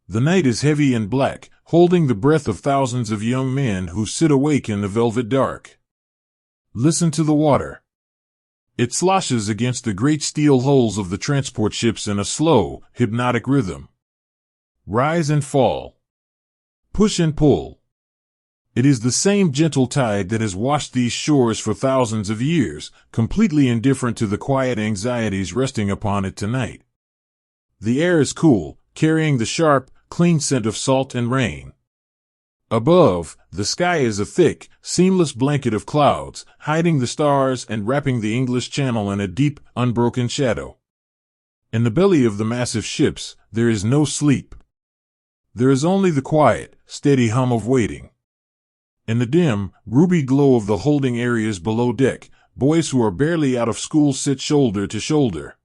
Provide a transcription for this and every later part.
The night is heavy and black, holding the breath of thousands of young men who sit awake in the velvet dark. Listen to the water. It sloshes against the great steel hulls of the transport ships in a slow, hypnotic rhythm. Rise and fall. Push and pull. It is the same gentle tide that has washed these shores for thousands of years, completely indifferent to the quiet anxieties resting upon it tonight. The air is cool, carrying the sharp, clean scent of salt and rain. Above, the sky is a thick, seamless blanket of clouds, hiding the stars and wrapping the English Channel in a deep, unbroken shadow. In the belly of the massive ships, there is no sleep. There is only the quiet, steady hum of waiting. In the dim, ruby glow of the holding areas below deck, boys who are barely out of school sit shoulder to shoulder.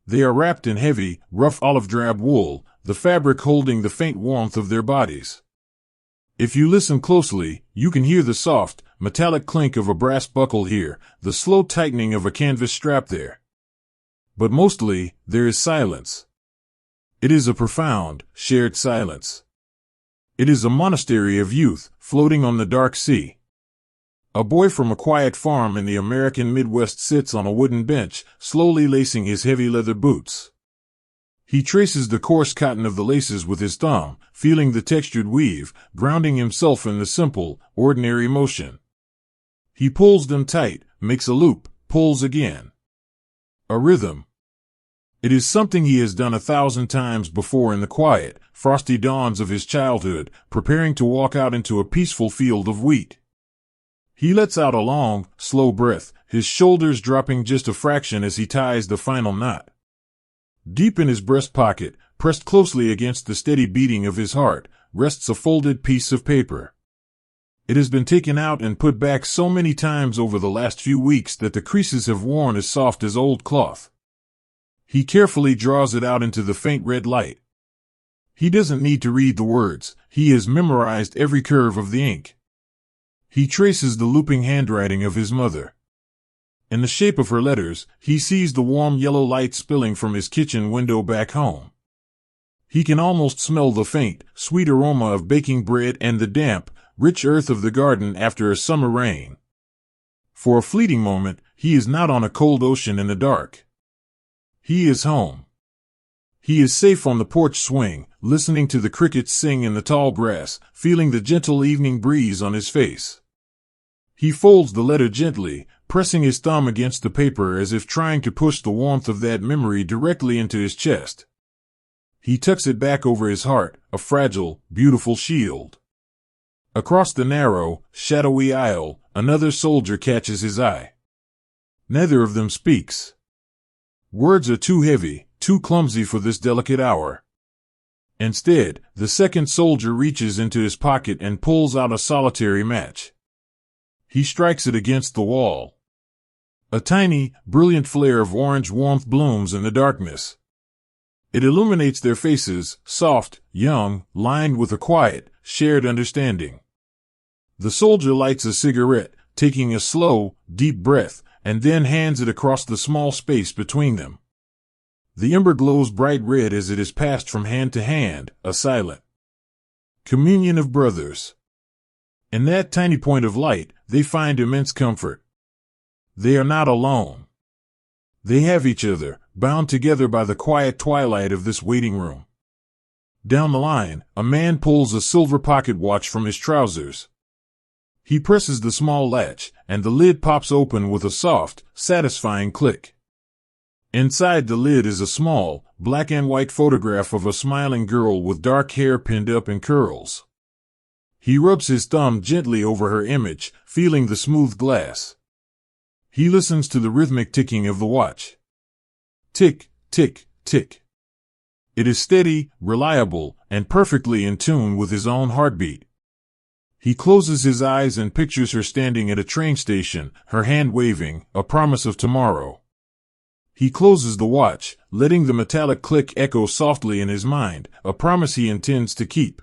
They are wrapped in heavy, rough olive-drab wool, the fabric holding the faint warmth of their bodies. If you listen closely, you can hear the soft, metallic clink of a brass buckle here, the slow tightening of a canvas strap there. But mostly, there is silence. It is a profound, shared silence. It is a monastery of youth, floating on the dark sea. A boy from a quiet farm in the American Midwest sits on a wooden bench, slowly lacing his heavy leather boots. He traces the coarse cotton of the laces with his thumb, feeling the textured weave, grounding himself in the simple, ordinary motion. He pulls them tight, makes a loop, pulls again. A rhythm. It is something he has done 1,000 times before in the quiet, frosty dawns of his childhood, preparing to walk out into a peaceful field of wheat. He lets out a long, slow breath, his shoulders dropping just a fraction as he ties the final knot. Deep in his breast pocket, pressed closely against the steady beating of his heart, rests a folded piece of paper. It has been taken out and put back so many times over the last few weeks that the creases have worn as soft as old cloth. He carefully draws it out into the faint red light. He doesn't need to read the words, he has memorized every curve of the ink. He traces the looping handwriting of his mother. In the shape of her letters, he sees the warm yellow light spilling from his kitchen window back home. He can almost smell the faint, sweet aroma of baking bread and the damp, rich earth of the garden after a summer rain. For a fleeting moment, he is not on a cold ocean in the dark. He is home. He is safe on the porch swing, listening to the crickets sing in the tall grass, feeling the gentle evening breeze on his face. He folds the letter gently, pressing his thumb against the paper as if trying to push the warmth of that memory directly into his chest. He tucks it back over his heart, a fragile, beautiful shield. Across the narrow, shadowy aisle, another soldier catches his eye. Neither of them speaks. Words are too heavy, too clumsy for this delicate hour. Instead, the second soldier reaches into his pocket and pulls out a solitary match. He strikes it against the wall. A tiny, brilliant flare of orange warmth blooms in the darkness. It illuminates their faces, soft, young, lined with a quiet, shared understanding. The soldier lights a cigarette, taking a slow, deep breath, and then hands it across the small space between them. The ember glows bright red as it is passed from hand to hand, a silent communion of brothers. In that tiny point of light, they find immense comfort. They are not alone. They have each other, bound together by the quiet twilight of this waiting room. Down the line, a man pulls a silver pocket watch from his trousers. He presses the small latch, and the lid pops open with a soft, satisfying click. Inside the lid is a small, black and white photograph of a smiling girl with dark hair pinned up in curls. He rubs his thumb gently over her image, feeling the smooth glass. He listens to the rhythmic ticking of the watch. Tick, tick, tick. It is steady, reliable, and perfectly in tune with his own heartbeat. He closes his eyes and pictures her standing at a train station, her hand waving, a promise of tomorrow. He closes the watch, letting the metallic click echo softly in his mind, a promise he intends to keep.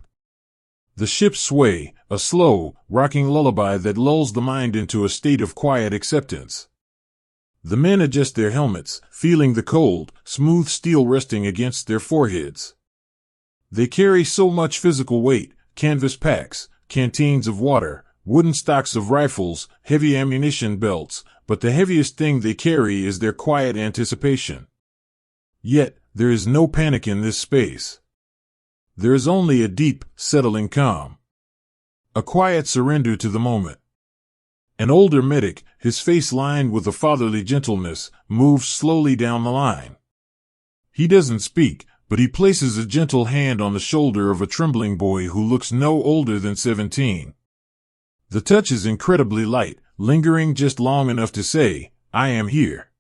The ships sway, a slow, rocking lullaby that lulls the mind into a state of quiet acceptance. The men adjust their helmets, feeling the cold, smooth steel resting against their foreheads. They carry so much physical weight: canvas packs, canteens of water, wooden stocks of rifles, heavy ammunition belts, but the heaviest thing they carry is their quiet anticipation. Yet, there is no panic in this space. There is only a deep, settling calm. A quiet surrender to the moment. An older medic, his face lined with a fatherly gentleness, moves slowly down the line. He doesn't speak, but he places a gentle hand on the shoulder of a trembling boy who looks no older than 17. The touch is incredibly light, lingering just long enough to say, "I am here.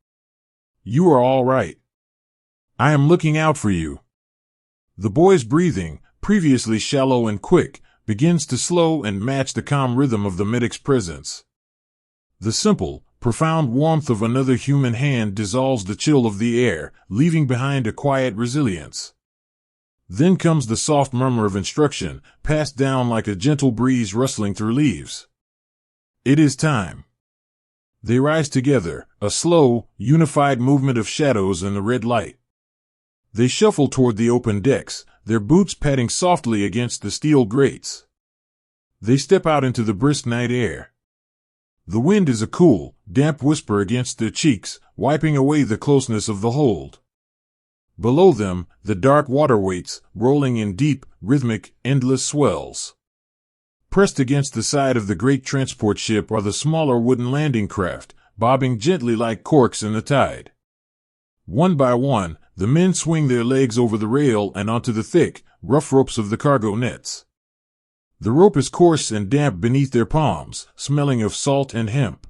You are all right. I am looking out for you." The boy's breathing, previously shallow and quick, begins to slow and match the calm rhythm of the medic's presence. The simple, profound warmth of another human hand dissolves the chill of the air, leaving behind a quiet resilience. Then comes the soft murmur of instruction, passed down like a gentle breeze rustling through leaves. It is time. They rise together, a slow, unified movement of shadows in the red light. They shuffle toward the open decks, their boots padding softly against the steel grates. They step out into the brisk night air. The wind is a cool, damp whisper against their cheeks, wiping away the closeness of the hold. Below them, the dark water waits, rolling in deep, rhythmic, endless swells. Pressed against the side of the great transport ship are the smaller wooden landing craft, bobbing gently like corks in the tide. One by one, the men swing their legs over the rail and onto the thick, rough ropes of the cargo nets. The rope is coarse and damp beneath their palms, smelling of salt and hemp.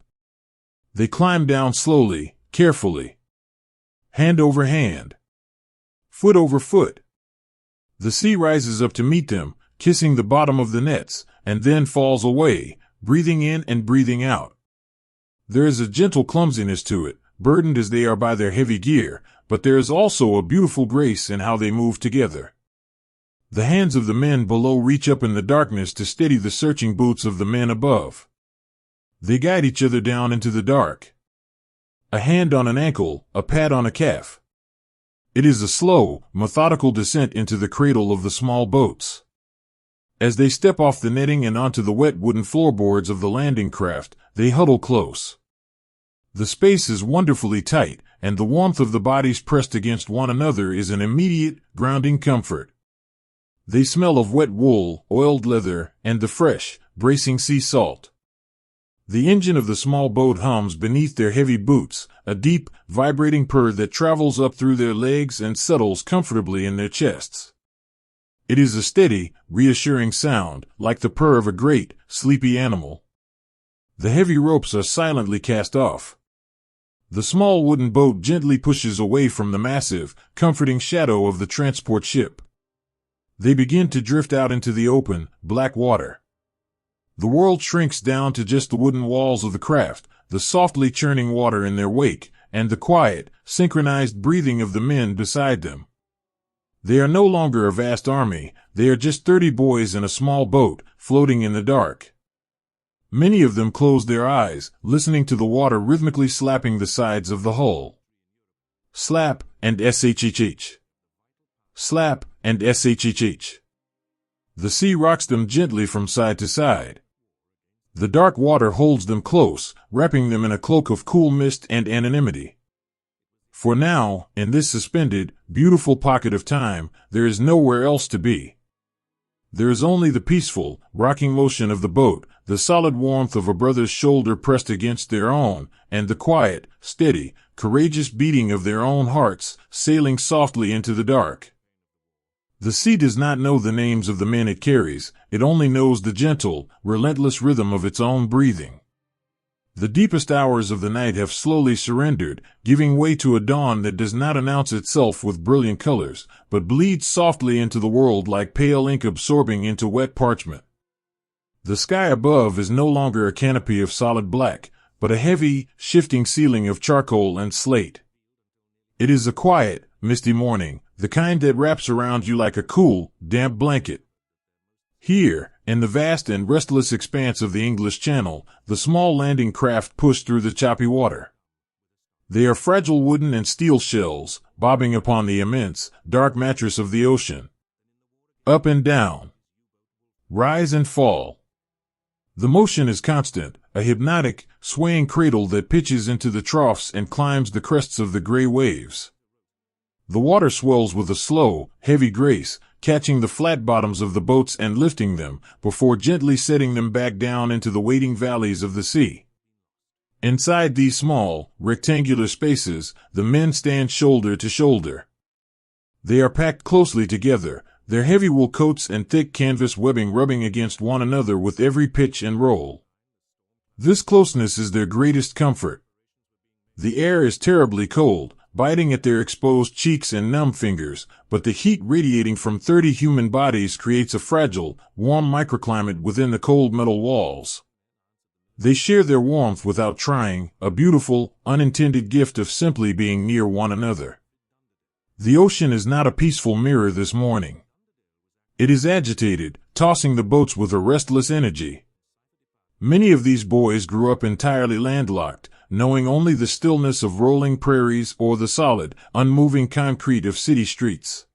They climb down slowly, carefully. Hand over hand. Foot over foot. The sea rises up to meet them, kissing the bottom of the nets, and then falls away, breathing in and breathing out. There is a gentle clumsiness to it, burdened as they are by their heavy gear, but there is also a beautiful grace in how they move together. The hands of the men below reach up in the darkness to steady the searching boots of the men above. They guide each other down into the dark. A hand on an ankle, a pat on a calf. It is a slow, methodical descent into the cradle of the small boats. As they step off the netting and onto the wet wooden floorboards of the landing craft, they huddle close. The space is wonderfully tight, and the warmth of the bodies pressed against one another is an immediate, grounding comfort. They smell of wet wool, oiled leather, and the fresh, bracing sea salt. The engine of the small boat hums beneath their heavy boots, a deep, vibrating purr that travels up through their legs and settles comfortably in their chests. It is a steady, reassuring sound, like the purr of a great, sleepy animal. The heavy ropes are silently cast off. The small wooden boat gently pushes away from the massive, comforting shadow of the transport ship. They begin to drift out into the open, black water. The world shrinks down to just the wooden walls of the craft, the softly churning water in their wake, and the quiet, synchronized breathing of the men beside them. They are no longer a vast army, they are just 30 boys in a small boat, floating in the dark. Many of them close their eyes, listening to the water rhythmically slapping the sides of the hull. Slap, and shhh. Slap, and shhh. The sea rocks them gently from side to side. The dark water holds them close, wrapping them in a cloak of cool mist and anonymity. For now, in this suspended, beautiful pocket of time, there is nowhere else to be. There is only the peaceful, rocking motion of the boat, the solid warmth of a brother's shoulder pressed against their own, and the quiet, steady, courageous beating of their own hearts, sailing softly into the dark. The sea does not know the names of the men it carries, it only knows the gentle, relentless rhythm of its own breathing. The deepest hours of the night have slowly surrendered, giving way to a dawn that does not announce itself with brilliant colors, but bleeds softly into the world like pale ink absorbing into wet parchment. The sky above is no longer a canopy of solid black, but a heavy, shifting ceiling of charcoal and slate. It is a quiet, misty morning, the kind that wraps around you like a cool, damp blanket. Here, in the vast and restless expanse of the English Channel, the small landing craft push through the choppy water. They are fragile wooden and steel shells, bobbing upon the immense, dark mattress of the ocean. up and down, rise and fall. The motion is constant, a hypnotic, swaying cradle that pitches into the troughs and climbs the crests of the gray waves. The water swells with a slow, heavy grace, catching the flat bottoms of the boats and lifting them, before gently setting them back down into the waiting valleys of the sea. Inside these small, rectangular spaces, the men stand shoulder to shoulder. They are packed closely together, their heavy wool coats and thick canvas webbing rubbing against one another with every pitch and roll. This closeness is their greatest comfort. The air is terribly cold, biting at their exposed cheeks and numb fingers, but the heat radiating from 30 human bodies creates a fragile, warm microclimate within the cold metal walls. They share their warmth without trying, a beautiful, unintended gift of simply being near one another. The ocean is not a peaceful mirror this morning. It is agitated, tossing the boats with a restless energy. Many of these boys grew up entirely landlocked, knowing only the stillness of rolling prairies or the solid, unmoving concrete of city streets.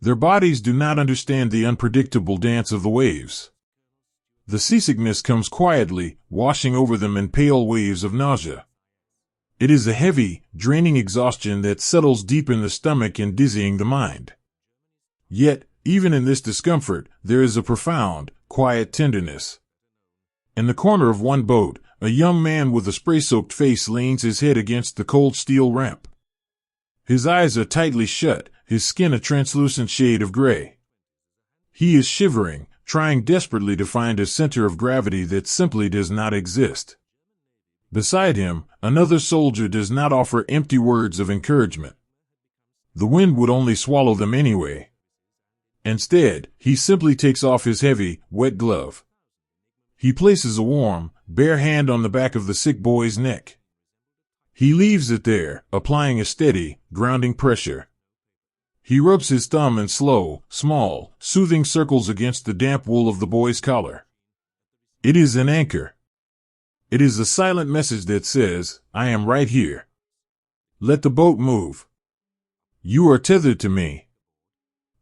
Their bodies do not understand the unpredictable dance of the waves. The seasickness comes quietly, washing over them in pale waves of nausea. It is a heavy, draining exhaustion that settles deep in the stomach and dizzying the mind. Yet, even in this discomfort, there is a profound, quiet tenderness. In the corner of one boat, a young man with a spray-soaked face leans his head against the cold steel ramp. His eyes are tightly shut, his skin a translucent shade of gray. He is shivering, trying desperately to find a center of gravity that simply does not exist. Beside him, another soldier does not offer empty words of encouragement. The wind would only swallow them anyway. Instead, he simply takes off his heavy, wet glove. He places a warm, bare hand on the back of the sick boy's neck. He leaves it there, applying a steady, grounding pressure. He rubs his thumb in slow, small, soothing circles against the damp wool of the boy's collar. It is an anchor. It is a silent message that says, "I am right here. Let the boat move. You are tethered to me."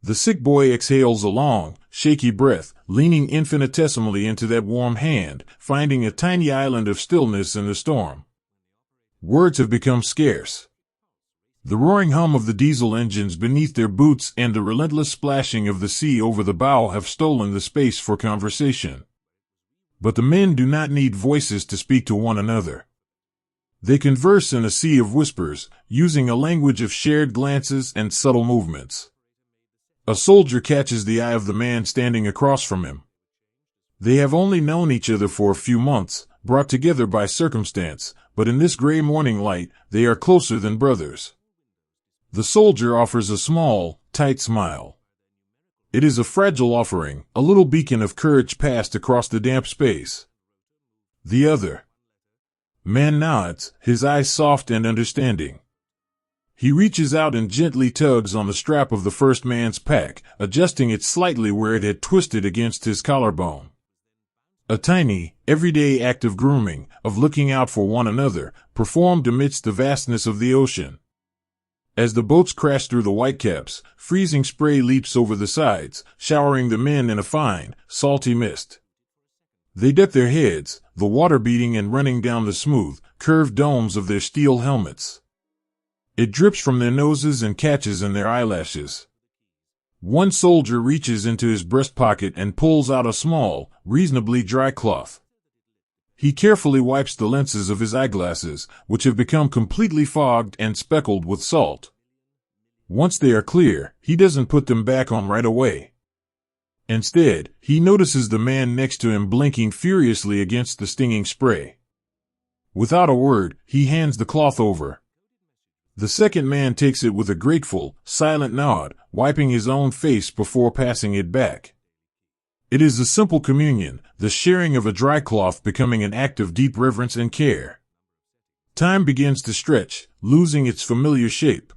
The sick boy exhales a long, shaky breath, leaning infinitesimally into that warm hand, finding a tiny island of stillness in the storm. Words have become scarce. The roaring hum of the diesel engines beneath their boots and the relentless splashing of the sea over the bow have stolen the space for conversation. But the men do not need voices to speak to one another. They converse in a sea of whispers, using a language of shared glances and subtle movements. A soldier catches the eye of the man standing across from him. They have only known each other for a few months, brought together by circumstance, but in this gray morning light, they are closer than brothers. The soldier offers a small, tight smile. It is a fragile offering, a little beacon of courage passed across the damp space. The other man nods, his eyes soft and understanding. He reaches out and gently tugs on the strap of the first man's pack, adjusting it slightly where it had twisted against his collarbone. A tiny, everyday act of grooming, of looking out for one another, performed amidst the vastness of the ocean. As the boats crash through the whitecaps, freezing spray leaps over the sides, showering the men in a fine, salty mist. They duck their heads, the water beating and running down the smooth, curved domes of their steel helmets. It drips from their noses and catches in their eyelashes. One soldier reaches into his breast pocket and pulls out a small, reasonably dry cloth. He carefully wipes the lenses of his eyeglasses, which have become completely fogged and speckled with salt. Once they are clear, he doesn't put them back on right away. Instead, he notices the man next to him blinking furiously against the stinging spray. Without a word, he hands the cloth over. The second man takes it with a grateful, silent nod, wiping his own face before passing it back. It is a simple communion, the sharing of a dry cloth becoming an act of deep reverence and care. Time begins to stretch, losing its familiar shape.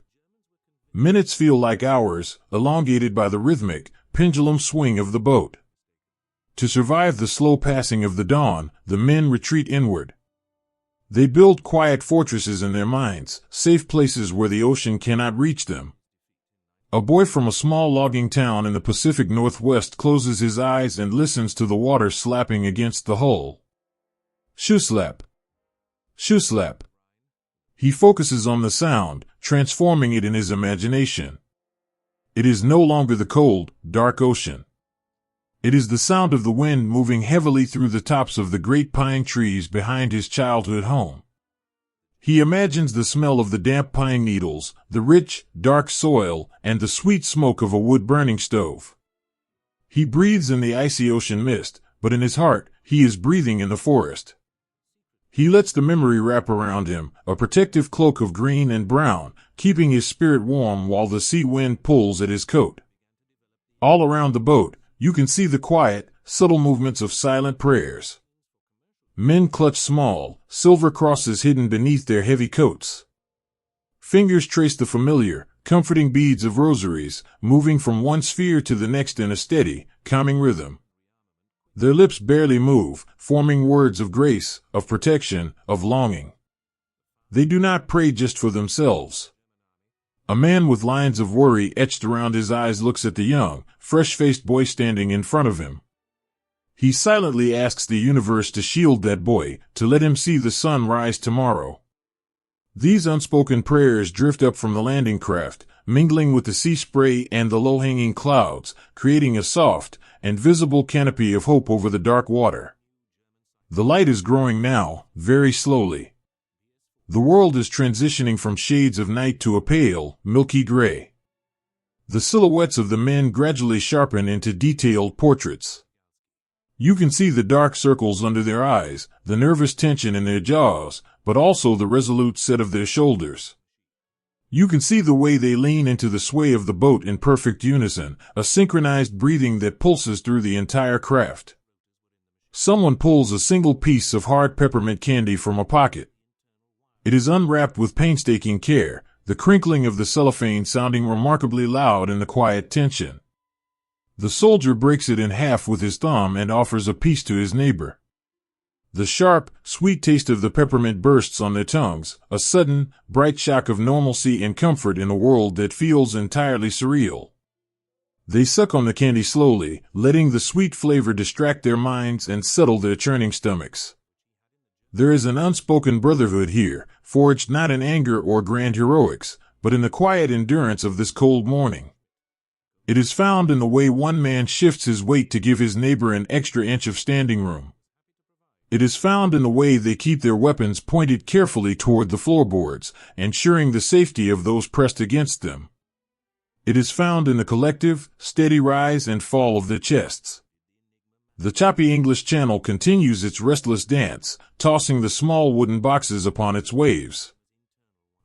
Minutes feel like hours, elongated by the rhythmic, pendulum swing of the boat. To survive the slow passing of the dawn, the men retreat inward. They build quiet fortresses in their minds, safe places where the ocean cannot reach them. A boy from a small logging town in the Pacific Northwest closes his eyes and listens to the water slapping against the hull. Shoe slap. Shoe slap. He focuses on the sound, transforming it in his imagination. It is no longer the cold, dark ocean. It is the sound of the wind moving heavily through the tops of the great pine trees behind his childhood home. He imagines the smell of the damp pine needles, the rich, dark soil, and the sweet smoke of a wood-burning stove. He breathes in the icy ocean mist, but in his heart, he is breathing in the forest. He lets the memory wrap around him, a protective cloak of green and brown, keeping his spirit warm while the sea wind pulls at his coat. All around the boat, you can see the quiet, subtle movements of silent prayers. Men clutch small, silver crosses hidden beneath their heavy coats. Fingers trace the familiar, comforting beads of rosaries, moving from one sphere to the next in a steady, calming rhythm. Their lips barely move, forming words of grace, of protection, of longing. They do not pray just for themselves. A man with lines of worry etched around his eyes looks at the young, fresh-faced boy standing in front of him. He silently asks the universe to shield that boy, to let him see the sun rise tomorrow. These unspoken prayers drift up from the landing craft, mingling with the sea spray and the low-hanging clouds, creating a soft and visible canopy of hope over the dark water. The light is growing now, very slowly. The world is transitioning from shades of night to a pale, milky gray. The silhouettes of the men gradually sharpen into detailed portraits. You can see the dark circles under their eyes, the nervous tension in their jaws, but also the resolute set of their shoulders. You can see the way they lean into the sway of the boat in perfect unison, a synchronized breathing that pulses through the entire craft. Someone pulls a single piece of hard peppermint candy from a pocket. It is unwrapped with painstaking care, the crinkling of the cellophane sounding remarkably loud in the quiet tension. The soldier breaks it in half with his thumb and offers a piece to his neighbor. The sharp, sweet taste of the peppermint bursts on their tongues, a sudden, bright shock of normalcy and comfort in a world that feels entirely surreal. They suck on the candy slowly, letting the sweet flavor distract their minds and settle their churning stomachs. There is an unspoken brotherhood here, forged not in anger or grand heroics, but in the quiet endurance of this cold morning. It is found in the way one man shifts his weight to give his neighbor an extra inch of standing room. It is found in the way they keep their weapons pointed carefully toward the floorboards, ensuring the safety of those pressed against them. It is found in the collective, steady rise and fall of their chests. The choppy English Channel continues its restless dance, tossing the small wooden boxes upon its waves.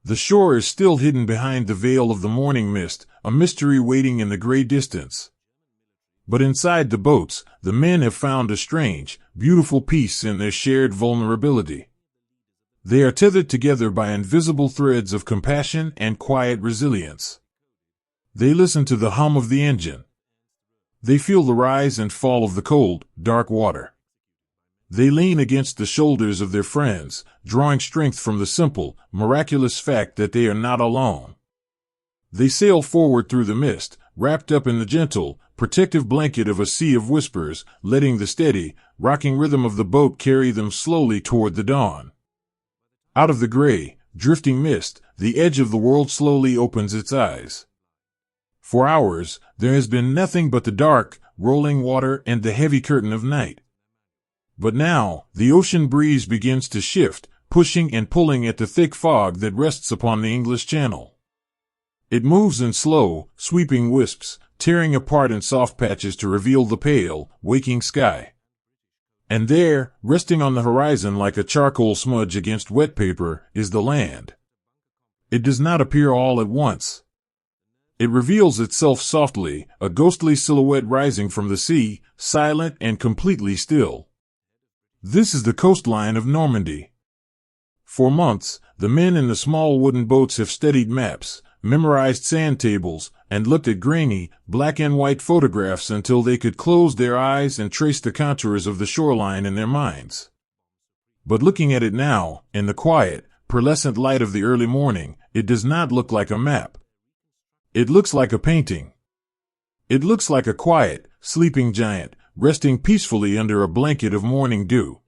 The shore is still hidden behind the veil of the morning mist, a mystery waiting in the gray distance. But inside the boats, the men have found a strange, beautiful peace in their shared vulnerability. They are tethered together by invisible threads of compassion and quiet resilience. They listen to the hum of the engine. They feel the rise and fall of the cold, dark water. They lean against the shoulders of their friends, drawing strength from the simple, miraculous fact that they are not alone. They sail forward through the mist, wrapped up in the gentle, protective blanket of a sea of whispers, letting the steady, rocking rhythm of the boat carry them slowly toward the dawn. Out of the gray, drifting mist, the edge of the world slowly opens its eyes. For hours, there has been nothing but the dark, rolling water and the heavy curtain of night. But now, the ocean breeze begins to shift, pushing and pulling at the thick fog that rests upon the English Channel. It moves in slow, sweeping wisps, tearing apart in soft patches to reveal the pale, waking sky. And there, resting on the horizon like a charcoal smudge against wet paper, is the land. It does not appear all at once. It reveals itself softly, a ghostly silhouette rising from the sea, silent and completely still. This is the coastline of Normandy. For months, the men in the small wooden boats have studied maps, memorized sand tables, and looked at grainy, black and white photographs until they could close their eyes and trace the contours of the shoreline in their minds. But looking at it now, in the quiet, pearlescent light of the early morning, it does not look like a map. It looks like a painting. It looks like a quiet, sleeping giant, resting peacefully under a blanket of morning dew.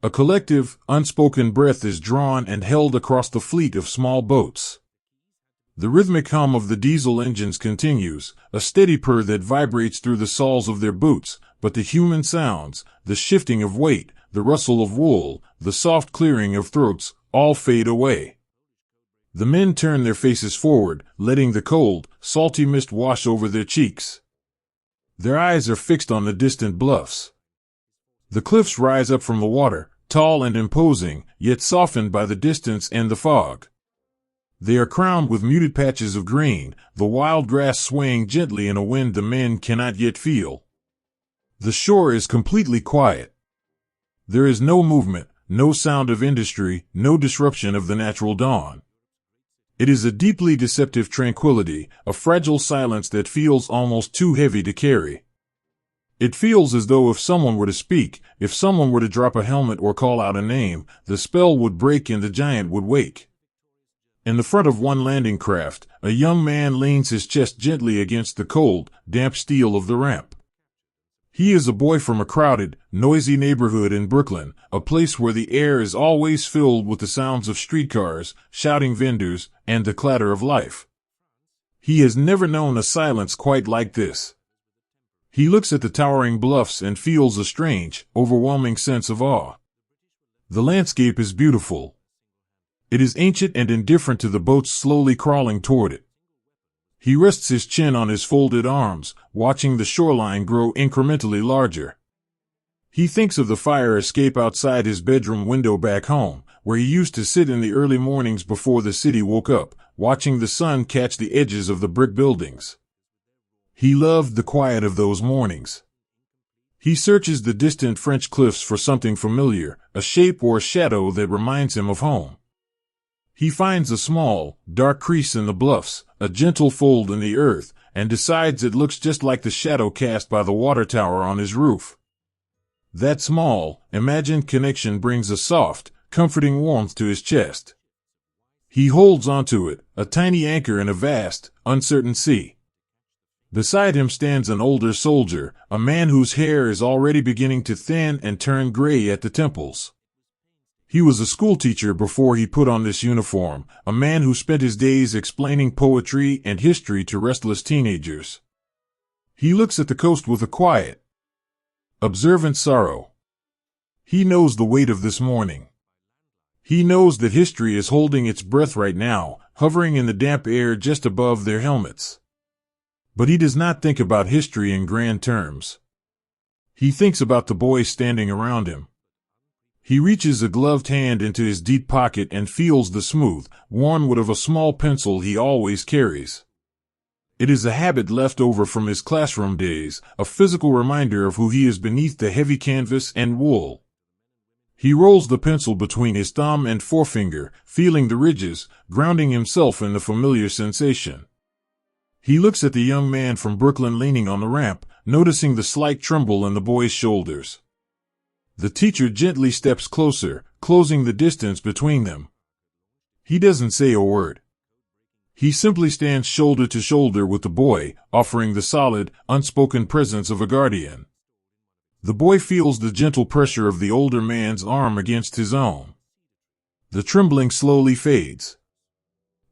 A collective, unspoken breath is drawn and held across the fleet of small boats. The rhythmic hum of the diesel engines continues, a steady purr that vibrates through the soles of their boots, but the human sounds, the shifting of weight, the rustle of wool, the soft clearing of throats, all fade away. The men turn their faces forward, letting the cold, salty mist wash over their cheeks. Their eyes are fixed on the distant bluffs. The cliffs rise up from the water, tall and imposing, yet softened by the distance and the fog. They are crowned with muted patches of green, the wild grass swaying gently in a wind the men cannot yet feel. The shore is completely quiet. There is no movement, no sound of industry, no disruption of the natural dawn. It is a deeply deceptive tranquility, a fragile silence that feels almost too heavy to carry. It feels as though if someone were to speak, if someone were to drop a helmet or call out a name, the spell would break and the giant would wake. In the front of one landing craft, a young man leans his chest gently against the cold, damp steel of the ramp. He is a boy from a crowded, noisy neighborhood in Brooklyn, a place where the air is always filled with the sounds of streetcars, shouting vendors, and the clatter of life. He has never known a silence quite like this. He looks at the towering bluffs and feels a strange, overwhelming sense of awe. The landscape is beautiful. It is ancient and indifferent to the boats slowly crawling toward it. He rests his chin on his folded arms, watching the shoreline grow incrementally larger. He thinks of the fire escape outside his bedroom window back home, where he used to sit in the early mornings before the city woke up, watching the sun catch the edges of the brick buildings. He loved the quiet of those mornings. He searches the distant French cliffs for something familiar, a shape or a shadow that reminds him of home. He finds a small, dark crease in the bluffs, a gentle fold in the earth, and decides it looks just like the shadow cast by the water tower on his roof. That small, imagined connection brings a soft, comforting warmth to his chest. He holds onto it, a tiny anchor in a vast, uncertain sea. Beside him stands an older soldier, a man whose hair is already beginning to thin and turn gray at the temples. He was a schoolteacher before he put on this uniform, a man who spent his days explaining poetry and history to restless teenagers. He looks at the coast with a quiet, observant sorrow. He knows the weight of this morning. He knows that history is holding its breath right now, hovering in the damp air just above their helmets. But he does not think about history in grand terms. He thinks about the boys standing around him. He reaches a gloved hand into his deep pocket and feels the smooth, worn wood of a small pencil he always carries. It is a habit left over from his classroom days, a physical reminder of who he is beneath the heavy canvas and wool. He rolls the pencil between his thumb and forefinger, feeling the ridges, grounding himself in the familiar sensation. He looks at the young man from Brooklyn leaning on the ramp, noticing the slight tremble in the boy's shoulders. The teacher gently steps closer, closing the distance between them. He doesn't say a word. He simply stands shoulder to shoulder with the boy, offering the solid, unspoken presence of a guardian. The boy feels the gentle pressure of the older man's arm against his own. The trembling slowly fades.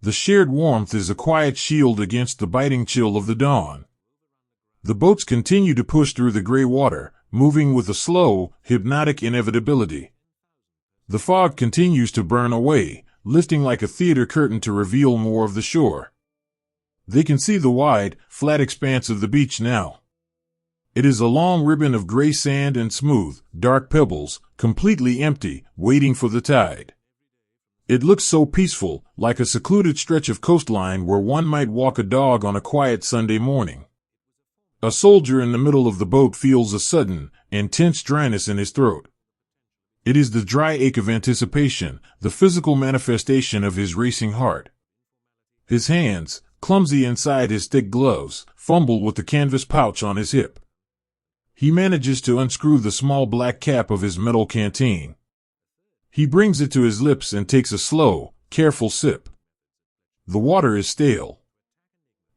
The shared warmth is a quiet shield against the biting chill of the dawn. The boats continue to push through the gray water, moving with a slow, hypnotic inevitability. The fog continues to burn away, lifting like a theater curtain to reveal more of the shore. They can see the wide, flat expanse of the beach now. It is a long ribbon of gray sand and smooth, dark pebbles, completely empty, waiting for the tide. It looks so peaceful, like a secluded stretch of coastline where one might walk a dog on a quiet Sunday morning. A soldier in the middle of the boat feels a sudden, intense dryness in his throat. It is the dry ache of anticipation, the physical manifestation of his racing heart. His hands, clumsy inside his thick gloves, fumble with the canvas pouch on his hip. He manages to unscrew the small black cap of his metal canteen. He brings it to his lips and takes a slow, careful sip. The water is stale.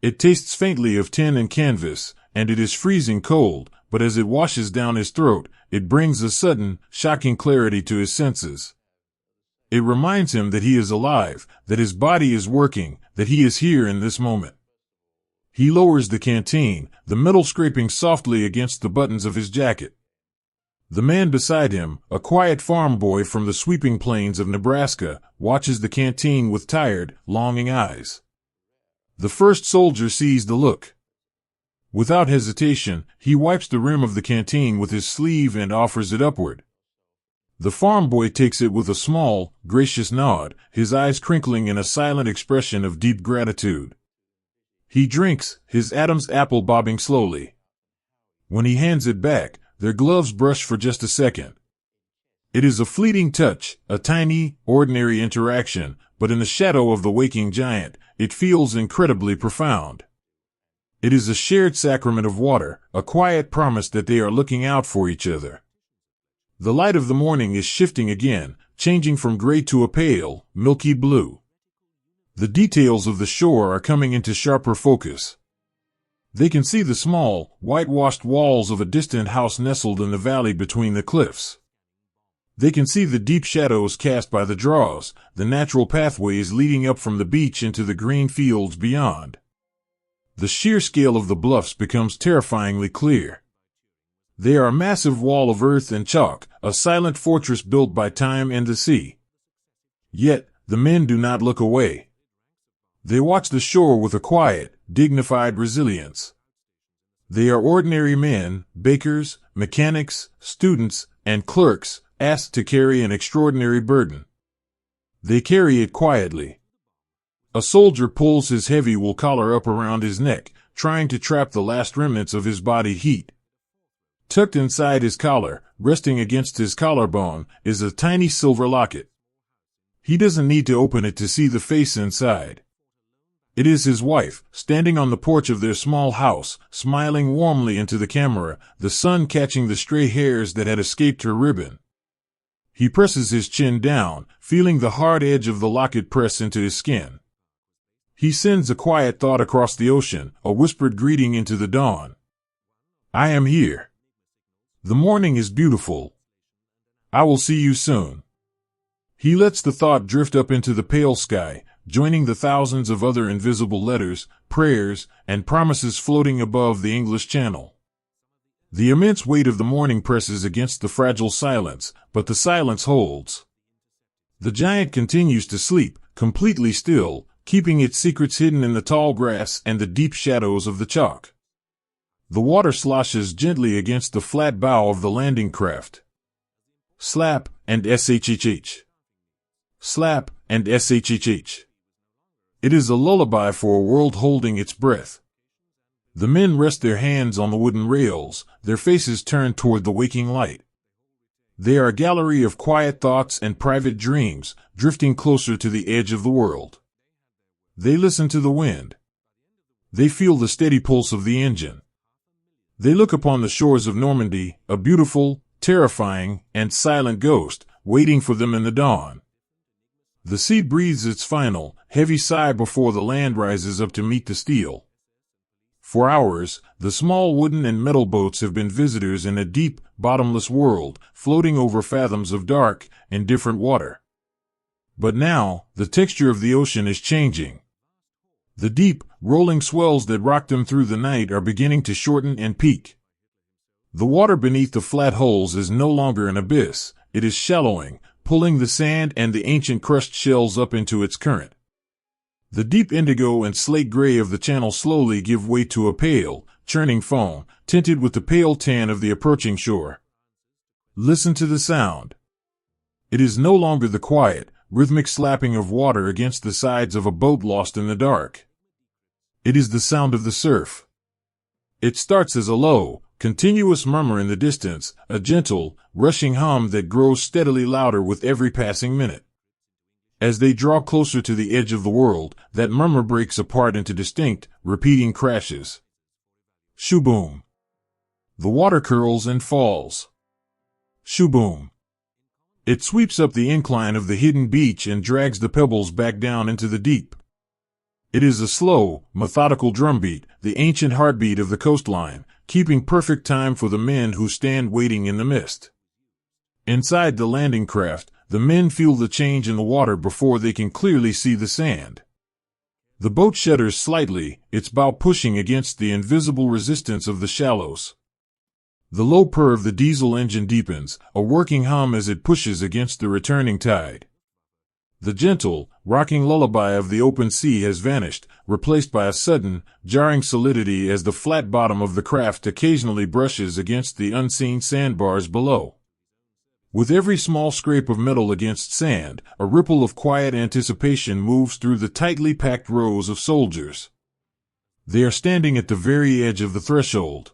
It tastes faintly of tin and canvas, and it is freezing cold, but as it washes down his throat, it brings a sudden, shocking clarity to his senses. It reminds him that he is alive, that his body is working, that he is here in this moment. He lowers the canteen, the metal scraping softly against the buttons of his jacket. The man beside him, a quiet farm boy from the sweeping plains of Nebraska, watches the canteen with tired, longing eyes. The first soldier sees the look. Without hesitation, he wipes the rim of the canteen with his sleeve and offers it upward. The farm boy takes it with a small, gracious nod, his eyes crinkling in a silent expression of deep gratitude. He drinks, his Adam's apple bobbing slowly. When he hands it back, their gloves brush for just a second. It is a fleeting touch, a tiny, ordinary interaction, but in the shadow of the waking giant, it feels incredibly profound. It is a shared sacrament of water, a quiet promise that they are looking out for each other. The light of the morning is shifting again, changing from gray to a pale, milky blue. The details of the shore are coming into sharper focus. They can see the small, whitewashed walls of a distant house nestled in the valley between the cliffs. They can see the deep shadows cast by the draws, the natural pathways leading up from the beach into the green fields beyond. The sheer scale of the bluffs becomes terrifyingly clear. They are a massive wall of earth and chalk, a silent fortress built by time and the sea. Yet, the men do not look away. They watch the shore with a quiet, dignified resilience. They are ordinary men, bakers, mechanics, students, and clerks, asked to carry an extraordinary burden. They carry it quietly. A soldier pulls his heavy wool collar up around his neck, trying to trap the last remnants of his body heat. Tucked inside his collar, resting against his collarbone, is a tiny silver locket. He doesn't need to open it to see the face inside. It is his wife, standing on the porch of their small house, smiling warmly into the camera, the sun catching the stray hairs that had escaped her ribbon. He presses his chin down, feeling the hard edge of the locket press into his skin. He sends a quiet thought across the ocean, a whispered greeting into the dawn. I am here. The morning is beautiful. I will see you soon. He lets the thought drift up into the pale sky, joining the thousands of other invisible letters, prayers, and promises floating above the English Channel. The immense weight of the morning presses against the fragile silence, but the silence holds. The giant continues to sleep, completely still, keeping its secrets hidden in the tall grass and the deep shadows of the chalk. The water sloshes gently against the flat bow of the landing craft. Slap and shhh. Slap and shhh. It is a lullaby for a world holding its breath. The men rest their hands on the wooden rails, their faces turned toward the waking light. They are a gallery of quiet thoughts and private dreams, drifting closer to the edge of the world. They listen to the wind. They feel the steady pulse of the engine. They look upon the shores of Normandy, a beautiful, terrifying, and silent ghost, waiting for them in the dawn. The sea breathes its final, heavy sigh before the land rises up to meet the steel. For hours, the small wooden and metal boats have been visitors in a deep, bottomless world, floating over fathoms of dark, indifferent water. But now, the texture of the ocean is changing. The deep, rolling swells that rock them through the night are beginning to shorten and peak. The water beneath the flat hulls is no longer an abyss, it is shallowing, pulling the sand and the ancient crushed shells up into its current. The deep indigo and slate gray of the channel slowly give way to a pale, churning foam, tinted with the pale tan of the approaching shore. Listen to the sound. It is no longer the quiet, rhythmic slapping of water against the sides of a boat lost in the dark. It is the sound of the surf. It starts as a low, continuous murmur in the distance, a gentle, rushing hum that grows steadily louder with every passing minute. As they draw closer to the edge of the world, that murmur breaks apart into distinct, repeating crashes. Shoo-boom. The water curls and falls. Shoo-boom. It sweeps up the incline of the hidden beach and drags the pebbles back down into the deep. It is a slow, methodical drumbeat, the ancient heartbeat of the coastline, keeping perfect time for the men who stand waiting in the mist. Inside the landing craft, the men feel the change in the water before they can clearly see the sand. The boat shudders slightly, its bow pushing against the invisible resistance of the shallows. The low purr of the diesel engine deepens, a working hum as it pushes against the returning tide. The gentle, rocking lullaby of the open sea has vanished, replaced by a sudden, jarring solidity as the flat bottom of the craft occasionally brushes against the unseen sandbars below. With every small scrape of metal against sand, a ripple of quiet anticipation moves through the tightly packed rows of soldiers. They are standing at the very edge of the threshold.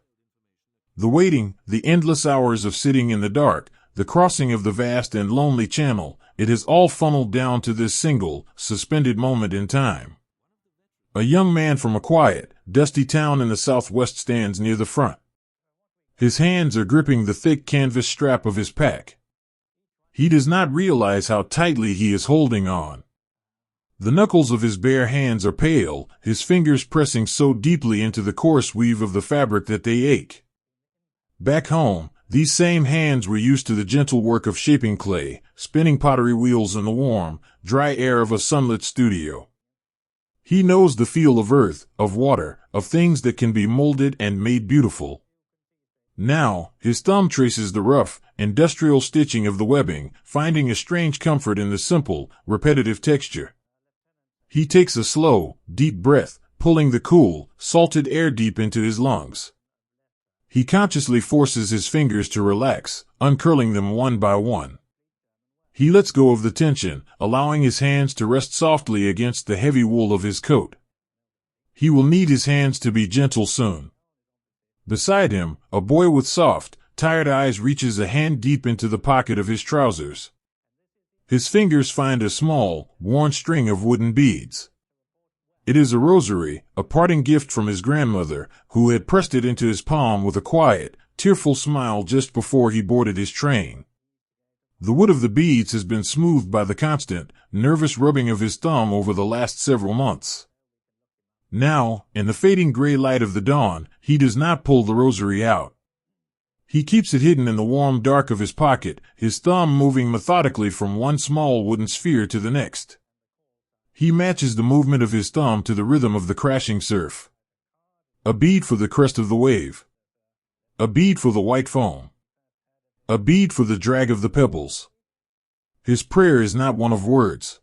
The waiting, the endless hours of sitting in the dark, the crossing of the vast and lonely channel, it has all funneled down to this single, suspended moment in time. A young man from a quiet, dusty town in the southwest stands near the front. His hands are gripping the thick canvas strap of his pack. He does not realize how tightly he is holding on. The knuckles of his bare hands are pale, his fingers pressing so deeply into the coarse weave of the fabric that they ache. Back home, these same hands were used to the gentle work of shaping clay, spinning pottery wheels in the warm, dry air of a sunlit studio. He knows the feel of earth, of water, of things that can be molded and made beautiful. Now, his thumb traces the rough, industrial stitching of the webbing, finding a strange comfort in the simple, repetitive texture. He takes a slow, deep breath, pulling the cool, salted air deep into his lungs. He consciously forces his fingers to relax, uncurling them one by one. He lets go of the tension, allowing his hands to rest softly against the heavy wool of his coat. He will need his hands to be gentle soon. Beside him, a boy with soft, tired eyes reaches a hand deep into the pocket of his trousers. His fingers find a small, worn string of wooden beads. It is a rosary, a parting gift from his grandmother, who had pressed it into his palm with a quiet, tearful smile just before he boarded his train. The wood of the beads has been smoothed by the constant, nervous rubbing of his thumb over the last several months. Now, in the fading gray light of the dawn, he does not pull the rosary out. He keeps it hidden in the warm dark of his pocket, his thumb moving methodically from one small wooden sphere to the next. He matches the movement of his thumb to the rhythm of the crashing surf. A bead for the crest of the wave. A bead for the white foam. A bead for the drag of the pebbles. His prayer is not one of words.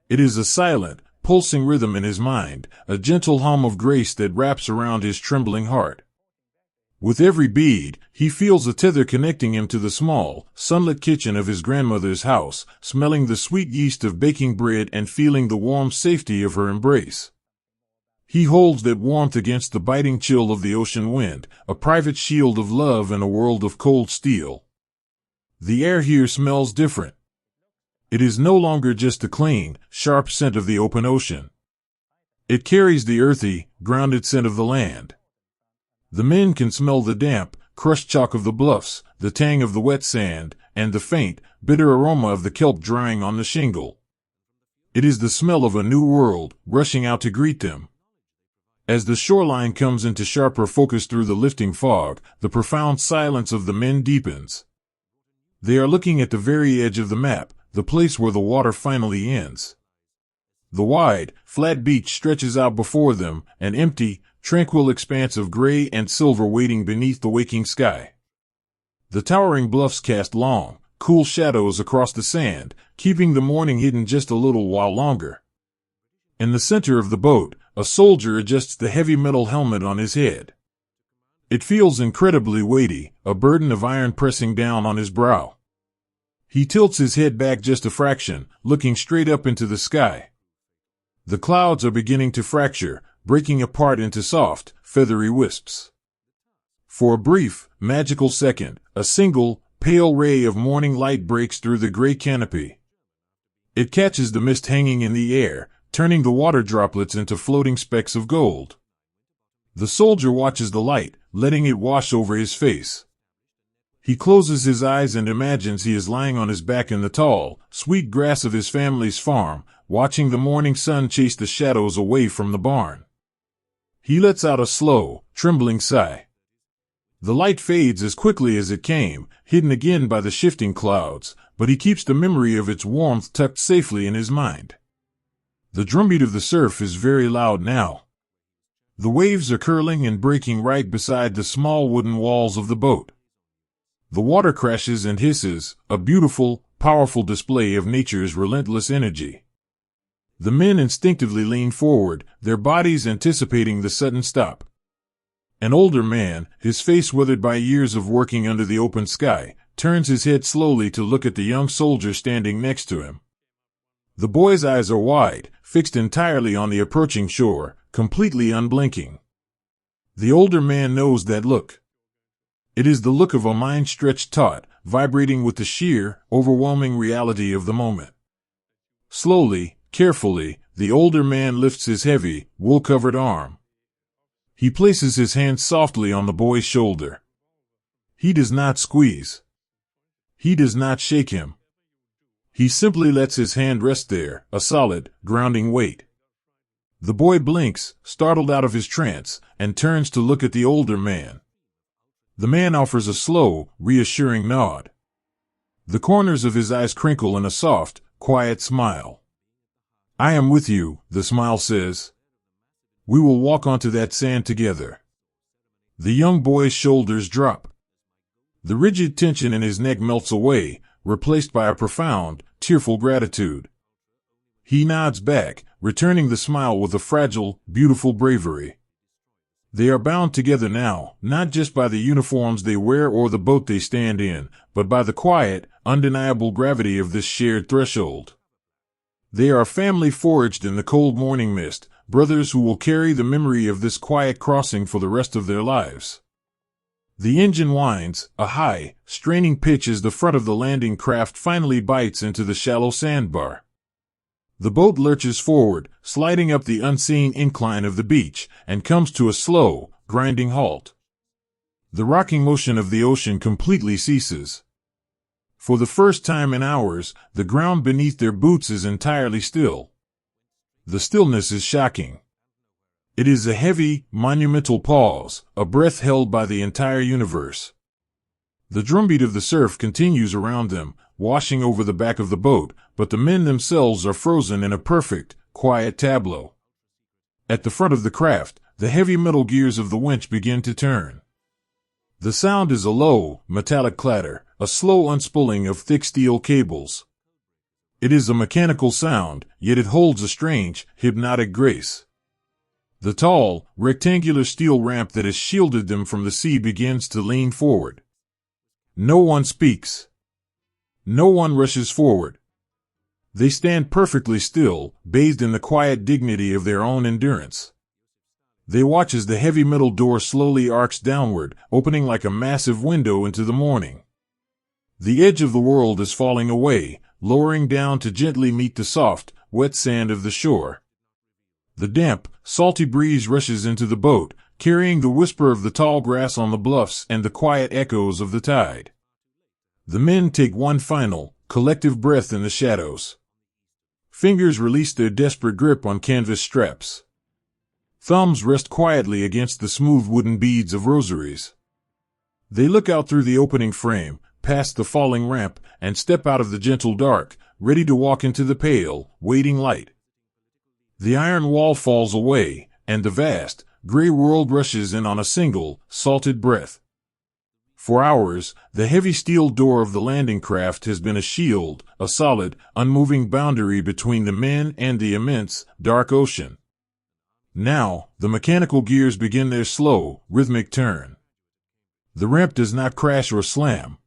It is a silent, pulsing rhythm in his mind, a gentle hum of grace that wraps around his trembling heart. With every bead, he feels a tether connecting him to the small, sunlit kitchen of his grandmother's house, smelling the sweet yeast of baking bread and feeling the warm safety of her embrace. He holds that warmth against the biting chill of the ocean wind, a private shield of love in a world of cold steel. The air here smells different. It is no longer just the clean, sharp scent of the open ocean. It carries the earthy, grounded scent of the land. The men can smell the damp, crushed chalk of the bluffs, the tang of the wet sand, and the faint, bitter aroma of the kelp drying on the shingle. It is the smell of a new world, rushing out to greet them. As the shoreline comes into sharper focus through the lifting fog, the profound silence of the men deepens. They are looking at the very edge of the map, the place where the water finally ends. The wide, flat beach stretches out before them, an empty, tranquil expanse of gray and silver waiting beneath the waking sky. The towering bluffs cast long, cool shadows across the sand, keeping the morning hidden just a little while longer. In the center of the boat, a soldier adjusts the heavy metal helmet on his head. It feels incredibly weighty, a burden of iron pressing down on his brow. He tilts his head back just a fraction, looking straight up into the sky. The clouds are beginning to fracture, breaking apart into soft, feathery wisps. For a brief, magical second, a single, pale ray of morning light breaks through the gray canopy. It catches the mist hanging in the air, turning the water droplets into floating specks of gold. The soldier watches the light, letting it wash over his face. He closes his eyes and imagines he is lying on his back in the tall, sweet grass of his family's farm, watching the morning sun chase the shadows away from the barn. He lets out a slow, trembling sigh. The light fades as quickly as it came, hidden again by the shifting clouds, but he keeps the memory of its warmth tucked safely in his mind. The drumbeat of the surf is very loud now. The waves are curling and breaking right beside the small wooden walls of the boat. The water crashes and hisses, a beautiful, powerful display of nature's relentless energy. The men instinctively lean forward, their bodies anticipating the sudden stop. An older man, his face weathered by years of working under the open sky, turns his head slowly to look at the young soldier standing next to him. The boy's eyes are wide, fixed entirely on the approaching shore, completely unblinking. The older man knows that look. It is the look of a mind stretched taut, vibrating with the sheer, overwhelming reality of the moment. Slowly, carefully, the older man lifts his heavy, wool-covered arm. He places his hand softly on the boy's shoulder. He does not squeeze. He does not shake him. He simply lets his hand rest there, a solid, grounding weight. The boy blinks, startled out of his trance, and turns to look at the older man. The man offers a slow, reassuring nod. The corners of his eyes crinkle in a soft, quiet smile. "I am with you," the smile says. "We will walk onto that sand together." The young boy's shoulders drop. The rigid tension in his neck melts away, replaced by a profound, tearful gratitude. He nods back, returning the smile with a fragile, beautiful bravery. They are bound together now, not just by the uniforms they wear or the boat they stand in, but by the quiet, undeniable gravity of this shared threshold. They are a family forged in the cold morning mist, brothers who will carry the memory of this quiet crossing for the rest of their lives. The engine whines, a high, straining pitch as the front of the landing craft finally bites into the shallow sandbar. The boat lurches forward, sliding up the unseen incline of the beach, and comes to a slow, grinding halt. The rocking motion of the ocean completely ceases. For the first time in hours, the ground beneath their boots is entirely still. The stillness is shocking. It is a heavy, monumental pause, a breath held by the entire universe. The drumbeat of the surf continues around them, washing over the back of the boat, but the men themselves are frozen in a perfect, quiet tableau. At the front of the craft, the heavy metal gears of the winch begin to turn. The sound is a low, metallic clatter, a slow unspooling of thick steel cables. It is a mechanical sound, yet it holds a strange, hypnotic grace. The tall, rectangular steel ramp that has shielded them from the sea begins to lean forward. No one speaks. No one rushes forward. They stand perfectly still, bathed in the quiet dignity of their own endurance. They watch as the heavy metal door slowly arcs downward, opening like a massive window into the morning. The edge of the world is falling away, lowering down to gently meet the soft, wet sand of the shore. The damp, salty breeze rushes into the boat, carrying the whisper of the tall grass on the bluffs and the quiet echoes of the tide. The men take one final, collective breath in the shadows. Fingers release their desperate grip on canvas straps. Thumbs rest quietly against the smooth wooden beads of rosaries. They look out through the opening frame, past the falling ramp, and step out of the gentle dark, ready to walk into the pale, waiting light. The iron wall falls away, and the vast, gray world rushes in on a single, salted breath. For hours, the heavy steel door of the landing craft has been a shield, a solid, unmoving boundary between the men and the immense, dark ocean. Now, the mechanical gears begin their slow, rhythmic turn. The ramp does not crash or slam.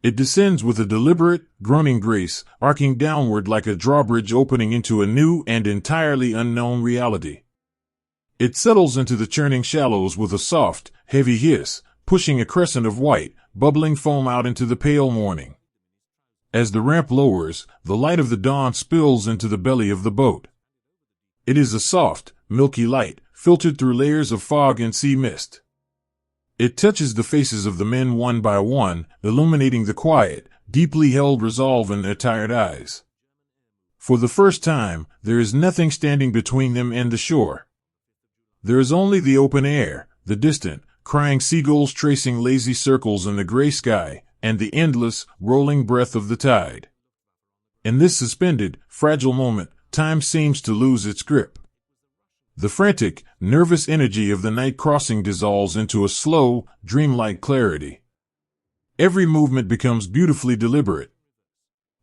It descends with a deliberate, groaning grace, arcing downward like a drawbridge opening into a new and entirely unknown reality. It settles into the churning shallows with a soft, heavy hiss, pushing a crescent of white, bubbling foam out into the pale morning. As the ramp lowers, the light of the dawn spills into the belly of the boat. It is a soft, milky light, filtered through layers of fog and sea mist. It touches the faces of the men one by one, illuminating the quiet, deeply held resolve in their tired eyes. For the first time, there is nothing standing between them and the shore. There is only the open air, the distant, crying seagulls tracing lazy circles in the gray sky, and the endless, rolling breath of the tide. In this suspended, fragile moment, time seems to lose its grip. The frantic, nervous energy of the night crossing dissolves into a slow, dreamlike clarity. Every movement becomes beautifully deliberate.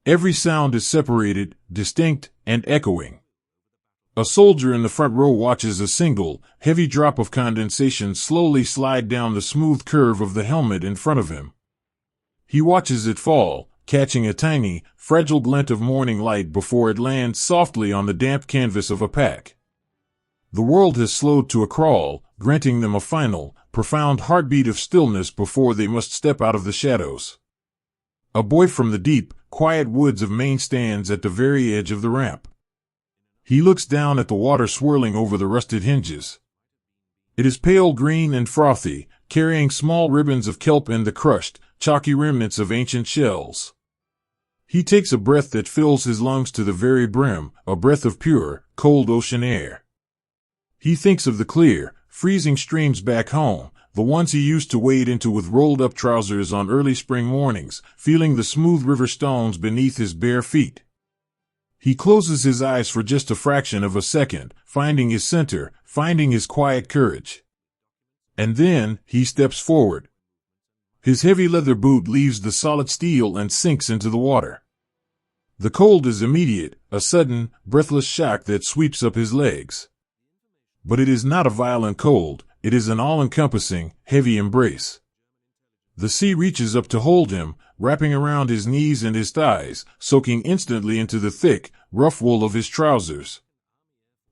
Every sound is separated, distinct, and echoing. A soldier in the front row watches a single, heavy drop of condensation slowly slide down the smooth curve of the helmet in front of him. He watches it fall, catching a tiny, fragile glint of morning light before it lands softly on the damp canvas of a pack. The world has slowed to a crawl, granting them a final, profound heartbeat of stillness before they must step out of the shadows. A boy from the deep, quiet woods of Maine stands at the very edge of the ramp. He looks down at the water swirling over the rusted hinges. It is pale green and frothy, carrying small ribbons of kelp and the crushed, chalky remnants of ancient shells. He takes a breath that fills his lungs to the very brim, a breath of pure, cold ocean air. He thinks of the clear, freezing streams back home, the ones he used to wade into with rolled-up trousers on early spring mornings, feeling the smooth river stones beneath his bare feet. He closes his eyes for just a fraction of a second, finding his center, finding his quiet courage. And then, he steps forward. His heavy leather boot leaves the solid steel and sinks into the water. The cold is immediate, a sudden, breathless shock that sweeps up his legs. But it is not a violent cold, it is an all-encompassing, heavy embrace. The sea reaches up to hold him, wrapping around his knees and his thighs, soaking instantly into the thick, rough wool of his trousers.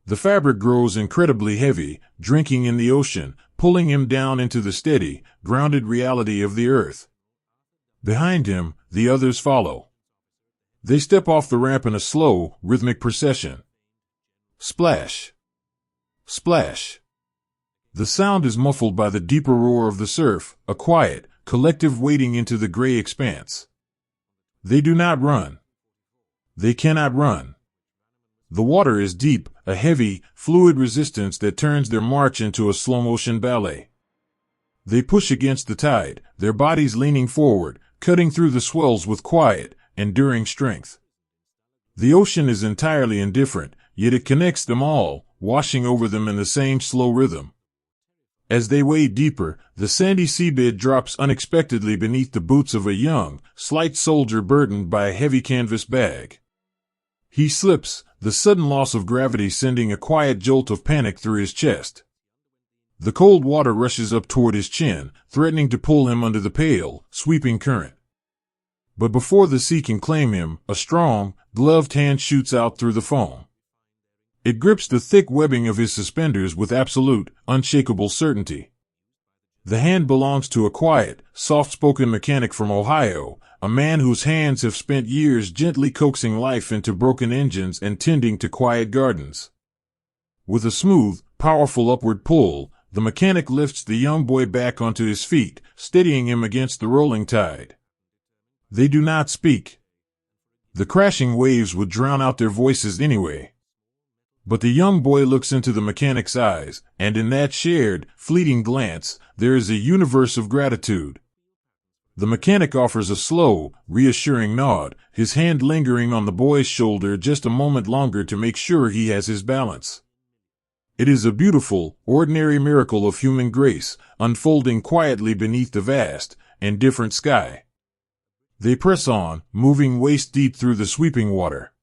The fabric grows incredibly heavy, drinking in the ocean, pulling him down into the steady, grounded reality of the earth. Behind him, the others follow. They step off the ramp in a slow, rhythmic procession. Splash! Splash! The sound is muffled by the deeper roar of the surf, a quiet, collective wading into the gray expanse. They do not run. They cannot run. The water is deep, a heavy, fluid resistance that turns their march into a slow-motion ballet. They push against the tide, their bodies leaning forward, cutting through the swells with quiet, enduring strength. The ocean is entirely indifferent, yet it connects them all, washing over them in the same slow rhythm. As they wade deeper, the sandy seabed drops unexpectedly beneath the boots of a young, slight soldier burdened by a heavy canvas bag. He slips, the sudden loss of gravity sending a quiet jolt of panic through his chest. The cold water rushes up toward his chin, threatening to pull him under the pale, sweeping current. But before the sea can claim him, a strong, gloved hand shoots out through the foam. It grips the thick webbing of his suspenders with absolute, unshakable certainty. The hand belongs to a quiet, soft-spoken mechanic from Ohio, a man whose hands have spent years gently coaxing life into broken engines and tending to quiet gardens. With a smooth, powerful upward pull, the mechanic lifts the young boy back onto his feet, steadying him against the rolling tide. They do not speak. The crashing waves would drown out their voices anyway. But the young boy looks into the mechanic's eyes, and in that shared, fleeting glance, there is a universe of gratitude. The mechanic offers a slow, reassuring nod, his hand lingering on the boy's shoulder just a moment longer to make sure he has his balance. It is a beautiful, ordinary miracle of human grace, unfolding quietly beneath the vast, indifferent sky. They press on, moving waist-deep through the sweeping water.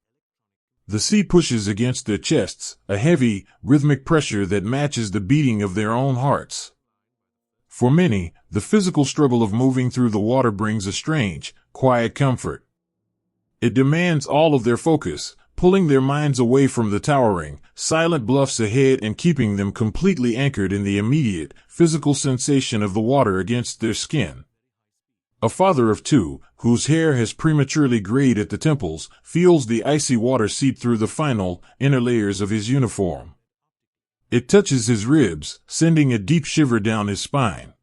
The sea pushes against their chests, a heavy, rhythmic pressure that matches the beating of their own hearts. For many, the physical struggle of moving through the water brings a strange, quiet comfort. It demands all of their focus, pulling their minds away from the towering, silent bluffs ahead and keeping them completely anchored in the immediate, physical sensation of the water against their skin. A father of two, whose hair has prematurely grayed at the temples, feels the icy water seep through the final, inner layers of his uniform. It touches his ribs, sending a deep shiver down his spine.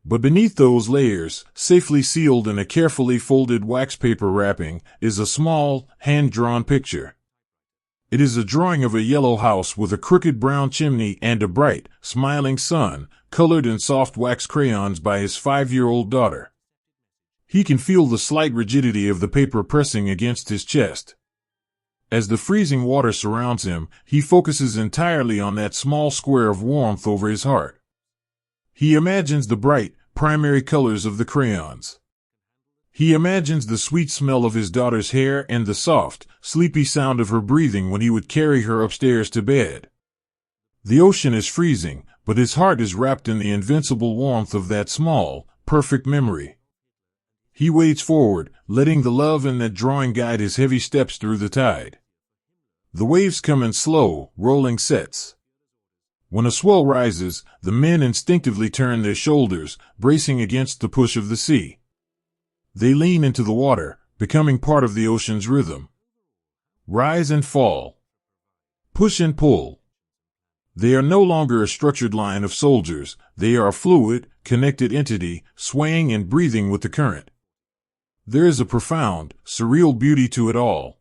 But beneath those layers, safely sealed in a carefully folded wax paper wrapping, is a small, hand-drawn picture. It is a drawing of a yellow house with a crooked brown chimney and a bright, smiling sun, colored in soft wax crayons by his 5-year-old daughter. He can feel the slight rigidity of the paper pressing against his chest. As the freezing water surrounds him, he focuses entirely on that small square of warmth over his heart. He imagines the bright, primary colors of the crayons. He imagines the sweet smell of his daughter's hair and the soft, sleepy sound of her breathing when he would carry her upstairs to bed. The ocean is freezing, but his heart is wrapped in the invincible warmth of that small, perfect memory. He wades forward, letting the love in that drawing guide his heavy steps through the tide. The waves come in slow, rolling sets. When a swell rises, the men instinctively turn their shoulders, bracing against the push of the sea. They lean into the water, becoming part of the ocean's rhythm. Rise and fall. Push and pull. They are no longer a structured line of soldiers, they are a fluid, connected entity, swaying and breathing with the current. There is a profound, surreal beauty to it all.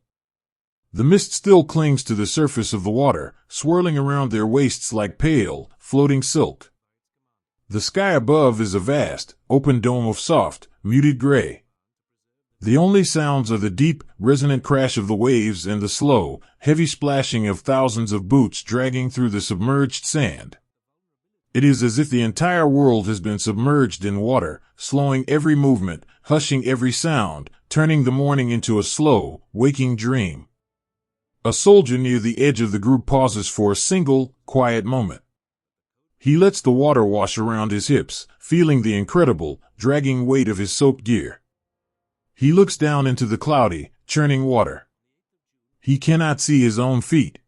The mist still clings to the surface of the water, swirling around their waists like pale, floating silk. The sky above is a vast, open dome of soft, muted gray. The only sounds are the deep, resonant crash of the waves and the slow, heavy splashing of thousands of boots dragging through the submerged sand. It is as if the entire world has been submerged in water, slowing every movement, hushing every sound, turning the morning into a slow, waking dream. A soldier near the edge of the group pauses for a single, quiet moment. He lets the water wash around his hips, feeling the incredible, dragging weight of his soaked gear. He looks down into the cloudy, churning water. He cannot see his own feet.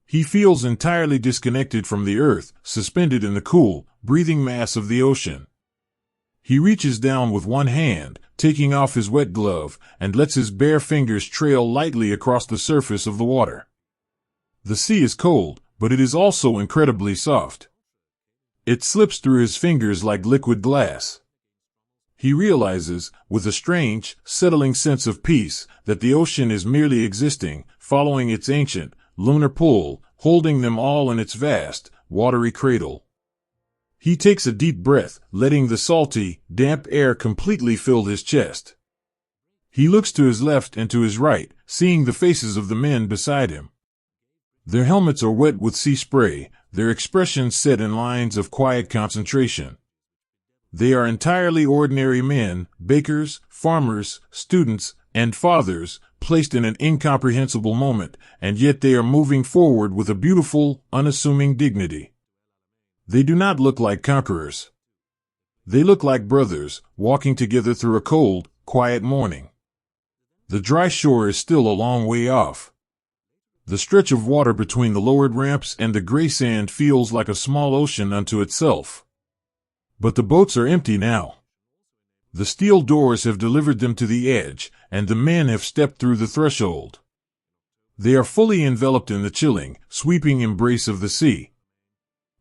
He feels entirely disconnected from the earth, suspended in the cool, breathing mass of the ocean. He reaches down with one hand, taking off his wet glove, and lets his bare fingers trail lightly across the surface of the water. The sea is cold, but it is also incredibly soft. It slips through his fingers like liquid glass. He realizes, with a strange, settling sense of peace, that the ocean is merely existing, following its ancient, lunar pull, holding them all in its vast, watery cradle. He takes a deep breath, letting the salty, damp air completely fill his chest. He looks to his left and to his right, seeing the faces of the men beside him. Their helmets are wet with sea spray, their expressions set in lines of quiet concentration. They are entirely ordinary men, bakers, farmers, students, and fathers, placed in an incomprehensible moment, and yet they are moving forward with a beautiful, unassuming dignity. They do not look like conquerors. They look like brothers, walking together through a cold, quiet morning. The dry shore is still a long way off. The stretch of water between the lowered ramps and the gray sand feels like a small ocean unto itself. But the boats are empty now. The steel doors have delivered them to the edge, and the men have stepped through the threshold. They are fully enveloped in the chilling, sweeping embrace of the sea.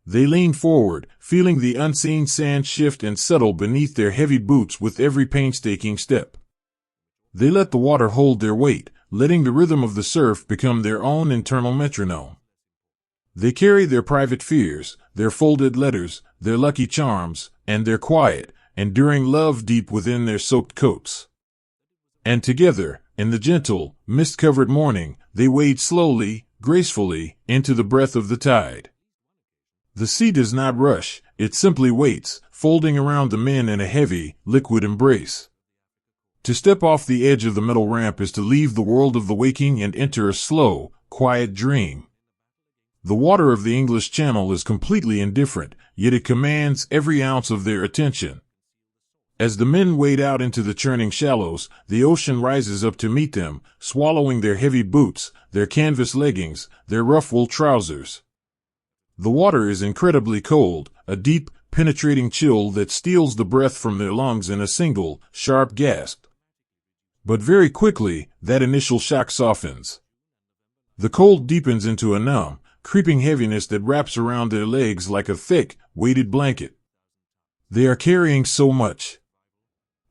They lean forward, feeling the unseen sand shift and settle beneath their heavy boots with every painstaking step. They let the water hold their weight, letting the rhythm of the surf become their own internal metronome. They carry their private fears, their folded letters, their lucky charms, and their quiet, enduring love deep within their soaked coats. And together, in the gentle, mist-covered morning, they wade slowly, gracefully, into the breath of the tide. The sea does not rush, it simply waits, folding around the men in a heavy, liquid embrace. To step off the edge of the metal ramp is to leave the world of the waking and enter a slow, quiet dream. The water of the English Channel is completely indifferent, yet it commands every ounce of their attention. As the men wade out into the churning shallows, the ocean rises up to meet them, swallowing their heavy boots, their canvas leggings, their rough wool trousers. The water is incredibly cold, a deep, penetrating chill that steals the breath from their lungs in a single, sharp gasp. But very quickly, that initial shock softens. The cold deepens into a numb, creeping heaviness that wraps around their legs like a thick, weighted blanket. They are carrying so much.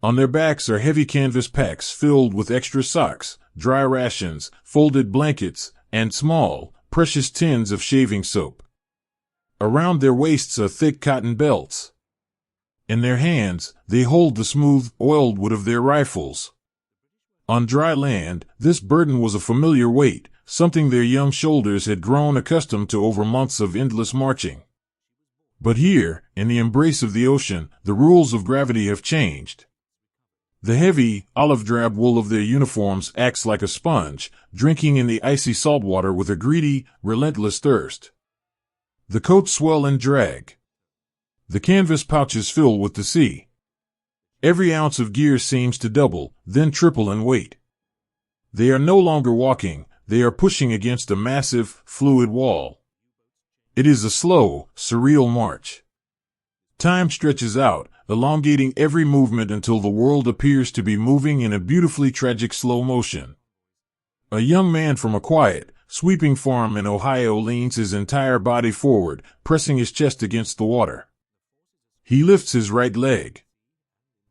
On their backs are heavy canvas packs filled with extra socks, dry rations, folded blankets, and small, precious tins of shaving soap. Around their waists are thick cotton belts. In their hands, they hold the smooth, oiled wood of their rifles. On dry land, this burden was a familiar weight, something their young shoulders had grown accustomed to over months of endless marching. But here, in the embrace of the ocean, the rules of gravity have changed. The heavy, olive-drab wool of their uniforms acts like a sponge, drinking in the icy salt water with a greedy, relentless thirst. The coats swell and drag. The canvas pouches fill with the sea. Every ounce of gear seems to double, then triple in weight. They are no longer walking, they are pushing against a massive, fluid wall. It is a slow, surreal march. Time stretches out, elongating every movement until the world appears to be moving in a beautifully tragic slow motion. A young man from a quiet, sweeping farm in Ohio leans his entire body forward, pressing his chest against the water. He lifts his right leg.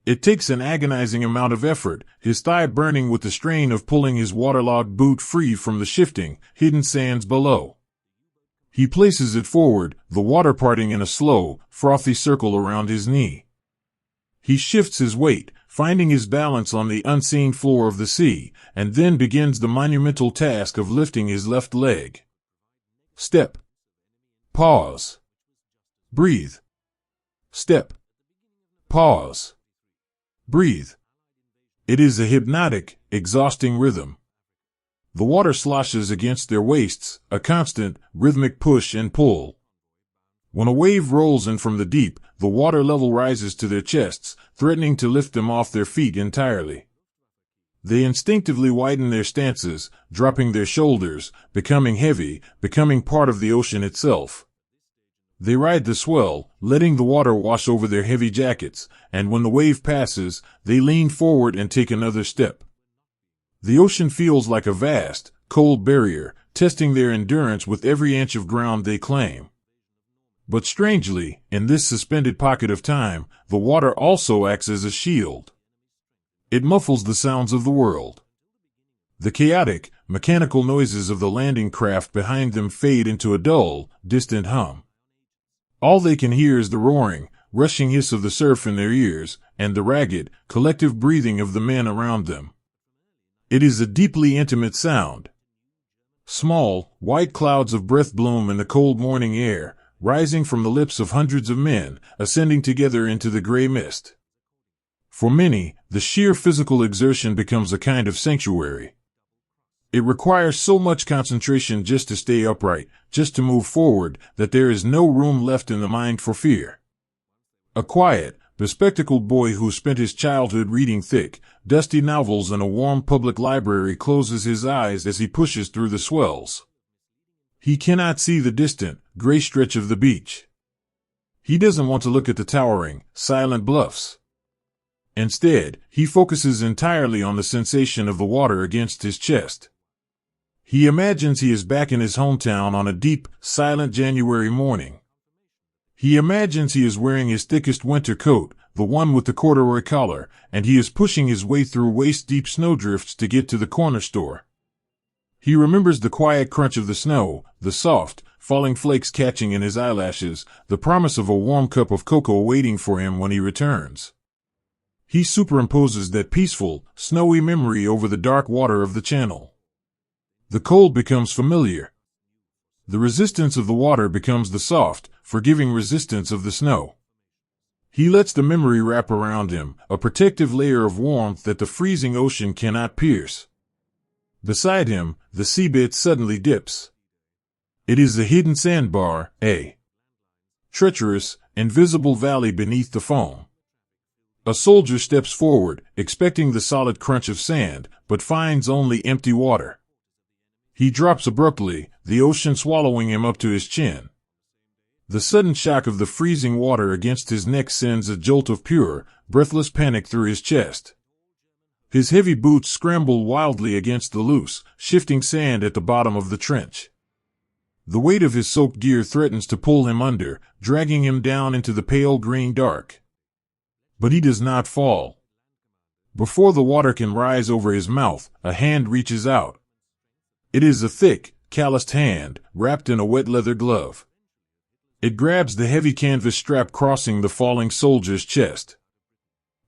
It takes an agonizing amount of effort, his thigh burning with the strain of pulling his waterlogged boot free from the shifting, hidden sands below. He places it forward, the water parting in a slow, frothy circle around his knee. He shifts his weight, finding his balance on the unseen floor of the sea, and then begins the monumental task of lifting his left leg. Step. Pause. Breathe. Step. Pause. Breathe. It is a hypnotic, exhausting rhythm. The water sloshes against their waists, a constant, rhythmic push and pull. When a wave rolls in from the deep, the water level rises to their chests, threatening to lift them off their feet entirely. They instinctively widen their stances, dropping their shoulders, becoming heavy, becoming part of the ocean itself. They ride the swell, letting the water wash over their heavy jackets, and when the wave passes, they lean forward and take another step. The ocean feels like a vast, cold barrier, testing their endurance with every inch of ground they claim. But strangely, in this suspended pocket of time, the water also acts as a shield. It muffles the sounds of the world. The chaotic, mechanical noises of the landing craft behind them fade into a dull, distant hum. All they can hear is the roaring, rushing hiss of the surf in their ears, and the ragged, collective breathing of the men around them. It is a deeply intimate sound. Small, white clouds of breath bloom in the cold morning air, rising from the lips of hundreds of men, ascending together into the gray mist. For many, the sheer physical exertion becomes a kind of sanctuary. It requires so much concentration just to stay upright, just to move forward, that there is no room left in the mind for fear. A quiet, bespectacled boy who spent his childhood reading thick, dusty novels in a warm public library closes his eyes as he pushes through the swells. He cannot see the distant, gray stretch of the beach. He doesn't want to look at the towering, silent bluffs. Instead, he focuses entirely on the sensation of the water against his chest. He imagines he is back in his hometown on a deep, silent January morning. He imagines he is wearing his thickest winter coat, the one with the corduroy collar, and he is pushing his way through waist-deep snowdrifts to get to the corner store. He remembers the quiet crunch of the snow, the soft, falling flakes catching in his eyelashes, the promise of a warm cup of cocoa waiting for him when he returns. He superimposes that peaceful, snowy memory over the dark water of the channel. The cold becomes familiar. The resistance of the water becomes the soft, forgiving resistance of the snow. He lets the memory wrap around him, a protective layer of warmth that the freezing ocean cannot pierce. Beside him, the seabed suddenly dips. It is a hidden sandbar, a treacherous, invisible valley beneath the foam. A soldier steps forward, expecting the solid crunch of sand, but finds only empty water. He drops abruptly, the ocean swallowing him up to his chin. The sudden shock of the freezing water against his neck sends a jolt of pure, breathless panic through his chest. His heavy boots scramble wildly against the loose, shifting sand at the bottom of the trench. The weight of his soaked gear threatens to pull him under, dragging him down into the pale green dark. But he does not fall. Before the water can rise over his mouth, a hand reaches out. It is a thick, calloused hand, wrapped in a wet leather glove. It grabs the heavy canvas strap crossing the falling soldier's chest.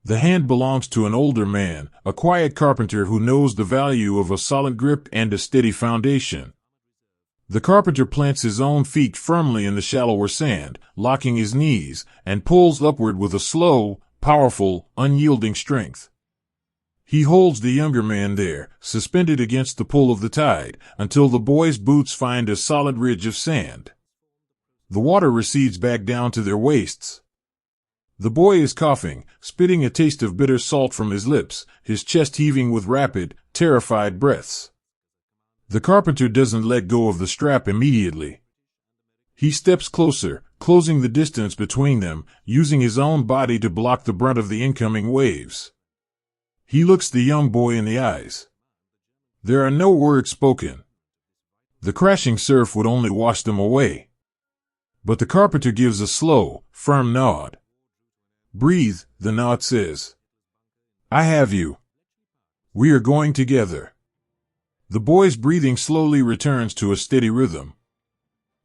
The hand belongs to an older man, a quiet carpenter who knows the value of a solid grip and a steady foundation. The carpenter plants his own feet firmly in the shallower sand, locking his knees, and pulls upward with a slow, powerful, unyielding strength. He holds the younger man there, suspended against the pull of the tide, until the boy's boots find a solid ridge of sand. The water recedes back down to their waists. The boy is coughing, spitting a taste of bitter salt from his lips, his chest heaving with rapid, terrified breaths. The carpenter doesn't let go of the strap immediately. He steps closer, closing the distance between them, using his own body to block the brunt of the incoming waves. He looks the young boy in the eyes. There are no words spoken. The crashing surf would only wash them away. But the carpenter gives a slow, firm nod. Breathe, the nod says. I have you. We are going together. The boy's breathing slowly returns to a steady rhythm.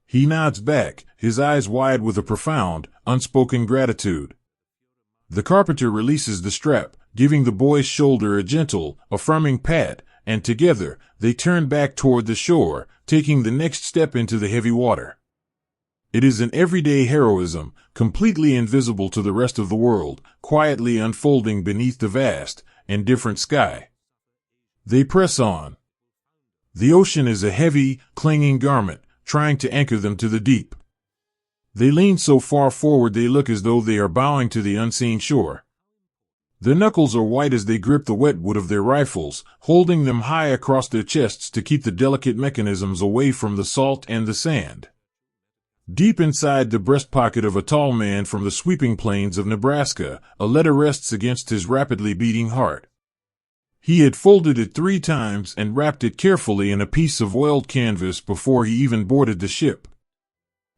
He nods back, his eyes wide with a profound, unspoken gratitude. The carpenter releases the strap, giving the boy's shoulder a gentle, affirming pat, and together, they turn back toward the shore, taking the next step into the heavy water. It is an everyday heroism, completely invisible to the rest of the world, quietly unfolding beneath the vast, indifferent sky. They press on. The ocean is a heavy, clinging garment, trying to anchor them to the deep. They lean so far forward they look as though they are bowing to the unseen shore. Their knuckles are white as they grip the wet wood of their rifles, holding them high across their chests to keep the delicate mechanisms away from the salt and the sand. Deep inside the breast pocket of a tall man from the sweeping plains of Nebraska, a letter rests against his rapidly beating heart. He had folded it 3 times and wrapped it carefully in a piece of oiled canvas before he even boarded the ship.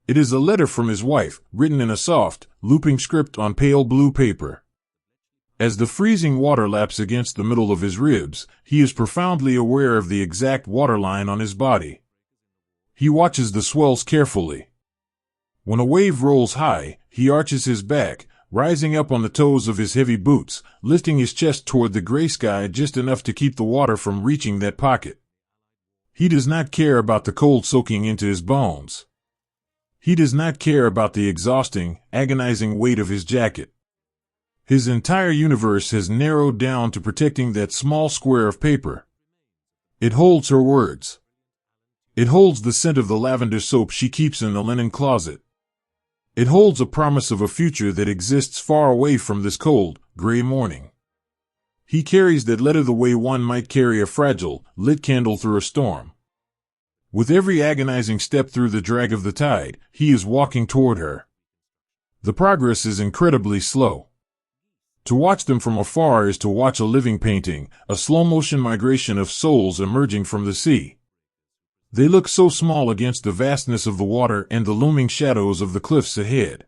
It is a letter from his wife, written in a soft, looping script on pale blue paper. As the freezing water laps against the middle of his ribs, he is profoundly aware of the exact waterline on his body. He watches the swells carefully. When a wave rolls high, he arches his back, rising up on the toes of his heavy boots, lifting his chest toward the gray sky just enough to keep the water from reaching that pocket. He does not care about the cold soaking into his bones. He does not care about the exhausting, agonizing weight of his jacket. His entire universe has narrowed down to protecting that small square of paper. It holds her words. It holds the scent of the lavender soap she keeps in the linen closet. It holds a promise of a future that exists far away from this cold, gray morning. He carries that letter the way one might carry a fragile, lit candle through a storm. With every agonizing step through the drag of the tide, he is walking toward her. The progress is incredibly slow. To watch them from afar is to watch a living painting, a slow-motion migration of souls emerging from the sea. They look so small against the vastness of the water and the looming shadows of the cliffs ahead.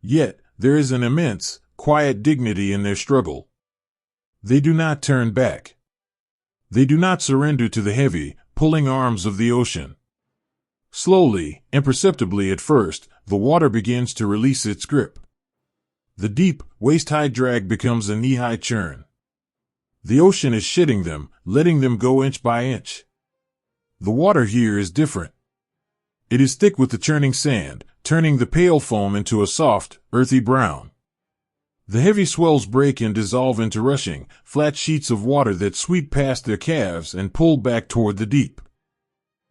Yet, there is an immense, quiet dignity in their struggle. They do not turn back. They do not surrender to the heavy, pulling arms of the ocean. Slowly, imperceptibly at first, the water begins to release its grip. The deep, waist-high drag becomes a knee-high churn. The ocean is shedding them, letting them go inch by inch. The water here is different. It is thick with the churning sand, turning the pale foam into a soft, earthy brown. The heavy swells break and dissolve into rushing, flat sheets of water that sweep past their calves and pull back toward the deep.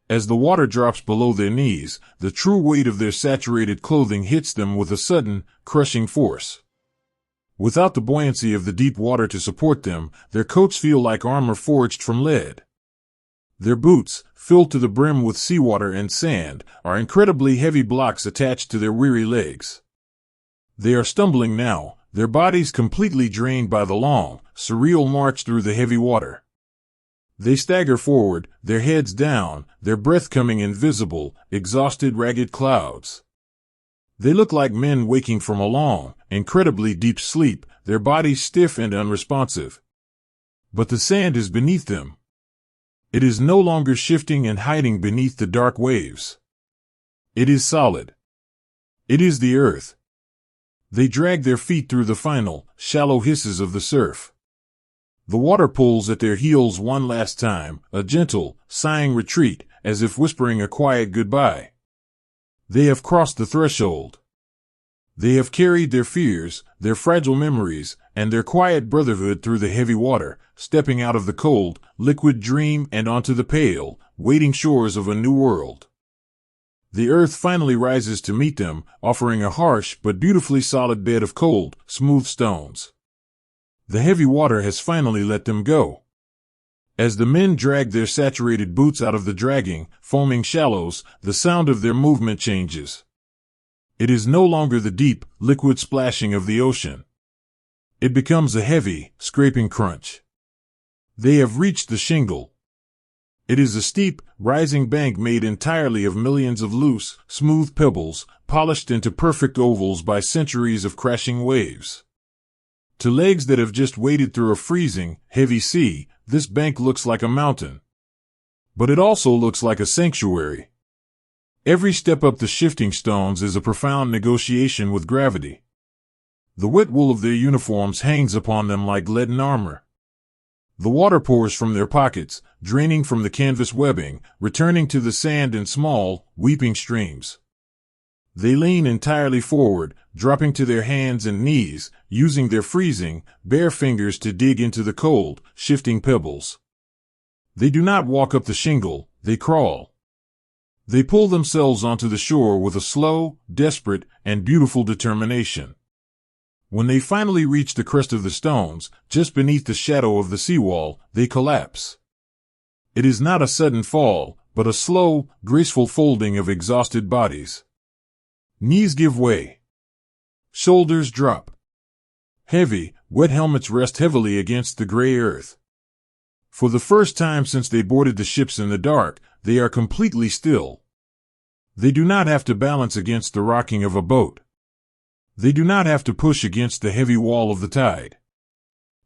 As the water drops below their knees, the true weight of their saturated clothing hits them with a sudden, crushing force. Without the buoyancy of the deep water to support them, their coats feel like armor forged from lead. Their boots, filled to the brim with seawater and sand, are incredibly heavy blocks attached to their weary legs. They are stumbling now, their bodies completely drained by the long, surreal march through the heavy water. They stagger forward, their heads down, their breath coming in visible, exhausted, ragged clouds. They look like men waking from a long, incredibly deep sleep, their bodies stiff and unresponsive. But the sand is beneath them. It is no longer shifting and hiding beneath the dark waves. It is solid. It is the earth. They drag their feet through the final, shallow hisses of the surf. The water pulls at their heels one last time, a gentle, sighing retreat, as if whispering a quiet goodbye. They have crossed the threshold. They have carried their fears, their fragile memories, and their quiet brotherhood through the heavy water, stepping out of the cold, liquid dream and onto the pale, waiting shores of a new world. The earth finally rises to meet them, offering a harsh but beautifully solid bed of cold, smooth stones. The heavy water has finally let them go. As the men drag their saturated boots out of the dragging, foaming shallows, the sound of their movement changes. It is no longer the deep, liquid splashing of the ocean. It becomes a heavy, scraping crunch. They have reached the shingle. It is a steep, rising bank made entirely of millions of loose, smooth pebbles, polished into perfect ovals by centuries of crashing waves. To legs that have just waded through a freezing, heavy sea, this bank looks like a mountain. But it also looks like a sanctuary. Every step up the shifting stones is a profound negotiation with gravity. The wet wool of their uniforms hangs upon them like leaden armor. The water pours from their pockets, draining from the canvas webbing, returning to the sand in small, weeping streams. They lean entirely forward, dropping to their hands and knees, using their freezing, bare fingers to dig into the cold, shifting pebbles. They do not walk up the shingle, they crawl. They pull themselves onto the shore with a slow, desperate, and beautiful determination. When they finally reach the crest of the stones, just beneath the shadow of the seawall, they collapse. It is not a sudden fall, but a slow, graceful folding of exhausted bodies. Knees give way. Shoulders drop. Heavy, wet helmets rest heavily against the gray earth. For the first time since they boarded the ships in the dark, they are completely still. They do not have to balance against the rocking of a boat. They do not have to push against the heavy wall of the tide.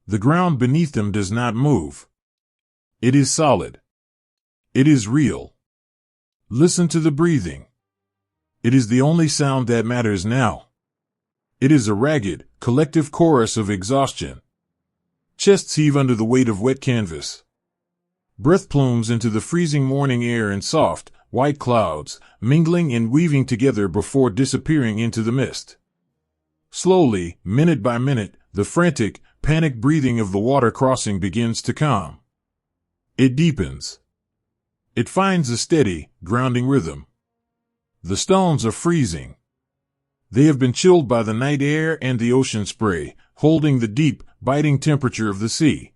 The ground beneath them does not move. It is solid. It is real. Listen to the breathing. It is the only sound that matters now. It is a ragged, collective chorus of exhaustion. Chests heave under the weight of wet canvas. Breath plumes into the freezing morning air in soft, white clouds, mingling and weaving together before disappearing into the mist. Slowly, minute by minute, the frantic, panic breathing of the water crossing begins to calm. It deepens. It finds a steady, grounding rhythm. The stones are freezing. They have been chilled by the night air and the ocean spray, holding the deep, biting temperature of the sea.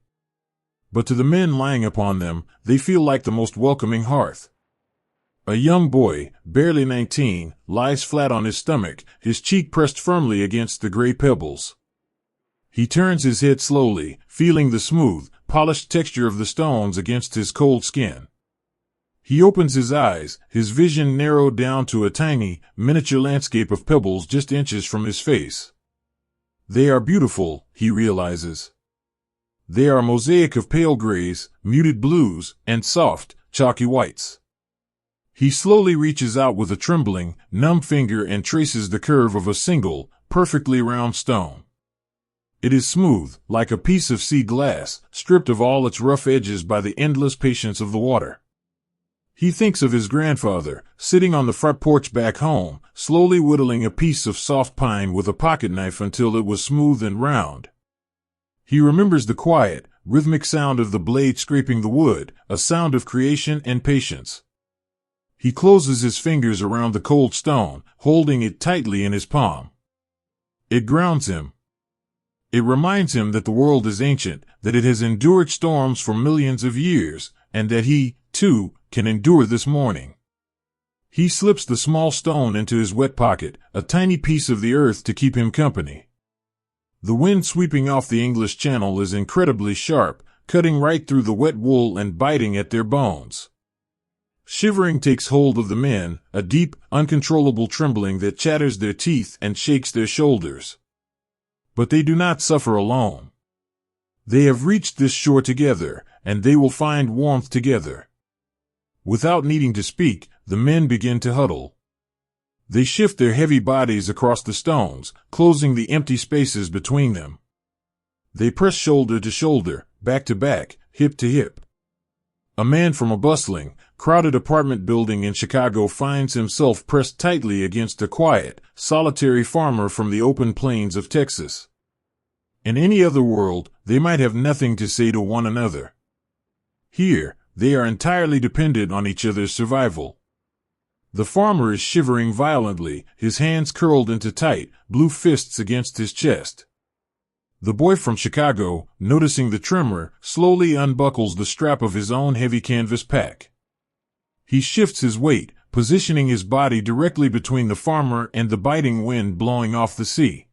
But to the men lying upon them, they feel like the most welcoming hearth. A young boy, barely 19, lies flat on his stomach, his cheek pressed firmly against the gray pebbles. He turns his head slowly, feeling the smooth, polished texture of the stones against his cold skin. He opens his eyes, his vision narrowed down to a tiny, miniature landscape of pebbles just inches from his face. They are beautiful, he realizes. They are a mosaic of pale grays, muted blues, and soft, chalky whites. He slowly reaches out with a trembling, numb finger and traces the curve of a single, perfectly round stone. It is smooth, like a piece of sea glass, stripped of all its rough edges by the endless patience of the water. He thinks of his grandfather, sitting on the front porch back home, slowly whittling a piece of soft pine with a pocket knife until it was smooth and round. He remembers the quiet, rhythmic sound of the blade scraping the wood, a sound of creation and patience. He closes his fingers around the cold stone, holding it tightly in his palm. It grounds him. It reminds him that the world is ancient, that it has endured storms for millions of years, and that he, too, can endure this morning. He slips the small stone into his wet pocket, a tiny piece of the earth to keep him company. The wind sweeping off the English Channel is incredibly sharp, cutting right through the wet wool and biting at their bones. Shivering takes hold of the men, a deep, uncontrollable trembling that chatters their teeth and shakes their shoulders. But they do not suffer alone. They have reached this shore together, and they will find warmth together. Without needing to speak, the men begin to huddle. They shift their heavy bodies across the stones, closing the empty spaces between them. They press shoulder to shoulder, back to back, hip to hip. A man from a bustling, crowded apartment building in Chicago finds himself pressed tightly against a quiet, solitary farmer from the open plains of Texas. In any other world, they might have nothing to say to one another. Here, they are entirely dependent on each other's survival. The farmer is shivering violently, his hands curled into tight, blue fists against his chest. The boy from Chicago, noticing the tremor, slowly unbuckles the strap of his own heavy canvas pack. He shifts his weight, positioning his body directly between the farmer and the biting wind blowing off the sea.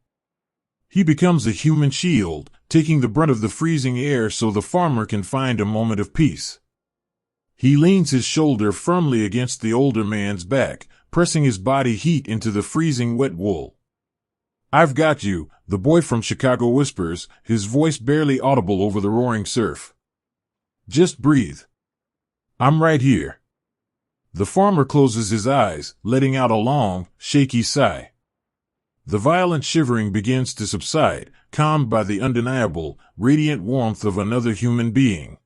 He becomes a human shield, taking the brunt of the freezing air so the farmer can find a moment of peace. He leans his shoulder firmly against the older man's back, pressing his body heat into the freezing wet wool. "I've got you," the boy from Chicago whispers, his voice barely audible over the roaring surf. "Just breathe. I'm right here." The farmer closes his eyes, letting out a long, shaky sigh. The violent shivering begins to subside, calmed by the undeniable, radiant warmth of another human being.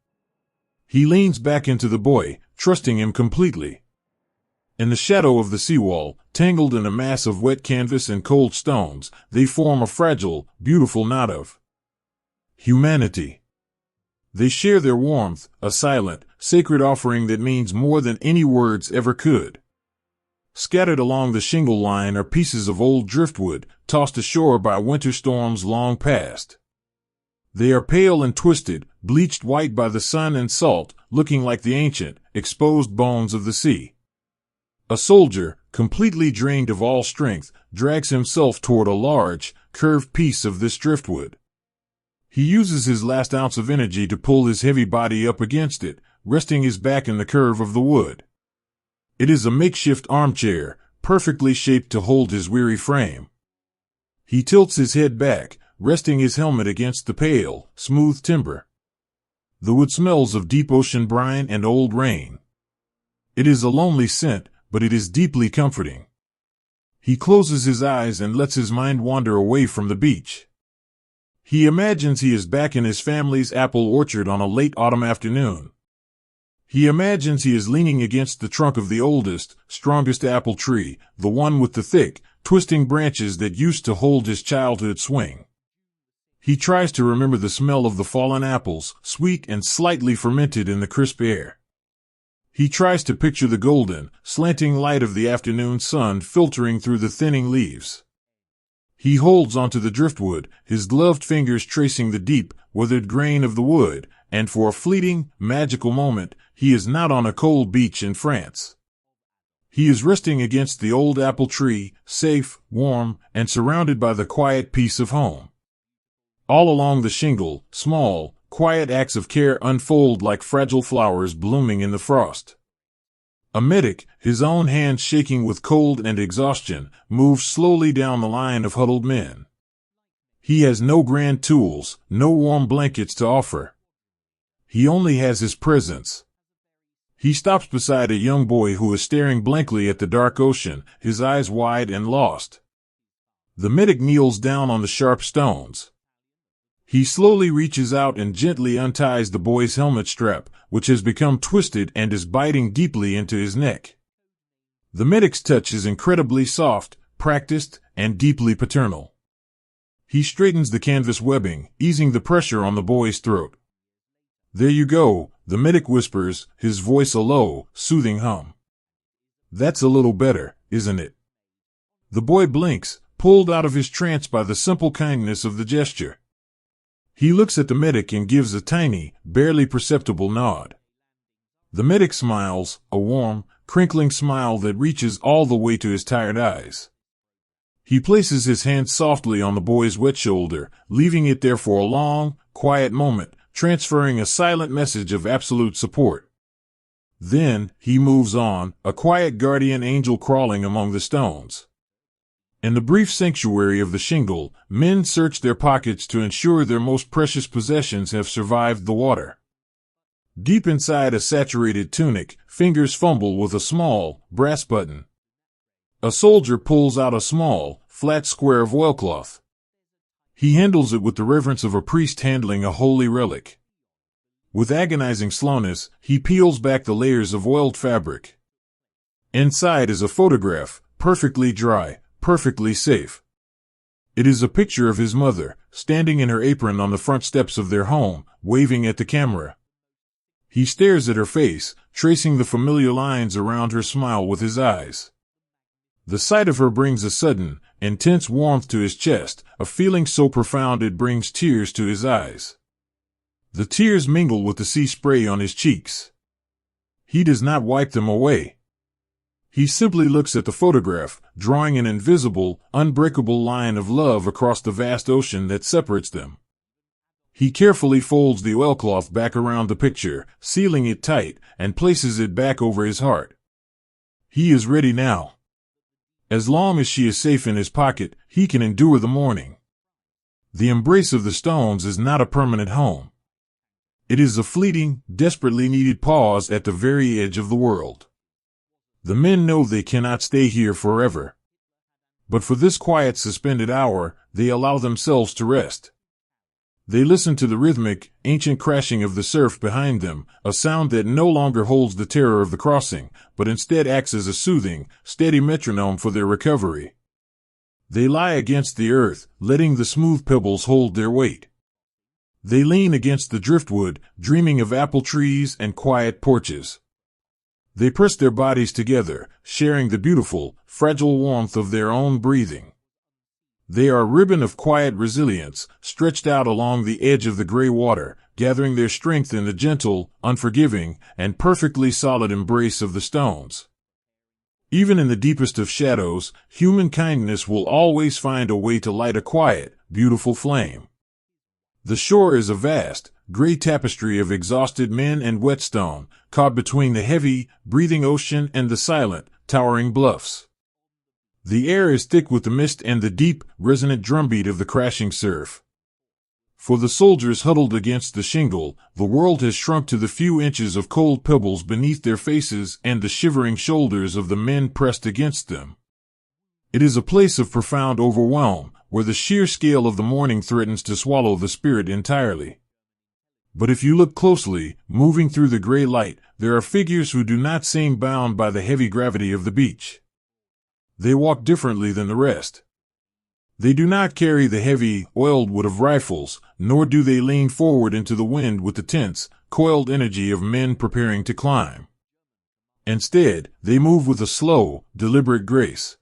He leans back into the boy, trusting him completely. In the shadow of the seawall, tangled in a mass of wet canvas and cold stones, they form a fragile, beautiful knot of humanity. They share their warmth, a silent, sacred offering that means more than any words ever could. Scattered along the shingle line are pieces of old driftwood, tossed ashore by winter storms long past. They are pale and twisted, bleached white by the sun and salt, looking like the ancient, exposed bones of the sea. A soldier, completely drained of all strength, drags himself toward a large, curved piece of this driftwood. He uses his last ounce of energy to pull his heavy body up against it, resting his back in the curve of the wood. It is a makeshift armchair, perfectly shaped to hold his weary frame. He tilts his head back, resting his helmet against the pale, smooth timber. The wood smells of deep ocean brine and old rain. It is a lonely scent, but it is deeply comforting. He closes his eyes and lets his mind wander away from the beach. He imagines he is back in his family's apple orchard on a late autumn afternoon. He imagines he is leaning against the trunk of the oldest, strongest apple tree, the one with the thick, twisting branches that used to hold his childhood swing. He tries to remember the smell of the fallen apples, sweet and slightly fermented in the crisp air. He tries to picture the golden, slanting light of the afternoon sun filtering through the thinning leaves. He holds onto the driftwood, his gloved fingers tracing the deep, withered grain of the wood, and for a fleeting, magical moment, he is not on a cold beach in France. He is resting against the old apple tree, safe, warm, and surrounded by the quiet peace of home. All along the shingle, small, quiet acts of care unfold like fragile flowers blooming in the frost. A medic, his own hands shaking with cold and exhaustion, moves slowly down the line of huddled men. He has no grand tools, no warm blankets to offer. He only has his presence. He stops beside a young boy who is staring blankly at the dark ocean, his eyes wide and lost. The medic kneels down on the sharp stones. He slowly reaches out and gently unties the boy's helmet strap, which has become twisted and is biting deeply into his neck. The medic's touch is incredibly soft, practiced, and deeply paternal. He straightens the canvas webbing, easing the pressure on the boy's throat. "There you go," the medic whispers, his voice a low, soothing hum. "That's a little better, isn't it?" The boy blinks, pulled out of his trance by the simple kindness of the gesture. He looks at the medic and gives a tiny, barely perceptible nod. The medic smiles, a warm, crinkling smile that reaches all the way to his tired eyes. He places his hand softly on the boy's wet shoulder, leaving it there for a long, quiet moment, transferring a silent message of absolute support. Then, he moves on, a quiet guardian angel crawling among the stones. In the brief sanctuary of the shingle, men search their pockets to ensure their most precious possessions have survived the water. Deep inside a saturated tunic, fingers fumble with a small, brass button. A soldier pulls out a small, flat square of oilcloth. He handles it with the reverence of a priest handling a holy relic. With agonizing slowness, he peels back the layers of oiled fabric. Inside is a photograph, perfectly dry, perfectly safe. It is a picture of his mother, standing in her apron on the front steps of their home, waving at the camera. He stares at her face, tracing the familiar lines around her smile with his eyes. The sight of her brings a sudden, intense warmth to his chest, a feeling so profound it brings tears to his eyes. The tears mingle with the sea spray on his cheeks. He does not wipe them away. He simply looks at the photograph, drawing an invisible, unbreakable line of love across the vast ocean that separates them. He carefully folds the oilcloth back around the picture, sealing it tight, and places it back over his heart. He is ready now. As long as she is safe in his pocket, he can endure the mourning. The embrace of the stones is not a permanent home. It is a fleeting, desperately needed pause at the very edge of the world. The men know they cannot stay here forever. But for this quiet, suspended hour, they allow themselves to rest. They listen to the rhythmic, ancient crashing of the surf behind them, a sound that no longer holds the terror of the crossing, but instead acts as a soothing, steady metronome for their recovery. They lie against the earth, letting the smooth pebbles hold their weight. They lean against the driftwood, dreaming of apple trees and quiet porches. They press their bodies together, sharing the beautiful, fragile warmth of their own breathing. They are a ribbon of quiet resilience, stretched out along the edge of the gray water, gathering their strength in the gentle, unforgiving, and perfectly solid embrace of the stones. Even in the deepest of shadows, human kindness will always find a way to light a quiet, beautiful flame. The shore is a vast, gray tapestry of exhausted men and whetstone, caught between the heavy, breathing ocean and the silent, towering bluffs. The air is thick with the mist and the deep, resonant drumbeat of the crashing surf. For the soldiers huddled against the shingle, the world has shrunk to the few inches of cold pebbles beneath their faces and the shivering shoulders of the men pressed against them. It is a place of profound overwhelm, where the sheer scale of the morning threatens to swallow the spirit entirely. But if you look closely, moving through the gray light, there are figures who do not seem bound by the heavy gravity of the beach. They walk differently than the rest. They do not carry the heavy, oiled wood of rifles, nor do they lean forward into the wind with the tense, coiled energy of men preparing to climb. Instead, they move with a slow, deliberate grace.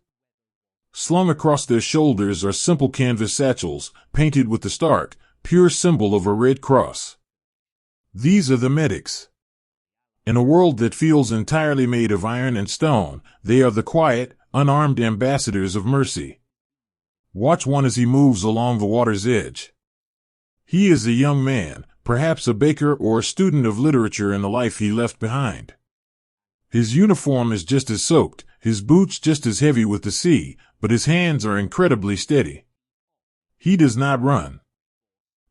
Slung across their shoulders are simple canvas satchels, painted with the stark, pure symbol of a red cross. These are the medics. In a world that feels entirely made of iron and stone, they are the quiet, unarmed ambassadors of mercy. Watch one as he moves along the water's edge. He is a young man, perhaps a baker or a student of literature in the life he left behind. His uniform is just as soaked, his boots just as heavy with the sea, but his hands are incredibly steady. He does not run.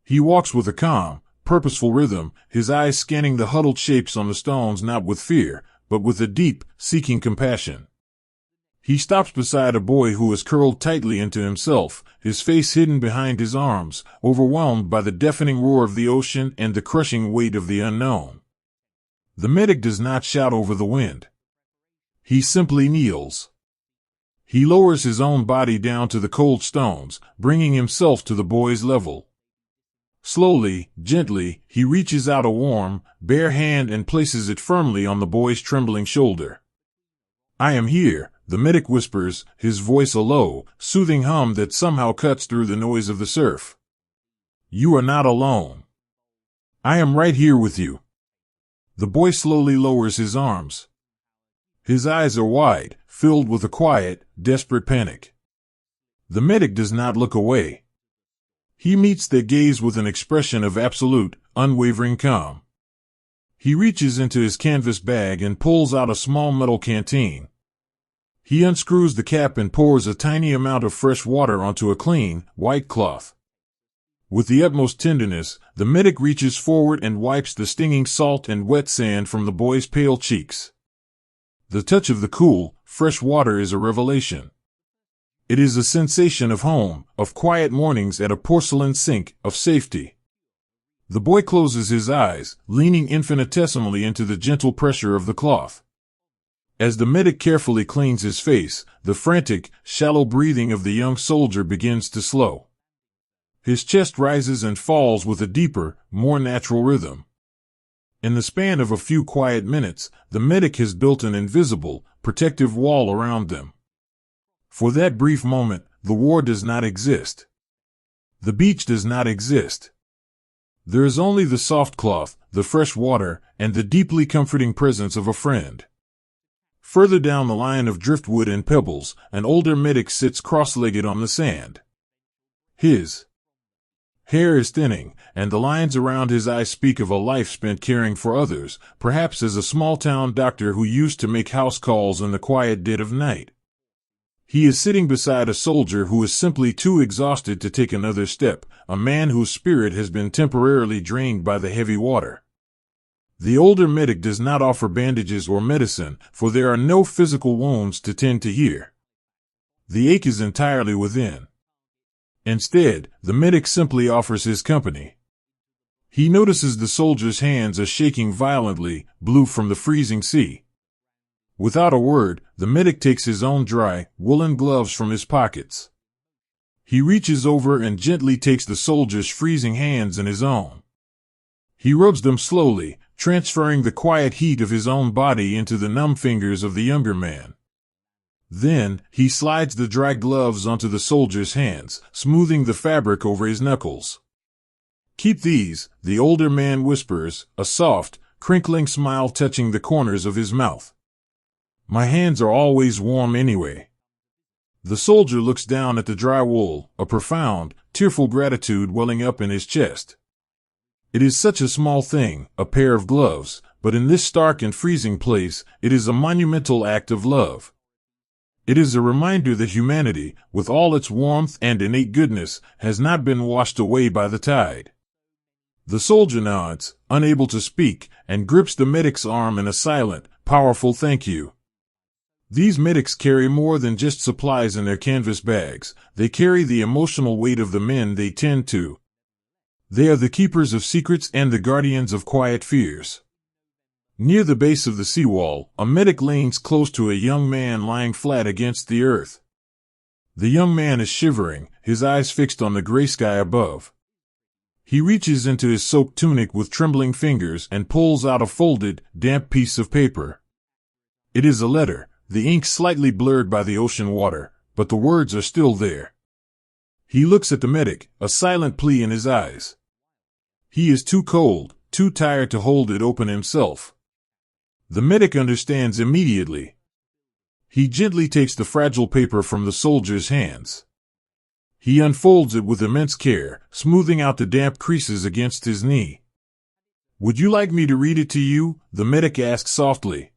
He walks with a calm, purposeful rhythm, his eyes scanning the huddled shapes on the stones not with fear, but with a deep, seeking compassion. He stops beside a boy who is curled tightly into himself, his face hidden behind his arms, overwhelmed by the deafening roar of the ocean and the crushing weight of the unknown. The medic does not shout over the wind. He simply kneels. He lowers his own body down to the cold stones, bringing himself to the boy's level. Slowly, gently, he reaches out a warm, bare hand and places it firmly on the boy's trembling shoulder. "I am here," the medic whispers, his voice a low, soothing hum that somehow cuts through the noise of the surf. "You are not alone. I am right here with you." The boy slowly lowers his arms. His eyes are wide, filled with a quiet, desperate panic. The medic does not look away. He meets their gaze with an expression of absolute, unwavering calm. He reaches into his canvas bag and pulls out a small metal canteen. He unscrews the cap and pours a tiny amount of fresh water onto a clean, white cloth. With the utmost tenderness, the medic reaches forward and wipes the stinging salt and wet sand from the boy's pale cheeks. The touch of the cool, fresh water is a revelation. It is a sensation of home, of quiet mornings at a porcelain sink, of safety. The boy closes his eyes, leaning infinitesimally into the gentle pressure of the cloth. As the medic carefully cleans his face, the frantic, shallow breathing of the young soldier begins to slow. His chest rises and falls with a deeper, more natural rhythm. In the span of a few quiet minutes, the medic has built an invisible, protective wall around them. For that brief moment, the war does not exist. The beach does not exist. There is only the soft cloth, the fresh water, and the deeply comforting presence of a friend. Further down the line of driftwood and pebbles, an older medic sits cross-legged on the sand. His hair is thinning, and the lines around his eyes speak of a life spent caring for others, perhaps as a small-town doctor who used to make house calls in the quiet dead of night. He is sitting beside a soldier who is simply too exhausted to take another step, a man whose spirit has been temporarily drained by the heavy water. The older medic does not offer bandages or medicine, for there are no physical wounds to tend to here. The ache is entirely within. Instead, the medic simply offers his company. He notices the soldier's hands are shaking violently, blue from the freezing sea. Without a word, the medic takes his own dry, woolen gloves from his pockets. He reaches over and gently takes the soldier's freezing hands in his own. He rubs them slowly, transferring the quiet heat of his own body into the numb fingers of the younger man. Then, he slides the dry gloves onto the soldier's hands, smoothing the fabric over his knuckles. "Keep these," the older man whispers, a soft, crinkling smile touching the corners of his mouth. "My hands are always warm anyway." The soldier looks down at the dry wool, a profound, tearful gratitude welling up in his chest. It is such a small thing, a pair of gloves, but in this stark and freezing place, it is a monumental act of love. It is a reminder that humanity, with all its warmth and innate goodness, has not been washed away by the tide. The soldier nods, unable to speak, and grips the medic's arm in a silent, powerful thank you. These medics carry more than just supplies in their canvas bags, they carry the emotional weight of the men they tend to. They are the keepers of secrets and the guardians of quiet fears. Near the base of the seawall, a medic leans close to a young man lying flat against the earth. The young man is shivering, his eyes fixed on the gray sky above. He reaches into his soaked tunic with trembling fingers and pulls out a folded, damp piece of paper. It is a letter, the ink slightly blurred by the ocean water, but the words are still there. He looks at the medic, a silent plea in his eyes. He is too cold, too tired to hold it open himself. The medic understands immediately. He gently takes the fragile paper from the soldier's hands. He unfolds it with immense care, smoothing out the damp creases against his knee. "Would you like me to read it to you?" the medic asks softly.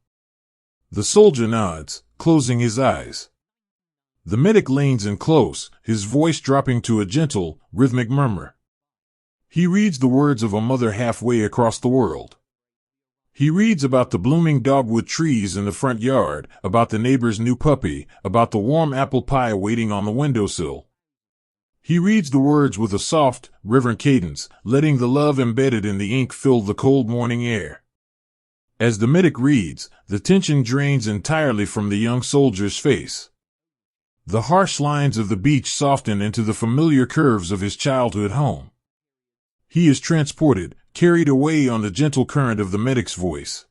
The soldier nods, closing his eyes. The medic leans in close, his voice dropping to a gentle, rhythmic murmur. He reads the words of a mother halfway across the world. He reads about the blooming dogwood trees in the front yard, about the neighbor's new puppy, about the warm apple pie waiting on the windowsill. He reads the words with a soft, reverent cadence, letting the love embedded in the ink fill the cold morning air. As the medic reads, the tension drains entirely from the young soldier's face. The harsh lines of the beach soften into the familiar curves of his childhood home. He is transported, carried away on the gentle current of the medic's voice.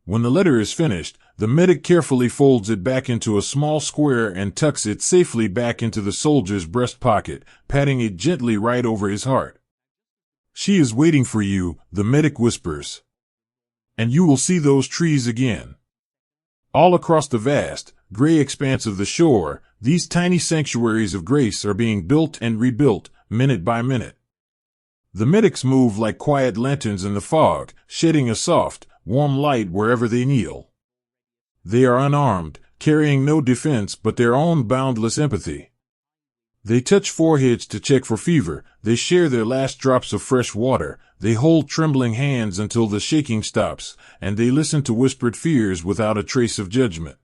When the letter is finished, the medic carefully folds it back into a small square and tucks it safely back into the soldier's breast pocket, patting it gently right over his heart. "She is waiting for you," the medic whispers. "And you will see those trees again." All across the vast, gray expanse of the shore, these tiny sanctuaries of grace are being built and rebuilt, minute by minute. The medics move like quiet lanterns in the fog, shedding a soft, warm light wherever they kneel. They are unarmed, carrying no defense but their own boundless empathy. They touch foreheads to check for fever, they share their last drops of fresh water, they hold trembling hands until the shaking stops, and they listen to whispered fears without a trace of judgment.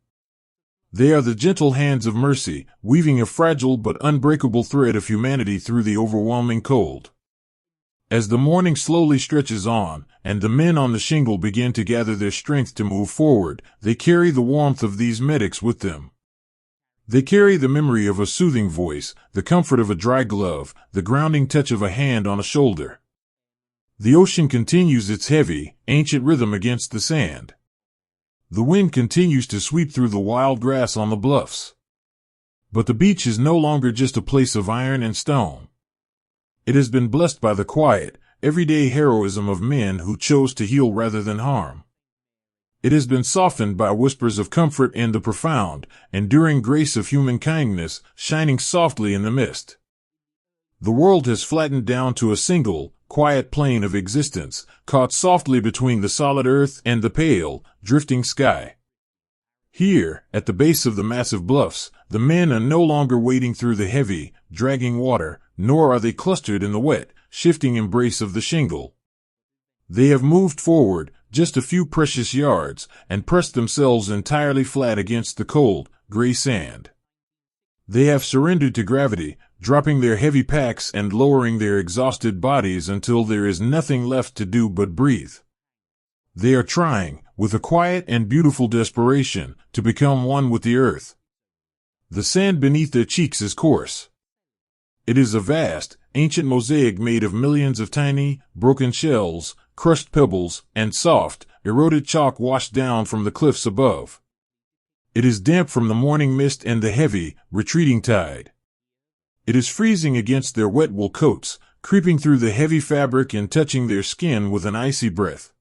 They are the gentle hands of mercy, weaving a fragile but unbreakable thread of humanity through the overwhelming cold. As the morning slowly stretches on, and the men on the shingle begin to gather their strength to move forward, they carry the warmth of these medics with them. They carry the memory of a soothing voice, the comfort of a dry glove, the grounding touch of a hand on a shoulder. The ocean continues its heavy, ancient rhythm against the sand. The wind continues to sweep through the wild grass on the bluffs. But the beach is no longer just a place of iron and stone. It has been blessed by the quiet, everyday heroism of men who chose to heal rather than harm. It has been softened by whispers of comfort and the profound, enduring grace of human kindness shining softly in the mist. The world has flattened down to a single, quiet plane of existence, caught softly between the solid earth and the pale, drifting sky. Here, at the base of the massive bluffs, the men are no longer wading through the heavy, dragging water, nor are they clustered in the wet, shifting embrace of the shingle. They have moved forward, just a few precious yards, and pressed themselves entirely flat against the cold, gray sand. They have surrendered to gravity, dropping their heavy packs and lowering their exhausted bodies until there is nothing left to do but breathe. They are trying, with a quiet and beautiful desperation, to become one with the earth. The sand beneath their cheeks is coarse. It is a vast, ancient mosaic made of millions of tiny, broken shells, crushed pebbles, and soft, eroded chalk washed down from the cliffs above. It is damp from the morning mist and the heavy, retreating tide. It is freezing against their wet wool coats, creeping through the heavy fabric and touching their skin with an icy breath.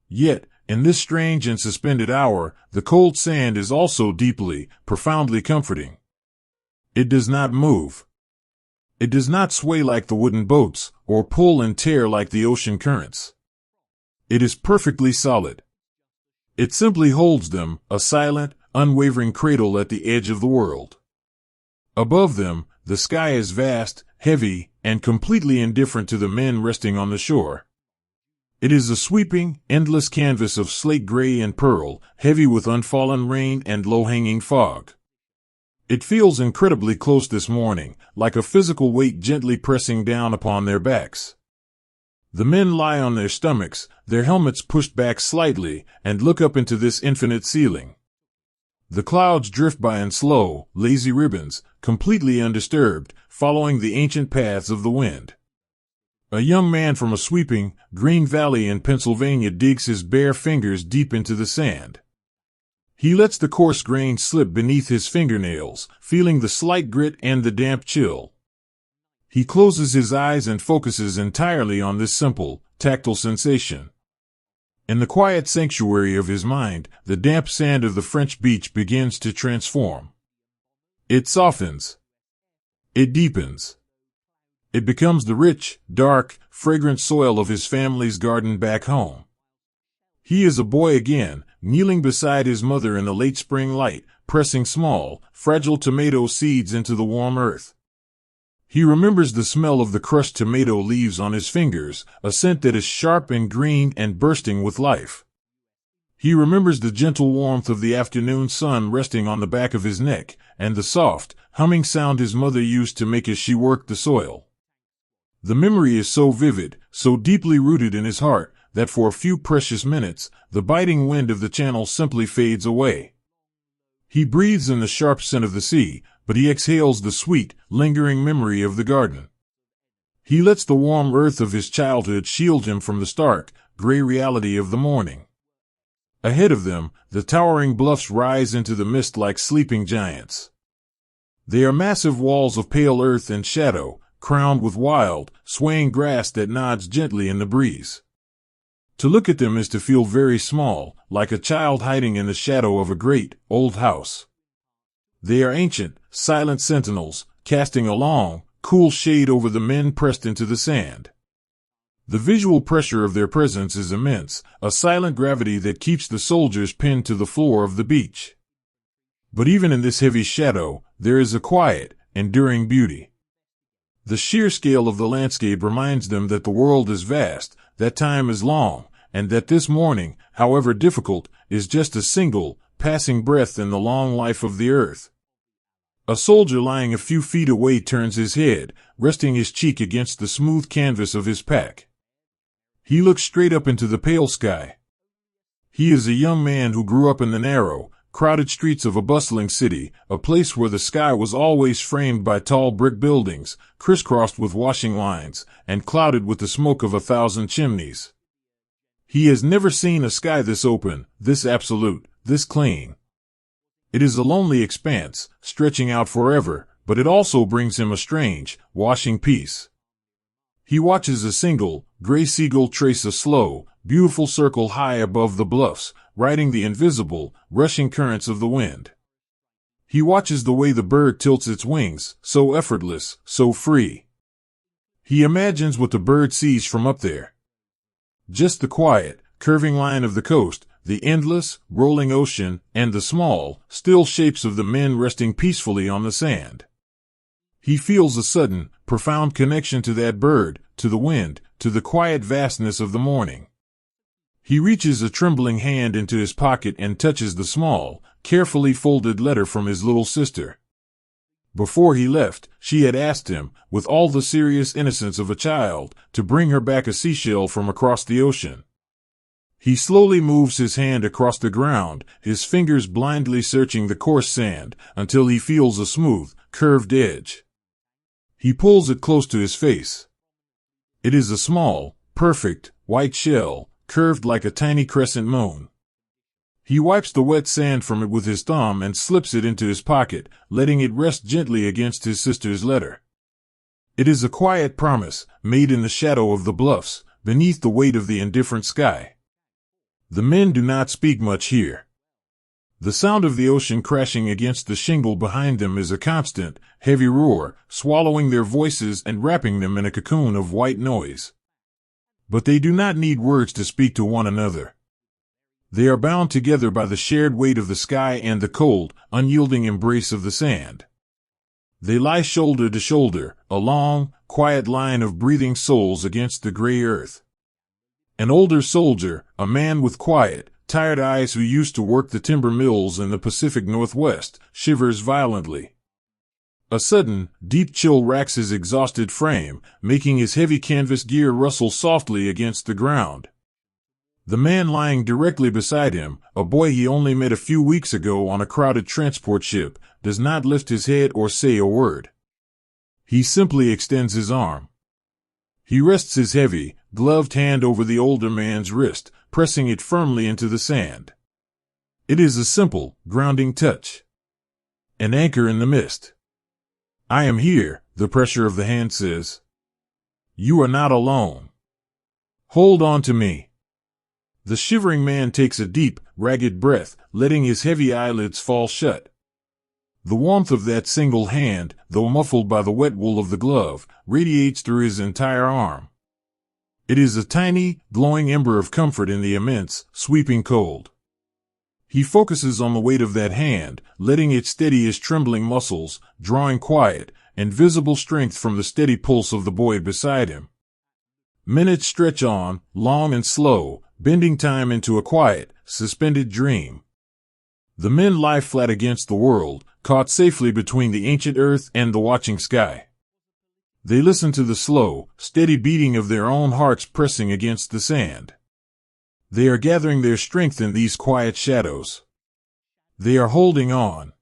Yet, in this strange and suspended hour, the cold sand is also deeply, profoundly comforting. It does not move. It does not sway like the wooden boats, or pull and tear like the ocean currents. It is perfectly solid. It simply holds them, a silent, unwavering cradle at the edge of the world. Above them, the sky is vast, heavy, and completely indifferent to the men resting on the shore. It is a sweeping, endless canvas of slate gray and pearl, heavy with unfallen rain and low-hanging fog. It feels incredibly close this morning, like a physical weight gently pressing down upon their backs. The men lie on their stomachs, their helmets pushed back slightly, and look up into this infinite ceiling. The clouds drift by in slow, lazy ribbons, completely undisturbed, following the ancient paths of the wind. A young man from a sweeping, green valley in Pennsylvania digs his bare fingers deep into the sand. He lets the coarse grain slip beneath his fingernails, feeling the slight grit and the damp chill. He closes his eyes and focuses entirely on this simple, tactile sensation. In the quiet sanctuary of his mind, the damp sand of the French beach begins to transform. It softens. It deepens. It becomes the rich, dark, fragrant soil of his family's garden back home. He is a boy again, kneeling beside his mother in the late spring light, pressing small, fragile tomato seeds into the warm earth. He remembers the smell of the crushed tomato leaves on his fingers, a scent that is sharp and green and bursting with life. He remembers the gentle warmth of the afternoon sun resting on the back of his neck, and the soft, humming sound his mother used to make as she worked the soil. The memory is so vivid, so deeply rooted in his heart, that for a few precious minutes, the biting wind of the channel simply fades away. He breathes in the sharp scent of the sea, but he exhales the sweet, lingering memory of the garden. He lets the warm earth of his childhood shield him from the stark, gray reality of the morning. Ahead of them, the towering bluffs rise into the mist like sleeping giants. They are massive walls of pale earth and shadow, crowned with wild, swaying grass that nods gently in the breeze. To look at them is to feel very small, like a child hiding in the shadow of a great, old house. They are ancient, silent sentinels, casting a long, cool shade over the men pressed into the sand. The visual pressure of their presence is immense, a silent gravity that keeps the soldiers pinned to the floor of the beach. But even in this heavy shadow, there is a quiet, enduring beauty. The sheer scale of the landscape reminds them that the world is vast, that time is long, and that this morning, however difficult, is just a single, passing breath in the long life of the earth. A soldier lying a few feet away turns his head, resting his cheek against the smooth canvas of his pack. He looks straight up into the pale sky. He is a young man who grew up in the narrow, crowded streets of a bustling city, a place where the sky was always framed by tall brick buildings, crisscrossed with washing lines, and clouded with the smoke of 1,000 chimneys. He has never seen a sky this open, this absolute, this clean. It is a lonely expanse, stretching out forever, but it also brings him a strange, washing peace. He watches a single, gray seagull trace a slow, beautiful circle high above the bluffs, riding the invisible, rushing currents of the wind. He watches the way the bird tilts its wings, so effortless, so free. He imagines what the bird sees from up there. Just the quiet, curving line of the coast, the endless, rolling ocean, and the small, still shapes of the men resting peacefully on the sand. He feels a sudden, profound connection to that bird, to the wind, to the quiet vastness of the morning. He reaches a trembling hand into his pocket and touches the small, carefully folded letter from his little sister. Before he left, she had asked him, with all the serious innocence of a child, to bring her back a seashell from across the ocean. He slowly moves his hand across the ground, his fingers blindly searching the coarse sand, until he feels a smooth, curved edge. He pulls it close to his face. It is a small, perfect, white shell, curved like a tiny crescent moon. He wipes the wet sand from it with his thumb and slips it into his pocket, letting it rest gently against his sister's letter. It is a quiet promise, made in the shadow of the bluffs, beneath the weight of the indifferent sky. The men do not speak much here. The sound of the ocean crashing against the shingle behind them is a constant, heavy roar, swallowing their voices and wrapping them in a cocoon of white noise. But they do not need words to speak to one another. They are bound together by the shared weight of the sky and the cold, unyielding embrace of the sand. They lie shoulder to shoulder, a long, quiet line of breathing souls against the gray earth. An older soldier, a man with quiet, tired eyes who used to work the timber mills in the Pacific Northwest, shivers violently. A sudden, deep chill racks his exhausted frame, making his heavy canvas gear rustle softly against the ground. The man lying directly beside him, a boy he only met a few weeks ago on a crowded transport ship, does not lift his head or say a word. He simply extends his arm. He rests his heavy, gloved hand over the older man's wrist, pressing it firmly into the sand. It is a simple, grounding touch. An anchor in the mist. "I am here," the pressure of the hand says. "You are not alone. Hold on to me." The shivering man takes a deep, ragged breath, letting his heavy eyelids fall shut. The warmth of that single hand, though muffled by the wet wool of the glove, radiates through his entire arm. It is a tiny, glowing ember of comfort in the immense, sweeping cold. He focuses on the weight of that hand, letting it steady his trembling muscles, drawing quiet, invisible strength from the steady pulse of the boy beside him. Minutes stretch on, long and slow, bending time into a quiet, suspended dream. The men lie flat against the world, caught safely between the ancient earth and the watching sky. They listen to the slow, steady beating of their own hearts pressing against the sand. They are gathering their strength in these quiet shadows. They are holding on.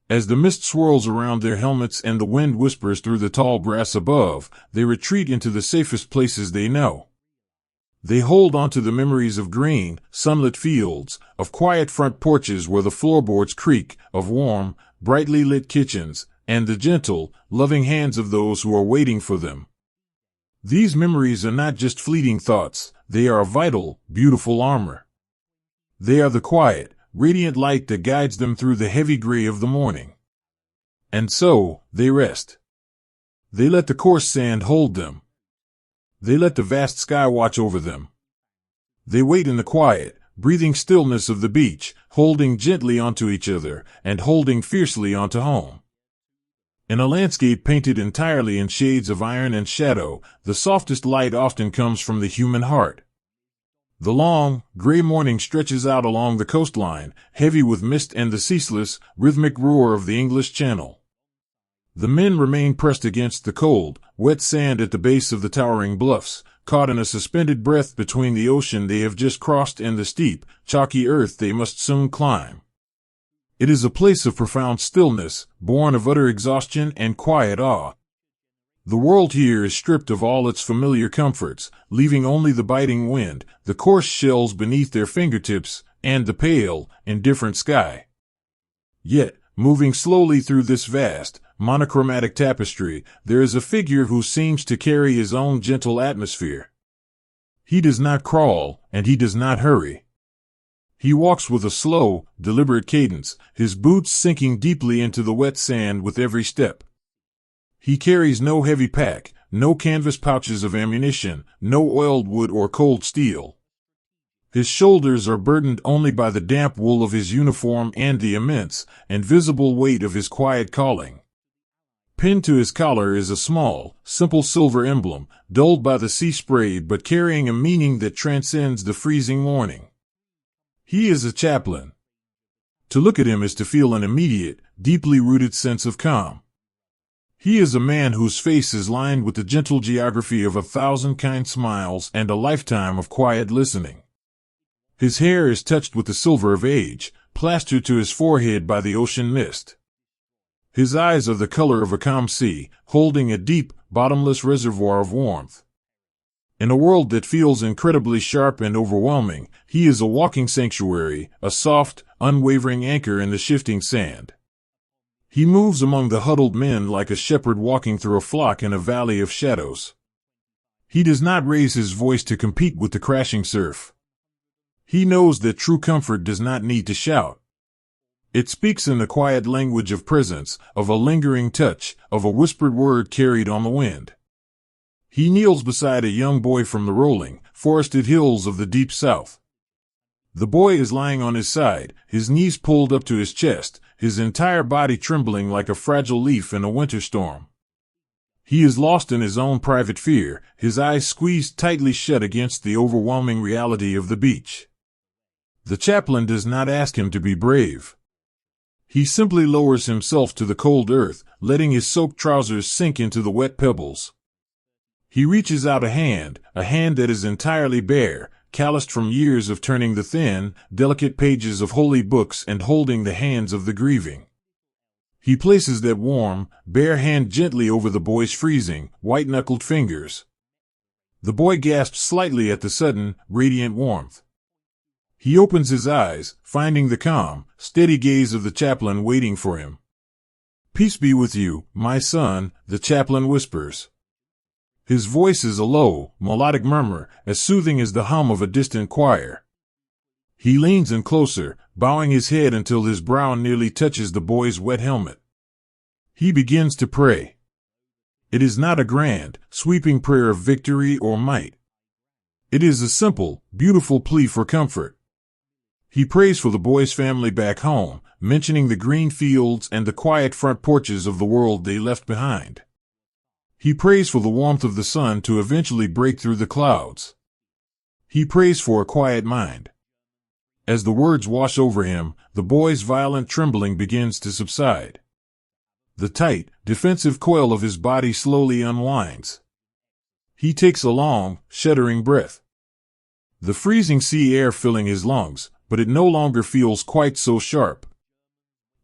As the mist swirls around their helmets and the wind whispers through the tall grass above, they retreat into the safest places they know. They hold on to the memories of green, sunlit fields, of quiet front porches where the floorboards creak, of warm, brightly lit kitchens, and the gentle, loving hands of those who are waiting for them. These memories are not just fleeting thoughts, they are a vital, beautiful armor. They are the quiet, radiant light that guides them through the heavy gray of the morning. And so, they rest. They let the coarse sand hold them. They let the vast sky watch over them. They wait in the quiet, breathing stillness of the beach, holding gently onto each other, and holding fiercely onto home. In a landscape painted entirely in shades of iron and shadow, the softest light often comes from the human heart. The long, gray morning stretches out along the coastline, heavy with mist and the ceaseless, rhythmic roar of the English Channel. The men remain pressed against the cold, wet sand at the base of the towering bluffs, caught in a suspended breath between the ocean they have just crossed and the steep, chalky earth they must soon climb. It is a place of profound stillness, born of utter exhaustion and quiet awe. The world here is stripped of all its familiar comforts, leaving only the biting wind, the coarse shells beneath their fingertips, and the pale, indifferent sky. Yet, moving slowly through this vast, monochromatic tapestry, there is a figure who seems to carry his own gentle atmosphere. He does not crawl, and he does not hurry. He walks with a slow, deliberate cadence, his boots sinking deeply into the wet sand with every step. He carries no heavy pack, no canvas pouches of ammunition, no oiled wood or cold steel. His shoulders are burdened only by the damp wool of his uniform and the immense and visible weight of his quiet calling. Pinned to his collar is a small, simple silver emblem, dulled by the sea spray but carrying a meaning that transcends the freezing morning. He is a chaplain. To look at him is to feel an immediate, deeply rooted sense of calm. He is a man whose face is lined with the gentle geography of 1,000 kind smiles and a lifetime of quiet listening. His hair is touched with the silver of age, plastered to his forehead by the ocean mist. His eyes are the color of a calm sea, holding a deep, bottomless reservoir of warmth. In a world that feels incredibly sharp and overwhelming, he is a walking sanctuary, a soft, unwavering anchor in the shifting sand. He moves among the huddled men like a shepherd walking through a flock in a valley of shadows. He does not raise his voice to compete with the crashing surf. He knows that true comfort does not need to shout. It speaks in the quiet language of presence, of a lingering touch, of a whispered word carried on the wind. He kneels beside a young boy from the rolling, forested hills of the deep south. The boy is lying on his side, his knees pulled up to his chest, his entire body trembling like a fragile leaf in a winter storm. He is lost in his own private fear, his eyes squeezed tightly shut against the overwhelming reality of the beach. The chaplain does not ask him to be brave. He simply lowers himself to the cold earth, letting his soaked trousers sink into the wet pebbles. He reaches out a hand that is entirely bare, calloused from years of turning the thin, delicate pages of holy books and holding the hands of the grieving. He places that warm, bare hand gently over the boy's freezing, white-knuckled fingers. The boy gasps slightly at the sudden, radiant warmth. He opens his eyes, finding the calm, steady gaze of the chaplain waiting for him. "Peace be with you, my son," the chaplain whispers. His voice is a low, melodic murmur, as soothing as the hum of a distant choir. He leans in closer, bowing his head until his brow nearly touches the boy's wet helmet. He begins to pray. It is not a grand, sweeping prayer of victory or might. It is a simple, beautiful plea for comfort. He prays for the boy's family back home, mentioning the green fields and the quiet front porches of the world they left behind. He prays for the warmth of the sun to eventually break through the clouds. He prays for a quiet mind. As the words wash over him, the boy's violent trembling begins to subside. The tight, defensive coil of his body slowly unwinds. He takes a long, shuddering breath. The freezing sea air filling his lungs, but it no longer feels quite so sharp.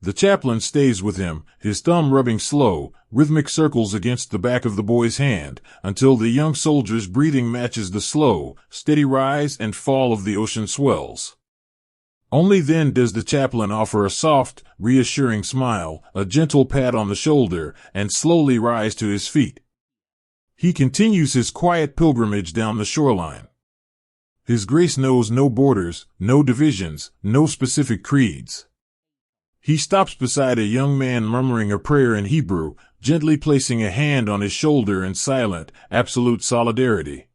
The chaplain stays with him, his thumb rubbing slow, rhythmic circles against the back of the boy's hand, until the young soldier's breathing matches the slow, steady rise and fall of the ocean swells. Only then does the chaplain offer a soft, reassuring smile, a gentle pat on the shoulder, and slowly rise to his feet. He continues his quiet pilgrimage down the shoreline. His grace knows no borders, no divisions, no specific creeds. He stops beside a young man murmuring a prayer in Hebrew, gently placing a hand on his shoulder in silent, absolute solidarity.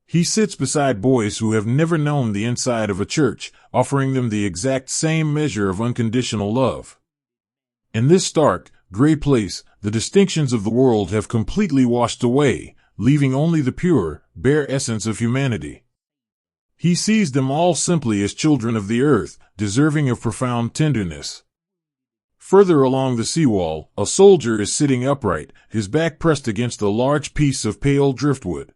He sits beside boys who have never known the inside of a church, offering them the exact same measure of unconditional love. In this stark, gray place, the distinctions of the world have completely washed away, leaving only the pure, bare essence of humanity. He sees them all simply as children of the earth, deserving of profound tenderness. Further along the seawall, a soldier is sitting upright, his back pressed against a large piece of pale driftwood.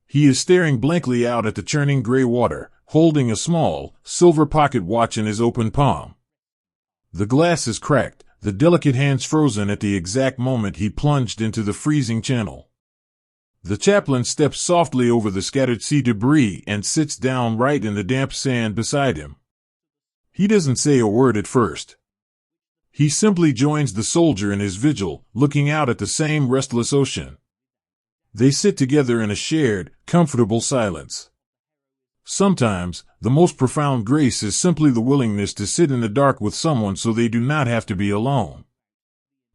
He is staring blankly out at the churning gray water, holding a small, silver pocket watch in his open palm. The glass is cracked, the delicate hands frozen at the exact moment he plunged into the freezing channel. The chaplain steps softly over the scattered sea debris and sits down right in the damp sand beside him. He doesn't say a word at first. He simply joins the soldier in his vigil, looking out at the same restless ocean. They sit together in a shared, comfortable silence. Sometimes, the most profound grace is simply the willingness to sit in the dark with someone so they do not have to be alone.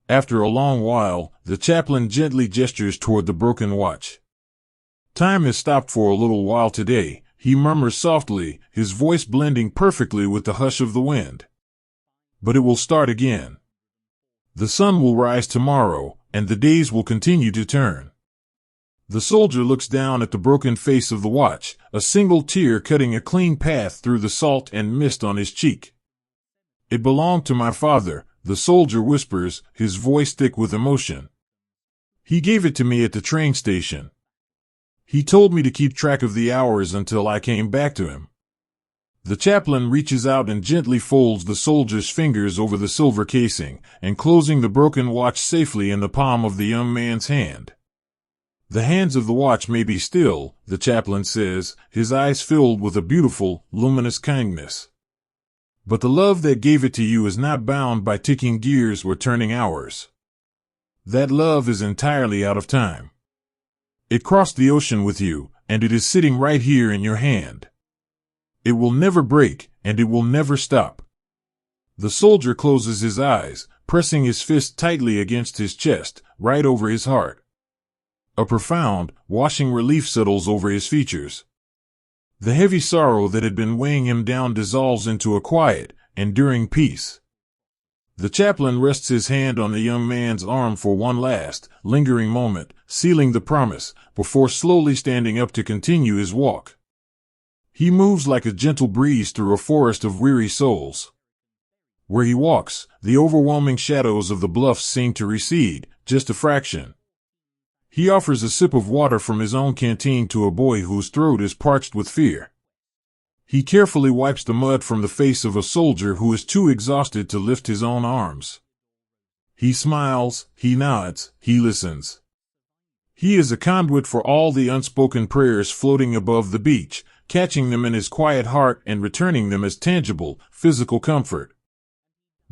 After a long while, the chaplain gently gestures toward the broken watch. "Time has stopped for a little while today," he murmurs softly, his voice blending perfectly with the hush of the wind. "But it will start again. The sun will rise tomorrow, and the days will continue to turn." The soldier looks down at the broken face of the watch, a single tear cutting a clean path through the salt and mist on his cheek. "It belonged to my father," the soldier whispers, his voice thick with emotion. "He gave it to me at the train station. He told me to keep track of the hours until I came back to him." The chaplain reaches out and gently folds the soldier's fingers over the silver casing, enclosing the broken watch safely in the palm of the young man's hand. "The hands of the watch may be still," the chaplain says, his eyes filled with a beautiful, luminous kindness. "But the love that gave it to you is not bound by ticking gears or turning hours. That love is entirely out of time. It crossed the ocean with you, and it is sitting right here in your hand. It will never break, and it will never stop." The soldier closes his eyes, pressing his fist tightly against his chest, right over his heart. A profound, washing relief settles over his features. The heavy sorrow that had been weighing him down dissolves into a quiet, enduring peace. The chaplain rests his hand on the young man's arm for one last, lingering moment, sealing the promise, before slowly standing up to continue his walk. He moves like a gentle breeze through a forest of weary souls. Where he walks, the overwhelming shadows of the bluffs seem to recede, just a fraction. He offers a sip of water from his own canteen to a boy whose throat is parched with fear. He carefully wipes the mud from the face of a soldier who is too exhausted to lift his own arms. He smiles, he nods, he listens. He is a conduit for all the unspoken prayers floating above the beach, catching them in his quiet heart and returning them as tangible, physical comfort.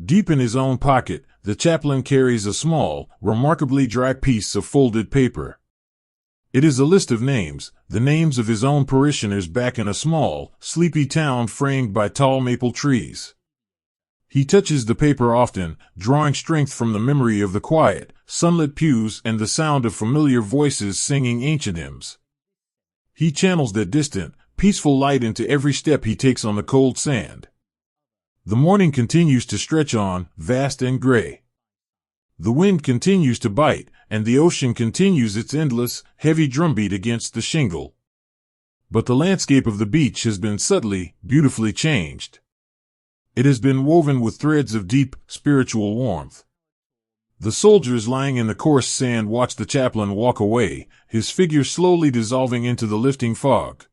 Deep in his own pocket, the chaplain carries a small, remarkably dry piece of folded paper. It is a list of names, the names of his own parishioners back in a small, sleepy town framed by tall maple trees. He touches the paper often, drawing strength from the memory of the quiet, sunlit pews and the sound of familiar voices singing ancient hymns. He channels that distant, peaceful light into every step he takes on the cold sand. The morning continues to stretch on, vast and gray. The wind continues to bite, and the ocean continues its endless, heavy drumbeat against the shingle. But the landscape of the beach has been subtly, beautifully changed. It has been woven with threads of deep, spiritual warmth. The soldiers lying in the coarse sand watch the chaplain walk away, his figure slowly dissolving into the lifting fog.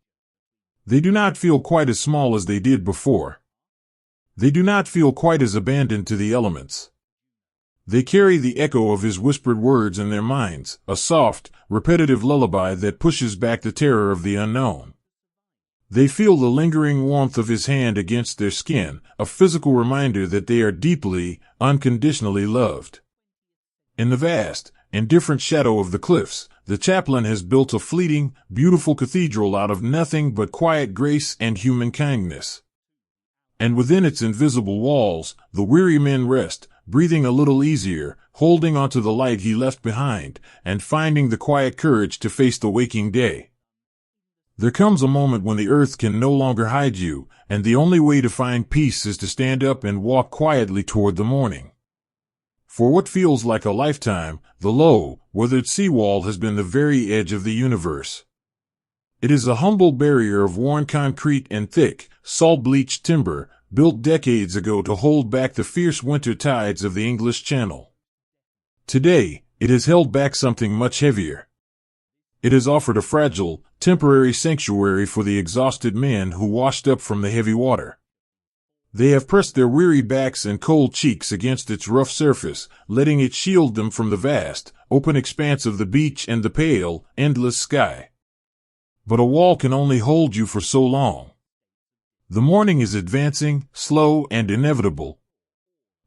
They do not feel quite as small as they did before. They do not feel quite as abandoned to the elements. They carry the echo of his whispered words in their minds, a soft, repetitive lullaby that pushes back the terror of the unknown. They feel the lingering warmth of his hand against their skin, a physical reminder that they are deeply, unconditionally loved. In the vast, indifferent shadow of the cliffs, the chaplain has built a fleeting, beautiful cathedral out of nothing but quiet grace and human kindness. And within its invisible walls, the weary men rest, breathing a little easier, holding onto the light he left behind, and finding the quiet courage to face the waking day. There comes a moment when the earth can no longer hide you, and the only way to find peace is to stand up and walk quietly toward the morning. For what feels like a lifetime, the low, weathered seawall has been the very edge of the universe. It is a humble barrier of worn concrete and thick, salt-bleached timber, built decades ago to hold back the fierce winter tides of the English Channel. Today, it has held back something much heavier. It has offered a fragile, temporary sanctuary for the exhausted men who washed up from the heavy water. They have pressed their weary backs and cold cheeks against its rough surface, letting it shield them from the vast, open expanse of the beach and the pale, endless sky. But a wall can only hold you for so long. The morning is advancing, slow and inevitable.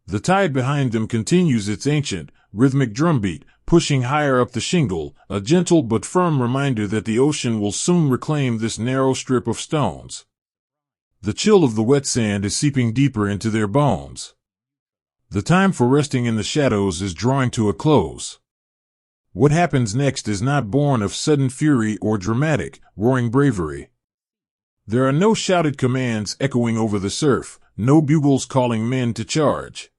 The tide behind them continues its ancient, rhythmic drumbeat, pushing higher up the shingle, a gentle but firm reminder that the ocean will soon reclaim this narrow strip of stones. The chill of the wet sand is seeping deeper into their bones. The time for resting in the shadows is drawing to a close. What happens next is not born of sudden fury or dramatic, roaring bravery. There are no shouted commands echoing over the surf, no bugles calling men to charge.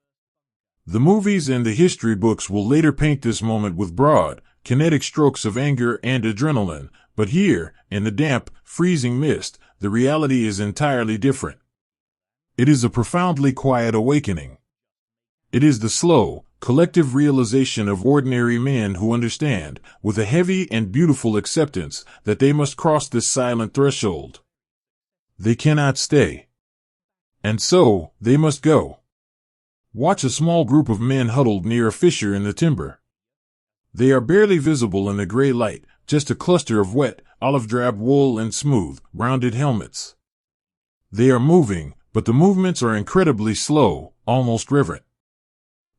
The movies and the history books will later paint this moment with broad, kinetic strokes of anger and adrenaline, but here, in the damp, freezing mist, the reality is entirely different. It is a profoundly quiet awakening. It is the slow, collective realization of ordinary men who understand, with a heavy and beautiful acceptance, that they must cross this silent threshold. They cannot stay. And so, they must go. Watch a small group of men huddled near a fissure in the timber. They are barely visible in the gray light, just a cluster of wet, olive-drab wool and smooth, rounded helmets. They are moving, but the movements are incredibly slow, almost reverent.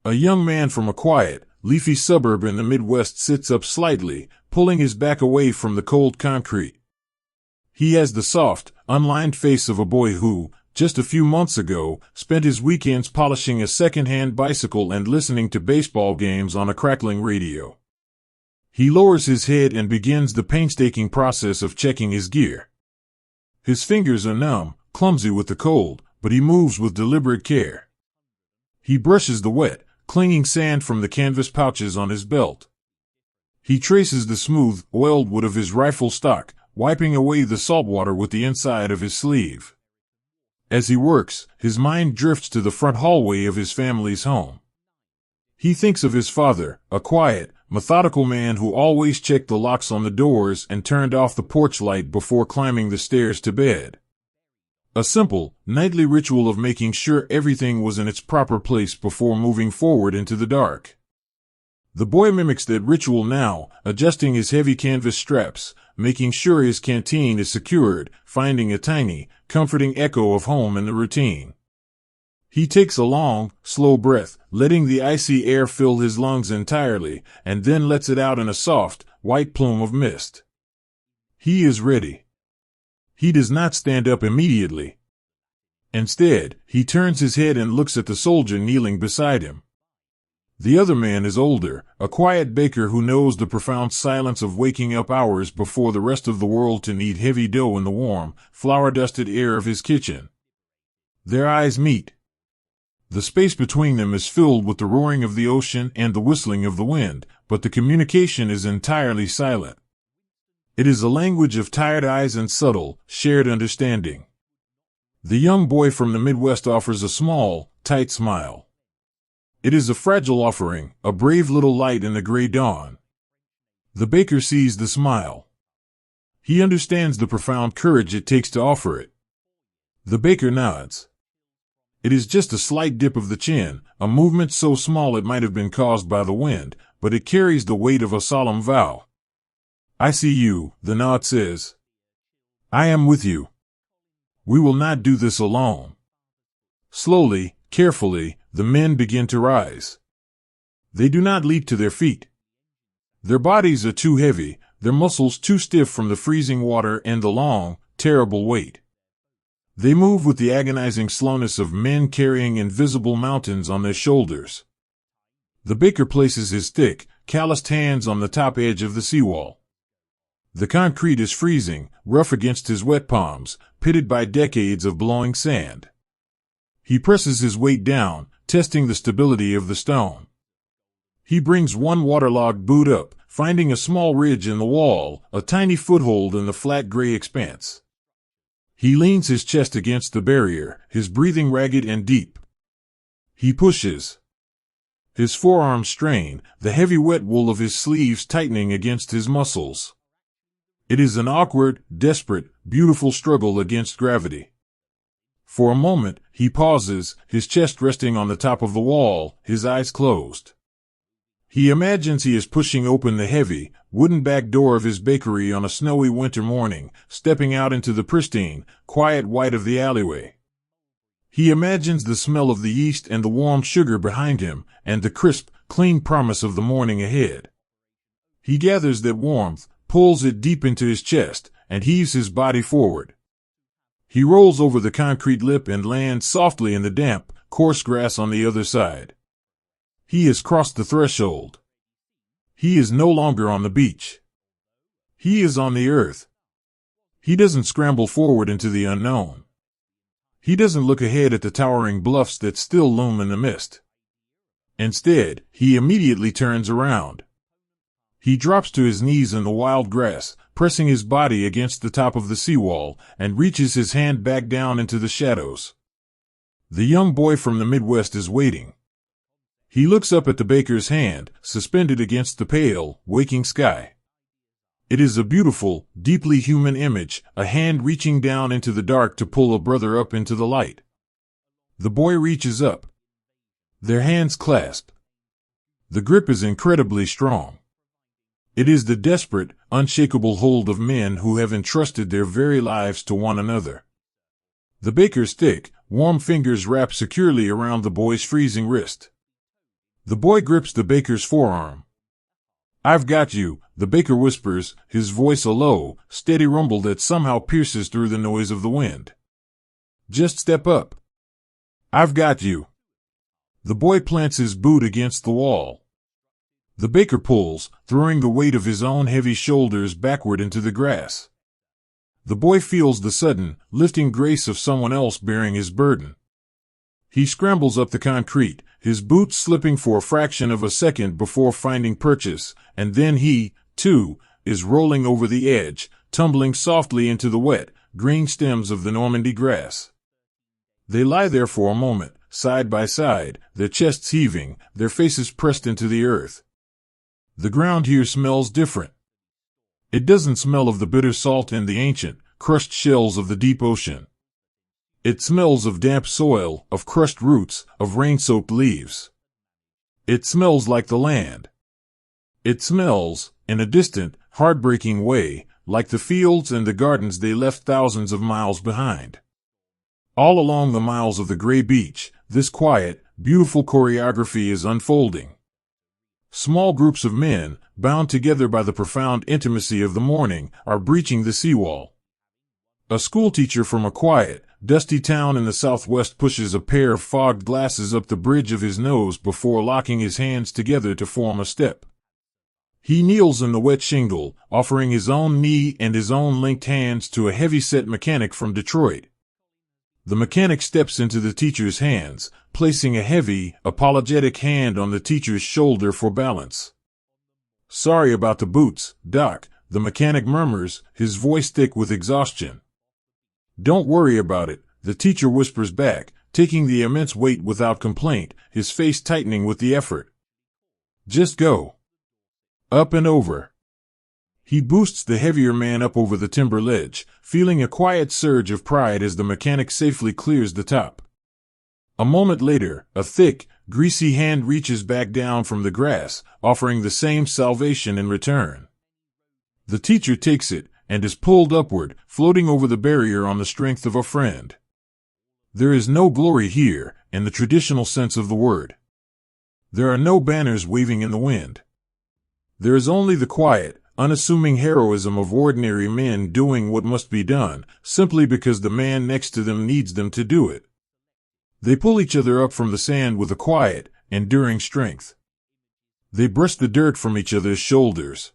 A young man from a quiet, leafy suburb in the Midwest sits up slightly, pulling his back away from the cold concrete. He has the soft, unlined face of a boy who, just a few months ago, spent his weekends polishing a second-hand bicycle and listening to baseball games on a crackling radio. He lowers his head and begins the painstaking process of checking his gear. His fingers are numb, clumsy with the cold, but he moves with deliberate care. He brushes the wet, clinging sand from the canvas pouches on his belt. He traces the smooth, oiled wood of his rifle stock, wiping away the salt water with the inside of his sleeve. As he works, his mind drifts to the front hallway of his family's home. He thinks of his father, a quiet, methodical man who always checked the locks on the doors and turned off the porch light before climbing the stairs to bed. A simple, nightly ritual of making sure everything was in its proper place before moving forward into the dark. The boy mimics that ritual now, adjusting his heavy canvas straps, making sure his canteen is secured, finding a tiny, comforting echo of home in the routine. He takes a long, slow breath, letting the icy air fill his lungs entirely, and then lets it out in a soft, white plume of mist. He is ready. He does not stand up immediately. Instead, he turns his head and looks at the soldier kneeling beside him. The other man is older, a quiet baker who knows the profound silence of waking up hours before the rest of the world to knead heavy dough in the warm, flour-dusted air of his kitchen. Their eyes meet. The space between them is filled with the roaring of the ocean and the whistling of the wind, but the communication is entirely silent. It is a language of tired eyes and subtle, shared understanding. The young boy from the Midwest offers a small, tight smile. It is a fragile offering, a brave little light in the gray dawn. The baker sees the smile. He understands the profound courage it takes to offer it. The baker nods. It is just a slight dip of the chin, a movement so small it might have been caused by the wind, but it carries the weight of a solemn vow. I see you, the nod says. I am with you. We will not do this alone. Slowly, carefully, the men begin to rise. They do not leap to their feet. Their bodies are too heavy, their muscles too stiff from the freezing water and the long, terrible wait. They move with the agonizing slowness of men carrying invisible mountains on their shoulders. The baker places his thick, calloused hands on the top edge of the seawall. The concrete is freezing, rough against his wet palms, pitted by decades of blowing sand. He presses his weight down, testing the stability of the stone. He brings one waterlogged boot up, finding a small ridge in the wall, a tiny foothold in the flat gray expanse. He leans his chest against the barrier, his breathing ragged and deep. He pushes. His forearms strain, the heavy wet wool of his sleeves tightening against his muscles. It is an awkward, desperate, beautiful struggle against gravity. For a moment, he pauses, his chest resting on the top of the wall, his eyes closed. He imagines he is pushing open the heavy, wooden back door of his bakery on a snowy winter morning, stepping out into the pristine, quiet white of the alleyway. He imagines the smell of the yeast and the warm sugar behind him, and the crisp, clean promise of the morning ahead. He gathers that warmth, pulls it deep into his chest, and heaves his body forward. He rolls over the concrete lip and lands softly in the damp, coarse grass on the other side. He has crossed the threshold. He is no longer on the beach. He is on the earth. He doesn't scramble forward into the unknown. He doesn't look ahead at the towering bluffs that still loom in the mist. Instead, he immediately turns around. He drops to his knees in the wild grass, pressing his body against the top of the seawall, and reaches his hand back down into the shadows. The young boy from the Midwest is waiting. He looks up at the baker's hand, suspended against the pale, waking sky. It is a beautiful, deeply human image, a hand reaching down into the dark to pull a brother up into the light. The boy reaches up. Their hands clasp. The grip is incredibly strong. It is the desperate, unshakable hold of men who have entrusted their very lives to one another. The baker's thick, warm fingers wrap securely around the boy's freezing wrist. The boy grips the baker's forearm. "I've got you," the baker whispers, his voice a low, steady rumble that somehow pierces through the noise of the wind. "Just step up. I've got you." The boy plants his boot against the wall. The baker pulls, throwing the weight of his own heavy shoulders backward into the grass. The boy feels the sudden, lifting grace of someone else bearing his burden. He scrambles up the concrete, his boots slipping for a fraction of a second before finding purchase, and then he, too, is rolling over the edge, tumbling softly into the wet, green stems of the Normandy grass. They lie there for a moment, side by side, their chests heaving, their faces pressed into the earth. The ground here smells different. It doesn't smell of the bitter salt and the ancient, crushed shells of the deep ocean. It smells of damp soil, of crushed roots, of rain-soaked leaves. It smells like the land. It smells, in a distant, heartbreaking way, like the fields and the gardens they left thousands of miles behind. All along the miles of the gray beach, this quiet, beautiful choreography is unfolding. Small groups of men, bound together by the profound intimacy of the morning, are breaching the seawall. A schoolteacher from a quiet, dusty town in the southwest pushes a pair of fogged glasses up the bridge of his nose before locking his hands together to form a step. He kneels in the wet shingle, offering his own knee and his own linked hands to a heavy-set mechanic from Detroit. The mechanic steps into the teacher's hands, placing a heavy, apologetic hand on the teacher's shoulder for balance. "Sorry about the boots, Doc," the mechanic murmurs, his voice thick with exhaustion. "Don't worry about it," the teacher whispers back, taking the immense weight without complaint, his face tightening with the effort. "Just go. Up and over." He boosts the heavier man up over the timber ledge, feeling a quiet surge of pride as the mechanic safely clears the top. A moment later, a thick, greasy hand reaches back down from the grass, offering the same salvation in return. The teacher takes it, and is pulled upward, floating over the barrier on the strength of a friend. There is no glory here, in the traditional sense of the word. There are no banners waving in the wind. There is only the quiet, unassuming heroism of ordinary men doing what must be done, simply because the man next to them needs them to do it. They pull each other up from the sand with a quiet, enduring strength. They brush the dirt from each other's shoulders.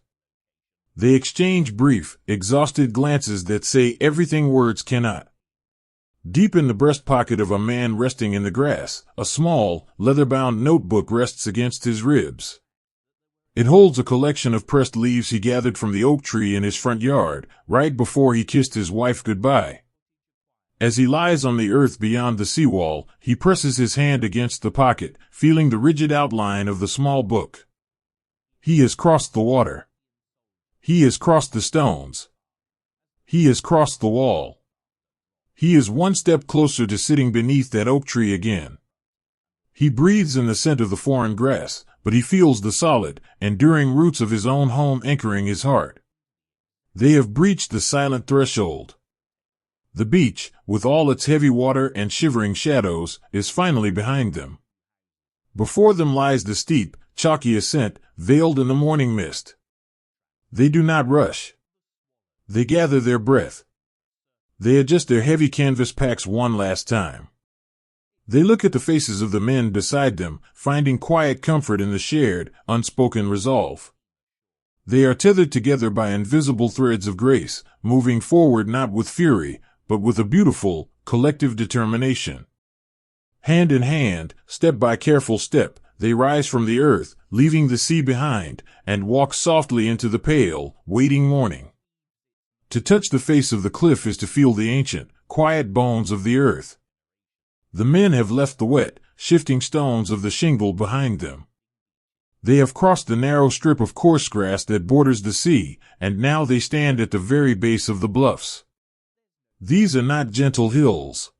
They exchange brief, exhausted glances that say everything words cannot. Deep in the breast pocket of a man resting in the grass, a small, leather-bound notebook rests against his ribs. It holds a collection of pressed leaves he gathered from the oak tree in his front yard, right before he kissed his wife goodbye. As he lies on the earth beyond the seawall, he presses his hand against the pocket, feeling the rigid outline of the small book. He has crossed the water. He has crossed the stones. He has crossed the wall. He is one step closer to sitting beneath that oak tree again. He breathes in the scent of the foreign grass, but he feels the solid, enduring roots of his own home anchoring his heart. They have breached the silent threshold. The beach, with all its heavy water and shivering shadows, is finally behind them. Before them lies the steep, chalky ascent, veiled in the morning mist. They do not rush. They gather their breath. They adjust their heavy canvas packs one last time. They look at the faces of the men beside them, finding quiet comfort in the shared, unspoken resolve. They are tethered together by invisible threads of grace, moving forward not with fury, but with a beautiful, collective determination. Hand in hand, step by careful step, they rise from the earth, leaving the sea behind, and walk softly into the pale, waiting morning. To touch the face of the cliff is to feel the ancient, quiet bones of the earth. The men have left the wet, shifting stones of the shingle behind them. They have crossed the narrow strip of coarse grass that borders the sea, and now they stand at the very base of the bluffs. These are not gentle hills.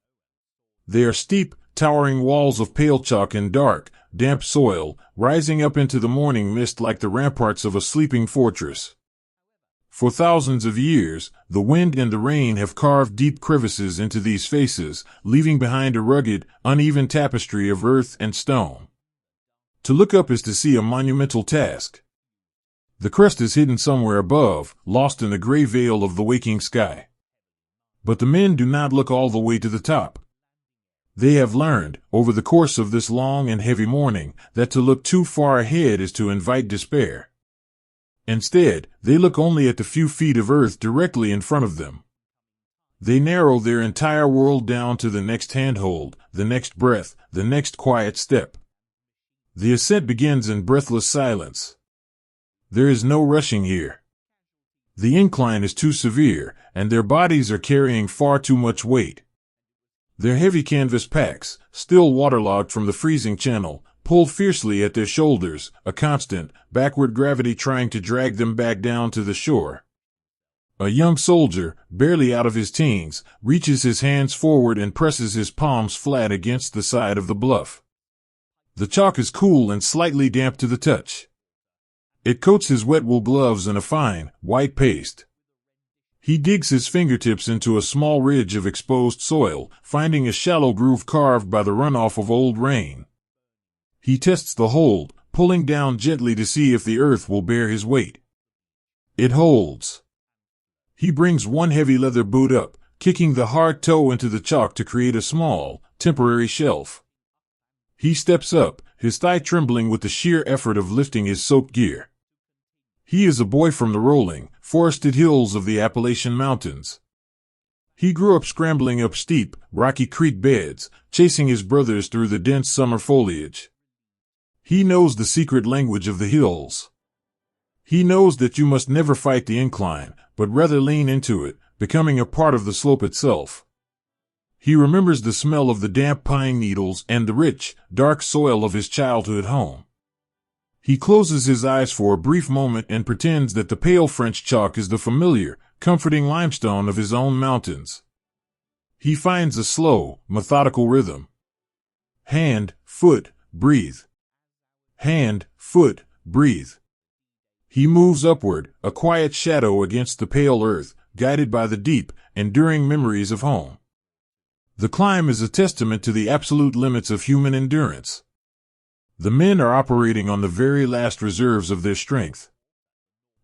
They are steep, towering walls of pale chalk and dark, damp soil, rising up into the morning mist like the ramparts of a sleeping fortress. For thousands of years, the wind and the rain have carved deep crevices into these faces, leaving behind a rugged, uneven tapestry of earth and stone. To look up is to see a monumental task. The crest is hidden somewhere above, lost in the gray veil of the waking sky. But the men do not look all the way to the top. They have learned, over the course of this long and heavy morning, that to look too far ahead is to invite despair. Instead, they look only at the few feet of earth directly in front of them. They narrow their entire world down to the next handhold, the next breath, the next quiet step. The ascent begins in breathless silence. There is no rushing here. The incline is too severe, and their bodies are carrying far too much weight. Their heavy canvas packs, still waterlogged from the freezing channel, pull fiercely at their shoulders, a constant, backward gravity trying to drag them back down to the shore. A young soldier, barely out of his teens, reaches his hands forward and presses his palms flat against the side of the bluff. The chalk is cool and slightly damp to the touch. It coats his wet wool gloves in a fine, white paste. He digs his fingertips into a small ridge of exposed soil, finding a shallow groove carved by the runoff of old rain. He tests the hold, pulling down gently to see if the earth will bear his weight. It holds. He brings one heavy leather boot up, kicking the hard toe into the chalk to create a small, temporary shelf. He steps up, his thigh trembling with the sheer effort of lifting his soaked gear. He is a boy from the rolling, forested hills of the Appalachian Mountains. He grew up scrambling up steep, rocky creek beds, chasing his brothers through the dense summer foliage. He knows the secret language of the hills. He knows that you must never fight the incline, but rather lean into it, becoming a part of the slope itself. He remembers the smell of the damp pine needles and the rich, dark soil of his childhood home. He closes his eyes for a brief moment and pretends that the pale French chalk is the familiar, comforting limestone of his own mountains. He finds a slow, methodical rhythm. Hand, foot, breathe. Hand, foot, breathe. He moves upward, a quiet shadow against the pale earth, guided by the deep, enduring memories of home. The climb is a testament to the absolute limits of human endurance. The men are operating on the very last reserves of their strength.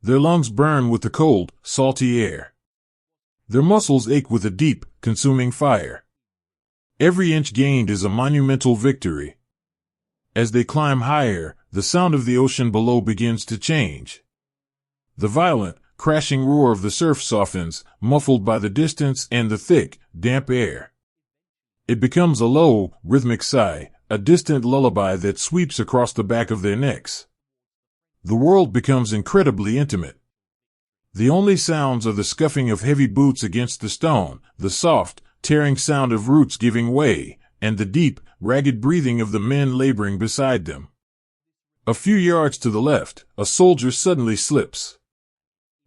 Their lungs burn with the cold, salty air. Their muscles ache with a deep, consuming fire. Every inch gained is a monumental victory. As they climb higher, the sound of the ocean below begins to change. The violent, crashing roar of the surf softens, muffled by the distance and the thick, damp air. It becomes a low, rhythmic sigh, a distant lullaby that sweeps across the back of their necks. The world becomes incredibly intimate. The only sounds are the scuffing of heavy boots against the stone, the soft, tearing sound of roots giving way, and the deep, ragged breathing of the men laboring beside them. A few yards to the left, a soldier suddenly slips.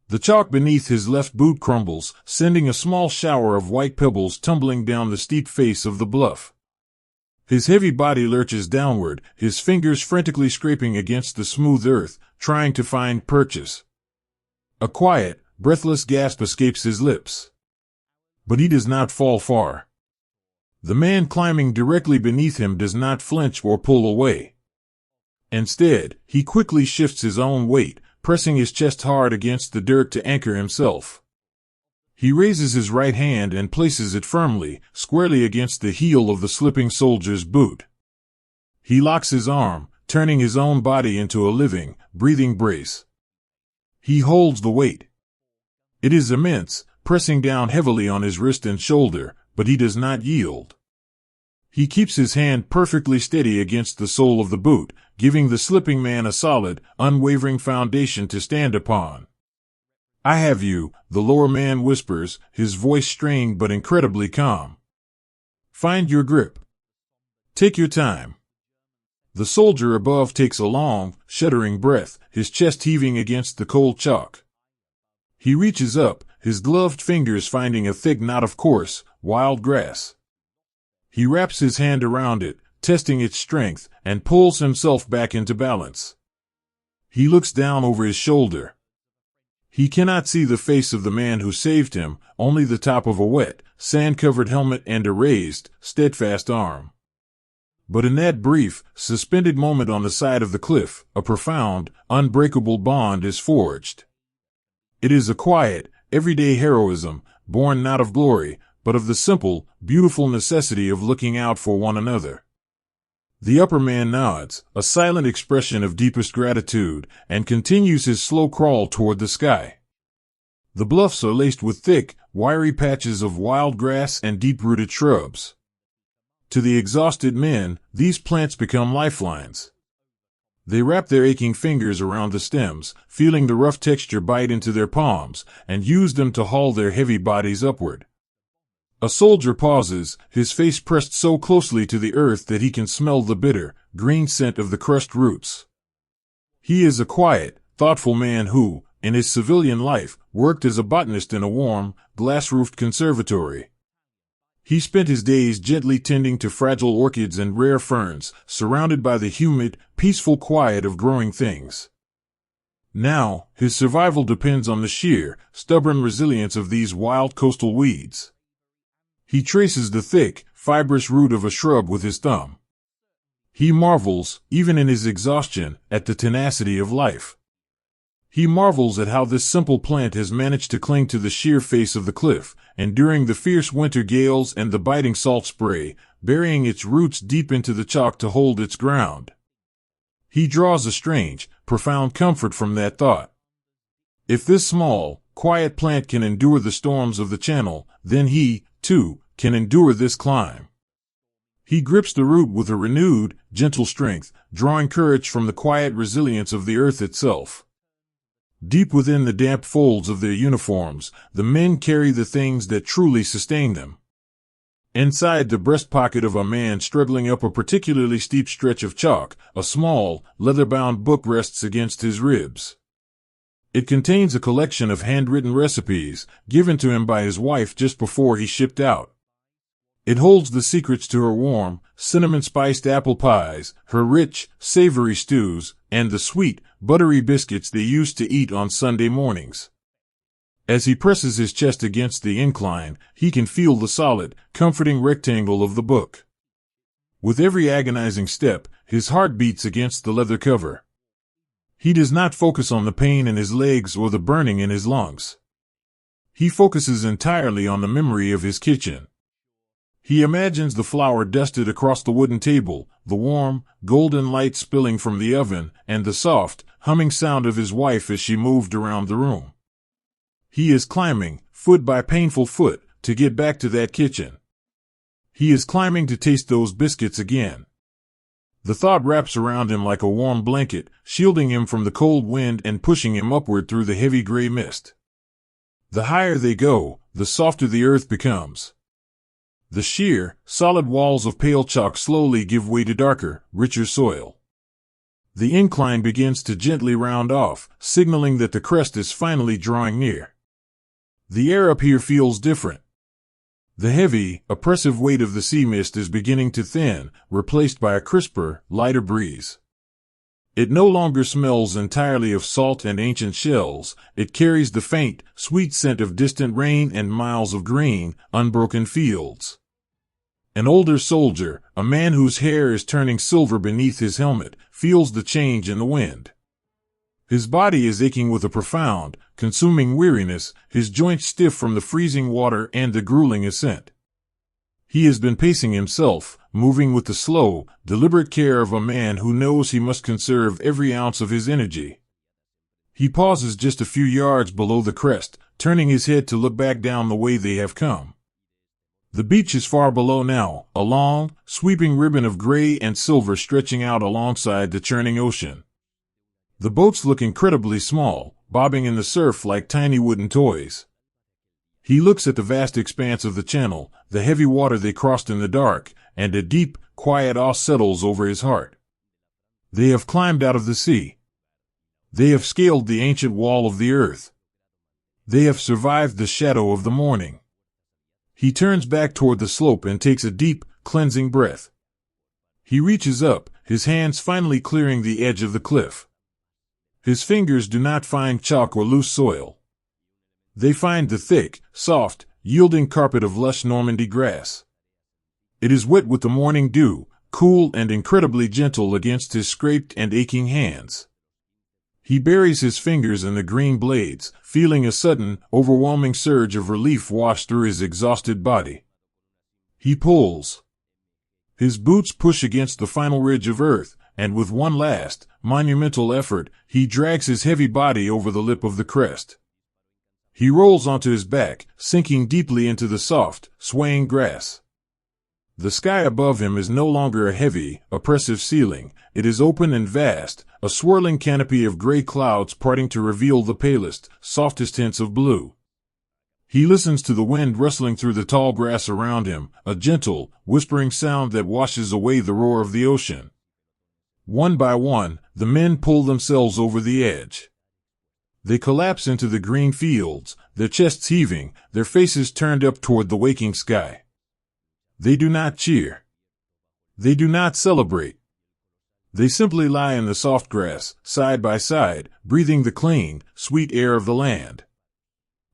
The chalk beneath his left boot crumbles, sending a small shower of white pebbles tumbling down the steep face of the bluff. His heavy body lurches downward, his fingers frantically scraping against the smooth earth, trying to find purchase. A quiet, breathless gasp escapes his lips. But he does not fall far. The man climbing directly beneath him does not flinch or pull away. Instead, he quickly shifts his own weight, pressing his chest hard against the dirt to anchor himself. He raises his right hand and places it firmly, squarely against the heel of the slipping soldier's boot. He locks his arm, turning his own body into a living, breathing brace. He holds the weight. It is immense, pressing down heavily on his wrist and shoulder, but he does not yield. He keeps his hand perfectly steady against the sole of the boot, giving the slipping man a solid, unwavering foundation to stand upon. "I have you," the lower man whispers, his voice strained but incredibly calm. "Find your grip. Take your time." The soldier above takes a long, shuddering breath, his chest heaving against the cold chalk. He reaches up, his gloved fingers finding a thick knot of coarse, wild grass. He wraps his hand around it, testing its strength, and pulls himself back into balance. He looks down over his shoulder. He cannot see the face of the man who saved him, only the top of a wet, sand-covered helmet and a raised, steadfast arm. But in that brief, suspended moment on the side of the cliff, a profound, unbreakable bond is forged. It is a quiet, everyday heroism, born not of glory, but of the simple, beautiful necessity of looking out for one another. The upper man nods, a silent expression of deepest gratitude, and continues his slow crawl toward the sky. The bluffs are laced with thick, wiry patches of wild grass and deep-rooted shrubs. To the exhausted men, these plants become lifelines. They wrap their aching fingers around the stems, feeling the rough texture bite into their palms, and use them to haul their heavy bodies upward. A soldier pauses, his face pressed so closely to the earth that he can smell the bitter, green scent of the crushed roots. He is a quiet, thoughtful man who, in his civilian life, worked as a botanist in a warm, glass-roofed conservatory. He spent his days gently tending to fragile orchids and rare ferns, surrounded by the humid, peaceful quiet of growing things. Now, his survival depends on the sheer, stubborn resilience of these wild coastal weeds. He traces the thick, fibrous root of a shrub with his thumb. He marvels, even in his exhaustion, at the tenacity of life. He marvels at how this simple plant has managed to cling to the sheer face of the cliff, enduring the fierce winter gales and the biting salt spray, burying its roots deep into the chalk to hold its ground. He draws a strange, profound comfort from that thought. If this small, quiet plant can endure the storms of the channel, then he, too, can endure this climb. He grips the root with a renewed, gentle strength, drawing courage from the quiet resilience of the earth itself. Deep within the damp folds of their uniforms, the men carry the things that truly sustain them. Inside the breast pocket of a man struggling up a particularly steep stretch of chalk, a small, leather-bound book rests against his ribs. It contains a collection of handwritten recipes, given to him by his wife just before he shipped out. It holds the secrets to her warm, cinnamon-spiced apple pies, her rich, savory stews, and the sweet, buttery biscuits they used to eat on Sunday mornings. As he presses his chest against the incline, he can feel the solid, comforting rectangle of the book. With every agonizing step, his heart beats against the leather cover. He does not focus on the pain in his legs or the burning in his lungs. He focuses entirely on the memory of his kitchen. He imagines the flour dusted across the wooden table, the warm, golden light spilling from the oven, and the soft, humming sound of his wife as she moved around the room. He is climbing, foot by painful foot, to get back to that kitchen. He is climbing to taste those biscuits again. The thought wraps around him like a warm blanket, shielding him from the cold wind and pushing him upward through the heavy gray mist. The higher they go, the softer the earth becomes. The sheer, solid walls of pale chalk slowly give way to darker, richer soil. The incline begins to gently round off, signaling that the crest is finally drawing near. The air up here feels different. The heavy, oppressive weight of the sea mist is beginning to thin, replaced by a crisper, lighter breeze. It no longer smells entirely of salt and ancient shells, it carries the faint, sweet scent of distant rain and miles of green, unbroken fields. An older soldier, a man whose hair is turning silver beneath his helmet, feels the change in the wind. His body is aching with a profound, consuming weariness, his joints stiff from the freezing water and the grueling ascent. He has been pacing himself, moving with the slow, deliberate care of a man who knows he must conserve every ounce of his energy. He pauses just a few yards below the crest, turning his head to look back down the way they have come. The beach is far below now, a long, sweeping ribbon of gray and silver stretching out alongside the churning ocean. The boats look incredibly small, bobbing in the surf like tiny wooden toys. He looks at the vast expanse of the channel, the heavy water they crossed in the dark, and a deep, quiet awe settles over his heart. They have climbed out of the sea. They have scaled the ancient wall of the earth. They have survived the shadow of the morning. He turns back toward the slope and takes a deep, cleansing breath. He reaches up, his hands finally clearing the edge of the cliff. His fingers do not find chalk or loose soil. They find the thick, soft, yielding carpet of lush Normandy grass. It is wet with the morning dew, cool and incredibly gentle against his scraped and aching hands. He buries his fingers in the green blades, feeling a sudden, overwhelming surge of relief wash through his exhausted body. He pulls. His boots push against the final ridge of earth, and with one last, monumental effort, he drags his heavy body over the lip of the crest. He rolls onto his back, sinking deeply into the soft, swaying grass. The sky above him is no longer a heavy, oppressive ceiling. It is open and vast, a swirling canopy of gray clouds parting to reveal the palest, softest hints of blue. He listens to the wind rustling through the tall grass around him, a gentle, whispering sound that washes away the roar of the ocean. One by one, the men pull themselves over the edge. They collapse into the green fields, their chests heaving, their faces turned up toward the waking sky. They do not cheer. They do not celebrate. They simply lie in the soft grass, side by side, breathing the clean, sweet air of the land.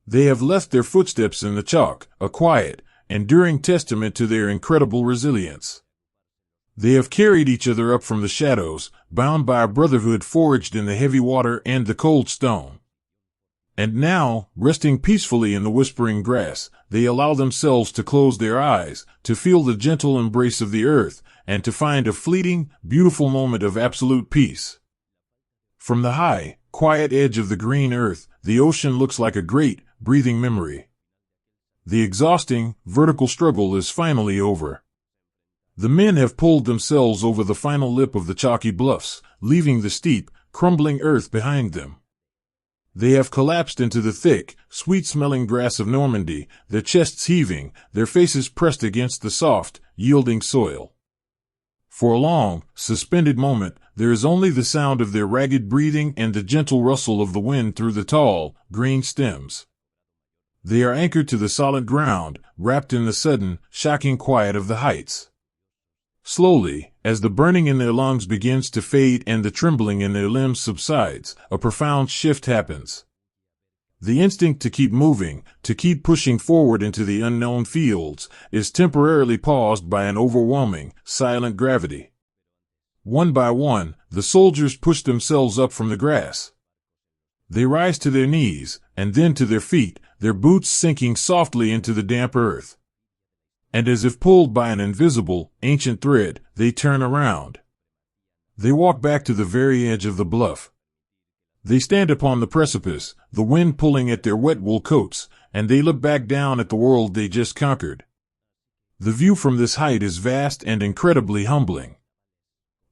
They have left their footsteps in the chalk, a quiet, enduring testament to their incredible resilience. They have carried each other up from the shadows, bound by a brotherhood forged in the heavy water and the cold stone. And now, resting peacefully in the whispering grass, they allow themselves to close their eyes, to feel the gentle embrace of the earth, and to find a fleeting, beautiful moment of absolute peace. From the high, quiet edge of the green earth, the ocean looks like a great, breathing memory. The exhausting, vertical struggle is finally over. The men have pulled themselves over the final lip of the chalky bluffs, leaving the steep, crumbling earth behind them. They have collapsed into the thick, sweet-smelling grass of Normandy, their chests heaving, their faces pressed against the soft, yielding soil. For a long, suspended moment, there is only the sound of their ragged breathing and the gentle rustle of the wind through the tall, green stems. They are anchored to the solid ground, wrapped in the sudden, shocking quiet of the heights. Slowly, as the burning in their lungs begins to fade and the trembling in their limbs subsides, a profound shift happens. The instinct to keep moving, to keep pushing forward into the unknown fields, is temporarily paused by an overwhelming, silent gravity. One by one, the soldiers push themselves up from the grass. They rise to their knees, and then to their feet, their boots sinking softly into the damp earth. and as if pulled by an invisible, ancient thread, they turn around. They walk back to the very edge of the bluff. They stand upon the precipice, the wind pulling at their wet wool coats, and they look back down at the world they just conquered. The view from this height is vast and incredibly humbling.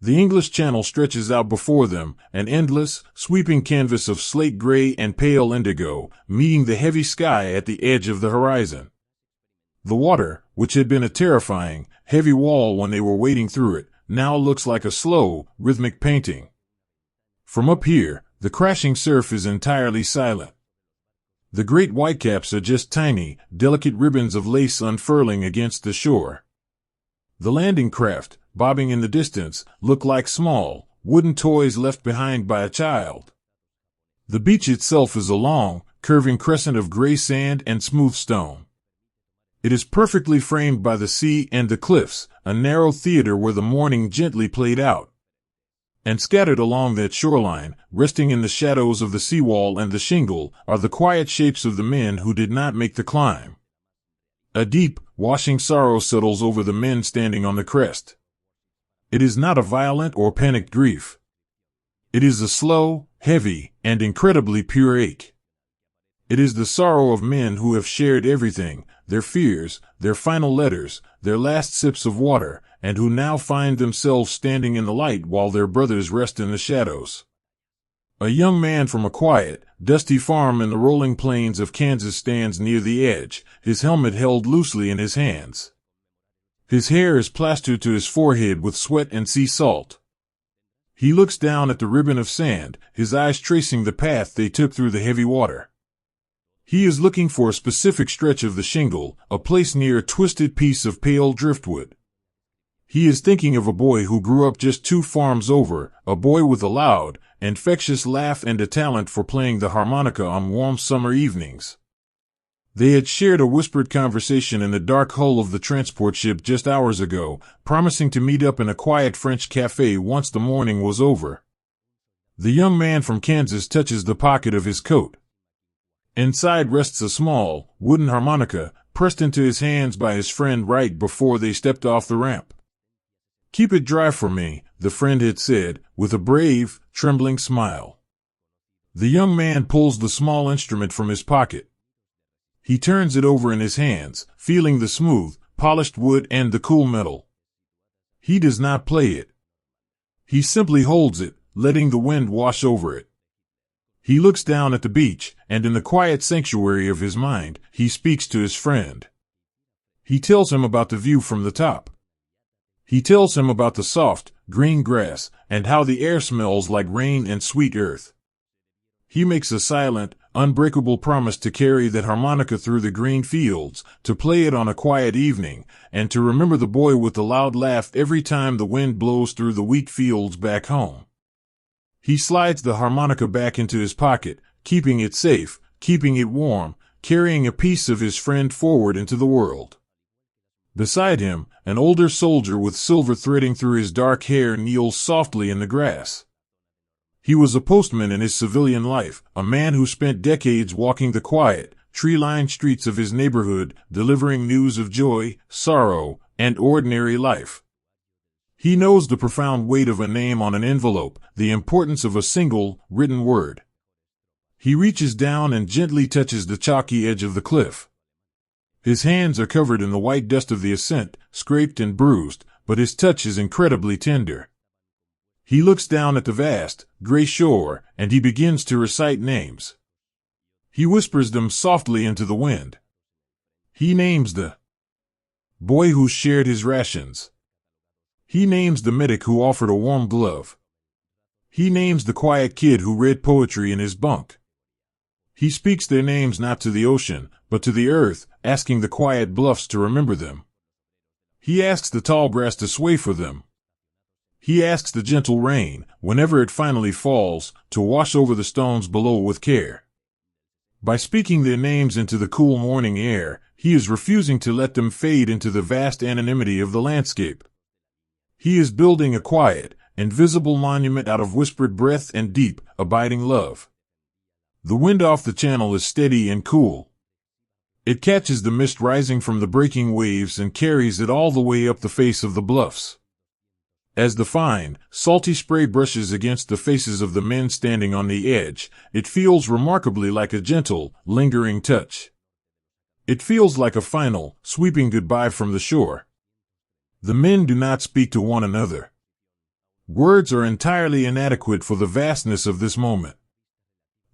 The English Channel stretches out before them, an endless, sweeping canvas of slate gray and pale indigo, meeting the heavy sky at the edge of the horizon. The water, which had been a terrifying, heavy wall when they were wading through it, now looks like a slow, rhythmic painting. From up here, the crashing surf is entirely silent. The great whitecaps are just tiny, delicate ribbons of lace unfurling against the shore. The landing craft, bobbing in the distance, look like small, wooden toys left behind by a child. The beach itself is a long, curving crescent of gray sand and smooth stone. It is perfectly framed by the sea and the cliffs, a narrow theater where the morning gently played out. And scattered along that shoreline, resting in the shadows of the seawall and the shingle, are the quiet shapes of the men who did not make the climb. A deep, washing sorrow settles over the men standing on the crest. It is not a violent or panicked grief. It is a slow, heavy, and incredibly pure ache. It is the sorrow of men who have shared everything, their fears, their final letters, their last sips of water, and who now find themselves standing in the light while their brothers rest in the shadows. A young man from a quiet, dusty farm in the rolling plains of Kansas stands near the edge, his helmet held loosely in his hands. His hair is plastered to his forehead with sweat and sea salt. He looks down at the ribbon of sand, his eyes tracing the path they took through the heavy water. He is looking for a specific stretch of the shingle, a place near a twisted piece of pale driftwood. He is thinking of a boy who grew up just 2 farms over, a boy with a loud, infectious laugh and a talent for playing the harmonica on warm summer evenings. They had shared a whispered conversation in the dark hull of the transport ship just hours ago, promising to meet up in a quiet French cafe once the morning was over. The young man from Kansas touches the pocket of his coat. Inside rests a small, wooden harmonica, pressed into his hands by his friend right before they stepped off the ramp. "Keep it dry for me," the friend had said, with a brave, trembling smile. The young man pulls the small instrument from his pocket. He turns it over in his hands, feeling the smooth, polished wood and the cool metal. He does not play it. He simply holds it, letting the wind wash over it. He looks down at the beach, and in the quiet sanctuary of his mind, he speaks to his friend. He tells him about the view from the top. He tells him about the soft, green grass, and how the air smells like rain and sweet earth. He makes a silent, unbreakable promise to carry that harmonica through the green fields, to play it on a quiet evening, and to remember the boy with the loud laugh every time the wind blows through the wheat fields back home. He slides the harmonica back into his pocket, keeping it safe, keeping it warm, carrying a piece of his friend forward into the world. Beside him, an older soldier with silver threading through his dark hair kneels softly in the grass. He was a postman in his civilian life, a man who spent decades walking the quiet, tree-lined streets of his neighborhood, delivering news of joy, sorrow, and ordinary life. He knows the profound weight of a name on an envelope, the importance of a single, written word. He reaches down and gently touches the chalky edge of the cliff. His hands are covered in the white dust of the ascent, scraped and bruised, but his touch is incredibly tender. He looks down at the vast, gray shore, and he begins to recite names. He whispers them softly into the wind. He names the boy who shared his rations. He names the medic who offered a warm glove. He names the quiet kid who read poetry in his bunk. He speaks their names not to the ocean, but to the earth, asking the quiet bluffs to remember them. He asks the tall grass to sway for them. He asks the gentle rain, whenever it finally falls, to wash over the stones below with care. By speaking their names into the cool morning air, he is refusing to let them fade into the vast anonymity of the landscape. He is building a quiet, invisible monument out of whispered breath and deep, abiding love. The wind off the channel is steady and cool. It catches the mist rising from the breaking waves and carries it all the way up the face of the bluffs. As the fine, salty spray brushes against the faces of the men standing on the edge, it feels remarkably like a gentle, lingering touch. It feels like a final, sweeping goodbye from the shore. The men do not speak to one another. Words are entirely inadequate for the vastness of this moment.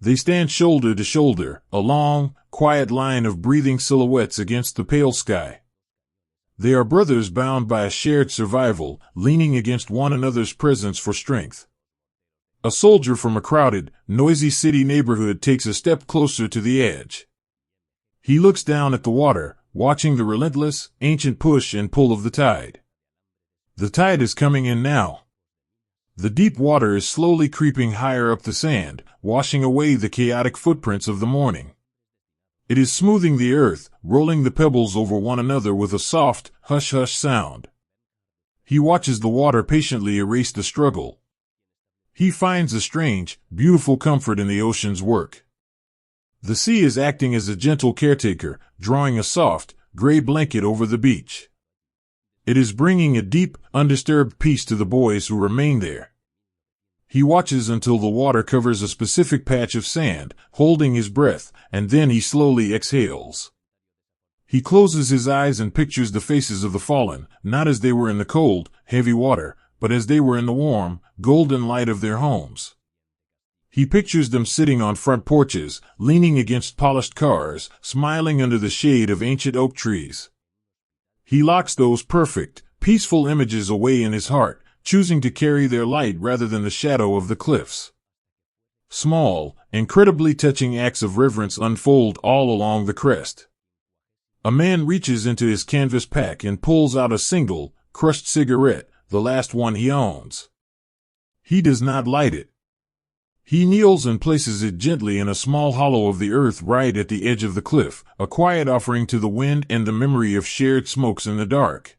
They stand shoulder to shoulder, a long, quiet line of breathing silhouettes against the pale sky. They are brothers bound by a shared survival, leaning against one another's presence for strength. A soldier from a crowded, noisy city neighborhood takes a step closer to the edge. He looks down at the water, watching the relentless, ancient push and pull of the tide. The tide is coming in now. The deep water is slowly creeping higher up the sand, washing away the chaotic footprints of the morning. It is smoothing the earth, rolling the pebbles over one another with a soft, hush-hush sound. He watches the water patiently erase the struggle. He finds a strange, beautiful comfort in the ocean's work. The sea is acting as a gentle caretaker, drawing a soft, gray blanket over the beach. It is bringing a deep, undisturbed peace to the boys who remain there. He watches until the water covers a specific patch of sand, holding his breath, and then he slowly exhales. He closes his eyes and pictures the faces of the fallen, not as they were in the cold, heavy water, but as they were in the warm, golden light of their homes. He pictures them sitting on front porches, leaning against polished cars, smiling under the shade of ancient oak trees. He locks those perfect, peaceful images away in his heart, choosing to carry their light rather than the shadow of the cliffs. Small, incredibly touching acts of reverence unfold all along the crest. A man reaches into his canvas pack and pulls out a single, crushed cigarette, the last one he owns. He does not light it. He kneels and places it gently in a small hollow of the earth right at the edge of the cliff, a quiet offering to the wind and the memory of shared smokes in the dark.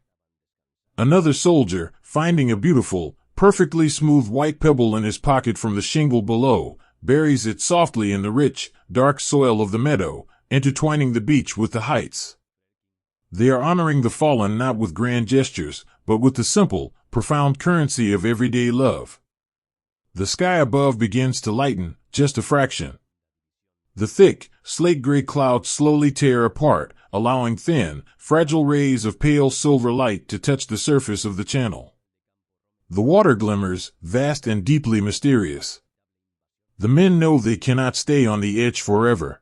Another soldier, finding a beautiful, perfectly smooth white pebble in his pocket from the shingle below, buries it softly in the rich, dark soil of the meadow, intertwining the beach with the heights. They are honoring the fallen not with grand gestures, but with the simple, profound currency of everyday love. The sky above begins to lighten, just a fraction. The thick, slate-gray clouds slowly tear apart, allowing thin, fragile rays of pale silver light to touch the surface of the channel. The water glimmers, vast and deeply mysterious. The men know they cannot stay on the edge forever.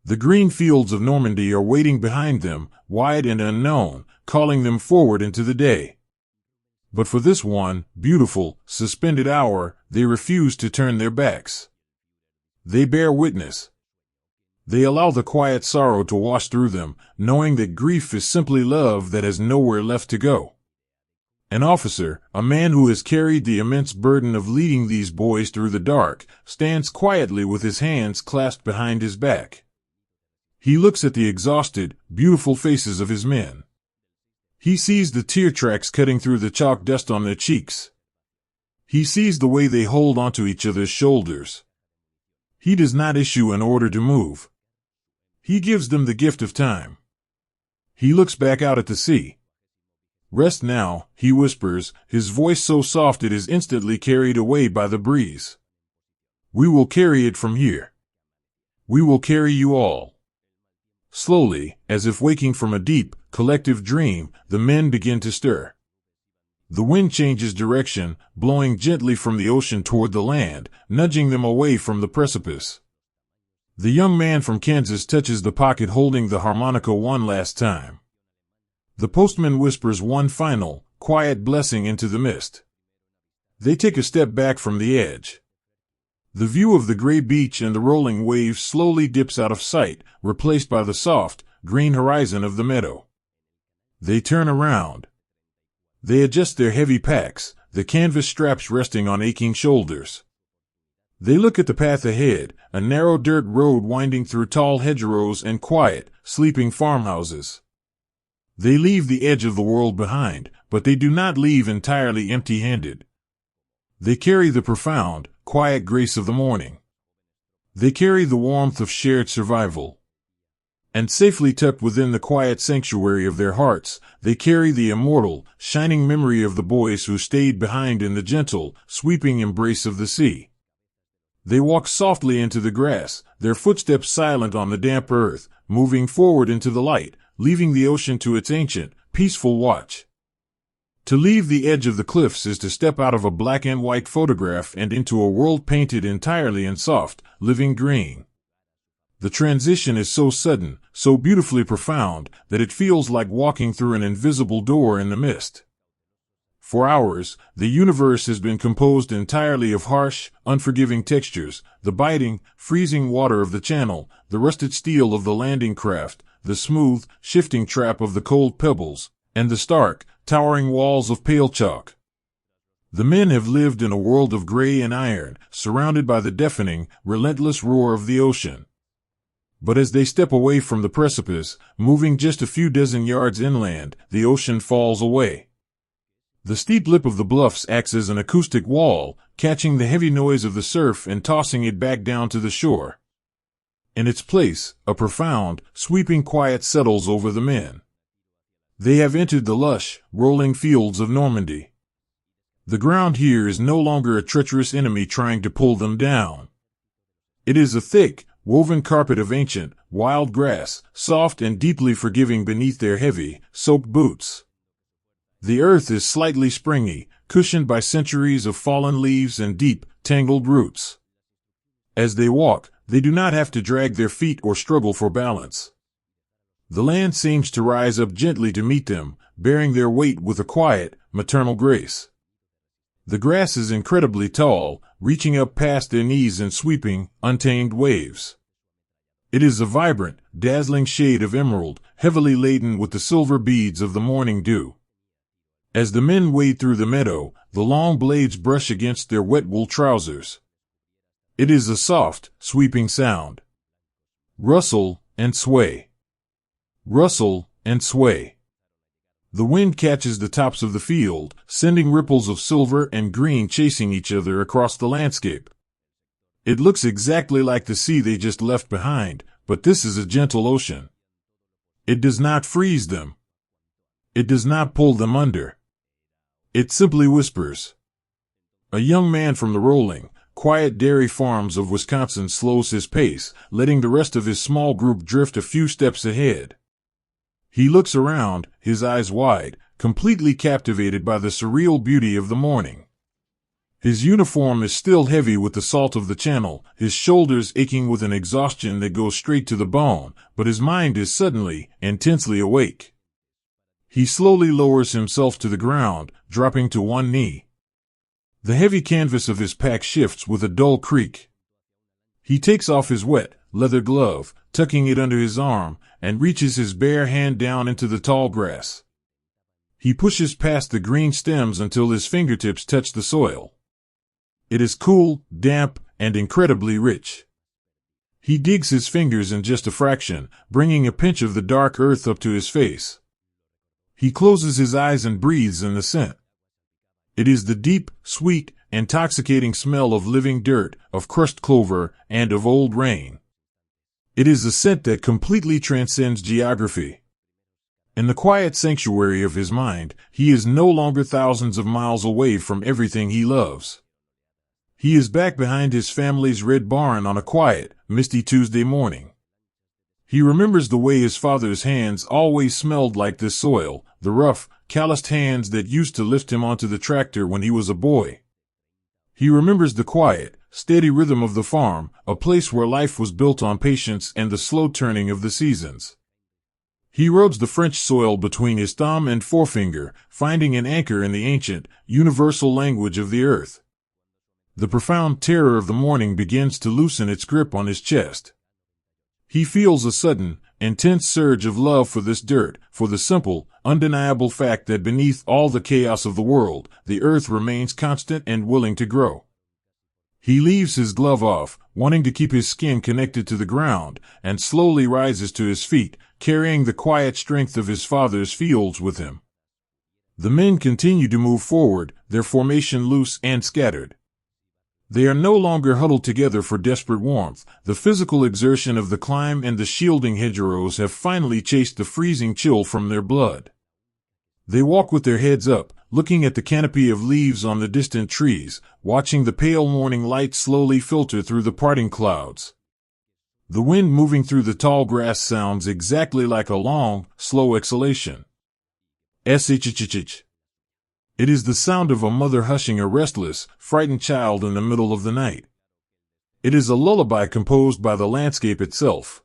The green fields of Normandy are waiting behind them, wide and unknown, calling them forward into the day. But for this one, beautiful, suspended hour, they refuse to turn their backs. They bear witness. They allow the quiet sorrow to wash through them, knowing that grief is simply love that has nowhere left to go. An officer, a man who has carried the immense burden of leading these boys through the dark, stands quietly with his hands clasped behind his back. He looks at the exhausted, beautiful faces of his men. He sees the tear tracks cutting through the chalk dust on their cheeks. He sees the way they hold onto each other's shoulders. He does not issue an order to move. He gives them the gift of time. He looks back out at the sea. Rest now, he whispers, his voice so soft it is instantly carried away by the breeze. We will carry it from here. We will carry you all. Slowly, as if waking from a deep, collective dream, the men begin to stir. The wind changes direction, blowing gently from the ocean toward the land, nudging them away from the precipice. The young man from Kansas touches the pocket holding the harmonica one last time. The postman whispers one final, quiet blessing into the mist. They take a step back from the edge. The view of the gray beach and the rolling waves slowly dips out of sight, replaced by the soft, green horizon of the meadow. They turn around. They adjust their heavy packs, the canvas straps resting on aching shoulders. They look at the path ahead, a narrow dirt road winding through tall hedgerows and quiet, sleeping farmhouses. They leave the edge of the world behind, but they do not leave entirely empty-handed. They carry the profound, quiet grace of the morning. They carry the warmth of shared survival. And safely tucked within the quiet sanctuary of their hearts, they carry the immortal, shining memory of the boys who stayed behind in the gentle, sweeping embrace of the sea. They walk softly into the grass, their footsteps silent on the damp earth, moving forward into the light, leaving the ocean to its ancient, peaceful watch. To leave the edge of the cliffs is to step out of a black and white photograph and into a world painted entirely in soft, living green. The transition is so sudden, so beautifully profound, that it feels like walking through an invisible door in the mist. For hours, the universe has been composed entirely of harsh, unforgiving textures, the biting, freezing water of the channel, the rusted steel of the landing craft, the smooth, shifting trap of the cold pebbles, and the stark, towering walls of pale chalk. The men have lived in a world of gray and iron, surrounded by the deafening, relentless roar of the ocean. But as they step away from the precipice, moving just a few dozen yards inland, the ocean falls away. The steep lip of the bluffs acts as an acoustic wall, catching the heavy noise of the surf and tossing it back down to the shore. In its place, a profound, sweeping quiet settles over the men. They have entered the lush, rolling fields of Normandy. The ground here is no longer a treacherous enemy trying to pull them down. It is a thick, woven carpet of ancient, wild grass, soft and deeply forgiving beneath their heavy, soaked boots. The earth is slightly springy, cushioned by centuries of fallen leaves and deep, tangled roots. As they walk, they do not have to drag their feet or struggle for balance. The land seems to rise up gently to meet them, bearing their weight with a quiet, maternal grace. The grass is incredibly tall, reaching up past their knees in sweeping, untamed waves. It is a vibrant, dazzling shade of emerald, heavily laden with the silver beads of the morning dew. As the men wade through the meadow, the long blades brush against their wet wool trousers. It is a soft, sweeping sound. Rustle and sway. Rustle and sway. The wind catches the tops of the field, sending ripples of silver and green chasing each other across the landscape. It looks exactly like the sea they just left behind, but this is a gentle ocean. It does not freeze them. It does not pull them under. It simply whispers. A young man from the rolling, quiet dairy farms of Wisconsin slows his pace, letting the rest of his small group drift a few steps ahead. He looks around, his eyes wide, completely captivated by the surreal beauty of the morning. His uniform is still heavy with the salt of the channel, his shoulders aching with an exhaustion that goes straight to the bone, but his mind is suddenly, intensely awake. He slowly lowers himself to the ground, dropping to one knee. The heavy canvas of his pack shifts with a dull creak. He takes off his wet, leather glove, tucking it under his arm, and reaches his bare hand down into the tall grass. He pushes past the green stems until his fingertips touch the soil. It is cool, damp, and incredibly rich. He digs his fingers in just a fraction, bringing a pinch of the dark earth up to his face. He closes his eyes and breathes in the scent. It is the deep, sweet, intoxicating smell of living dirt, of crushed clover, and of old rain. It is a scent that completely transcends geography. In the quiet sanctuary of his mind, he is no longer thousands of miles away from everything he loves. He is back behind his family's red barn on a quiet, misty Tuesday morning. He remembers the way his father's hands always smelled like this soil, the rough, calloused hands that used to lift him onto the tractor when he was a boy. He remembers the quiet, steady rhythm of the farm, a place where life was built on patience and the slow turning of the seasons. He rubs the French soil between his thumb and forefinger, finding an anchor in the ancient, universal language of the earth. The profound terror of the morning begins to loosen its grip on his chest. He feels a sudden, intense surge of love for this dirt, for the simple, undeniable fact that beneath all the chaos of the world, the earth remains constant and willing to grow. He leaves his glove off, wanting to keep his skin connected to the ground, and slowly rises to his feet, carrying the quiet strength of his father's fields with him. The men continue to move forward, their formation loose and scattered. They are no longer huddled together for desperate warmth. The physical exertion of the climb and the shielding hedgerows have finally chased the freezing chill from their blood. They walk with their heads up, looking at the canopy of leaves on the distant trees, watching the pale morning light slowly filter through the parting clouds. The wind moving through the tall grass sounds exactly like a long, slow exhalation. Sh-ch-ch-ch. It is the sound of a mother hushing a restless, frightened child in the middle of the night. It is a lullaby composed by the landscape itself.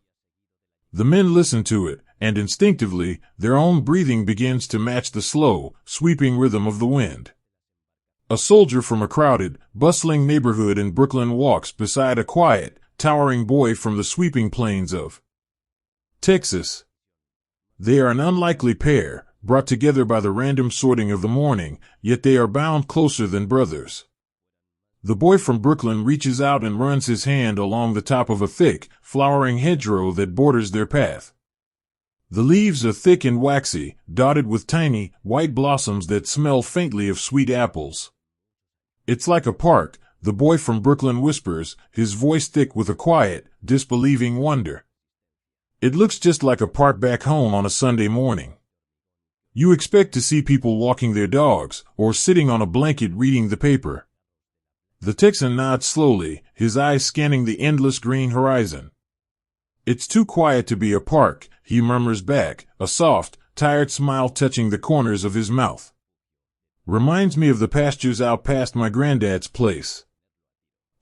The men listen to it, and instinctively, their own breathing begins to match the slow, sweeping rhythm of the wind. A soldier from a crowded, bustling neighborhood in Brooklyn walks beside a quiet, towering boy from the sweeping plains of Texas. They are an unlikely pair, brought together by the random sorting of the morning, yet they are bound closer than brothers. The boy from Brooklyn reaches out and runs his hand along the top of a thick, flowering hedgerow that borders their path. The leaves are thick and waxy, dotted with tiny, white blossoms that smell faintly of sweet apples. "It's like a park," the boy from Brooklyn whispers, his voice thick with a quiet, disbelieving wonder. "It looks just like a park back home on a Sunday morning. You expect to see people walking their dogs, or sitting on a blanket reading the paper." The Texan nods slowly, his eyes scanning the endless green horizon. "It's too quiet to be a park," he murmurs back, a soft, tired smile touching the corners of his mouth. "Reminds me of the pastures out past my granddad's place.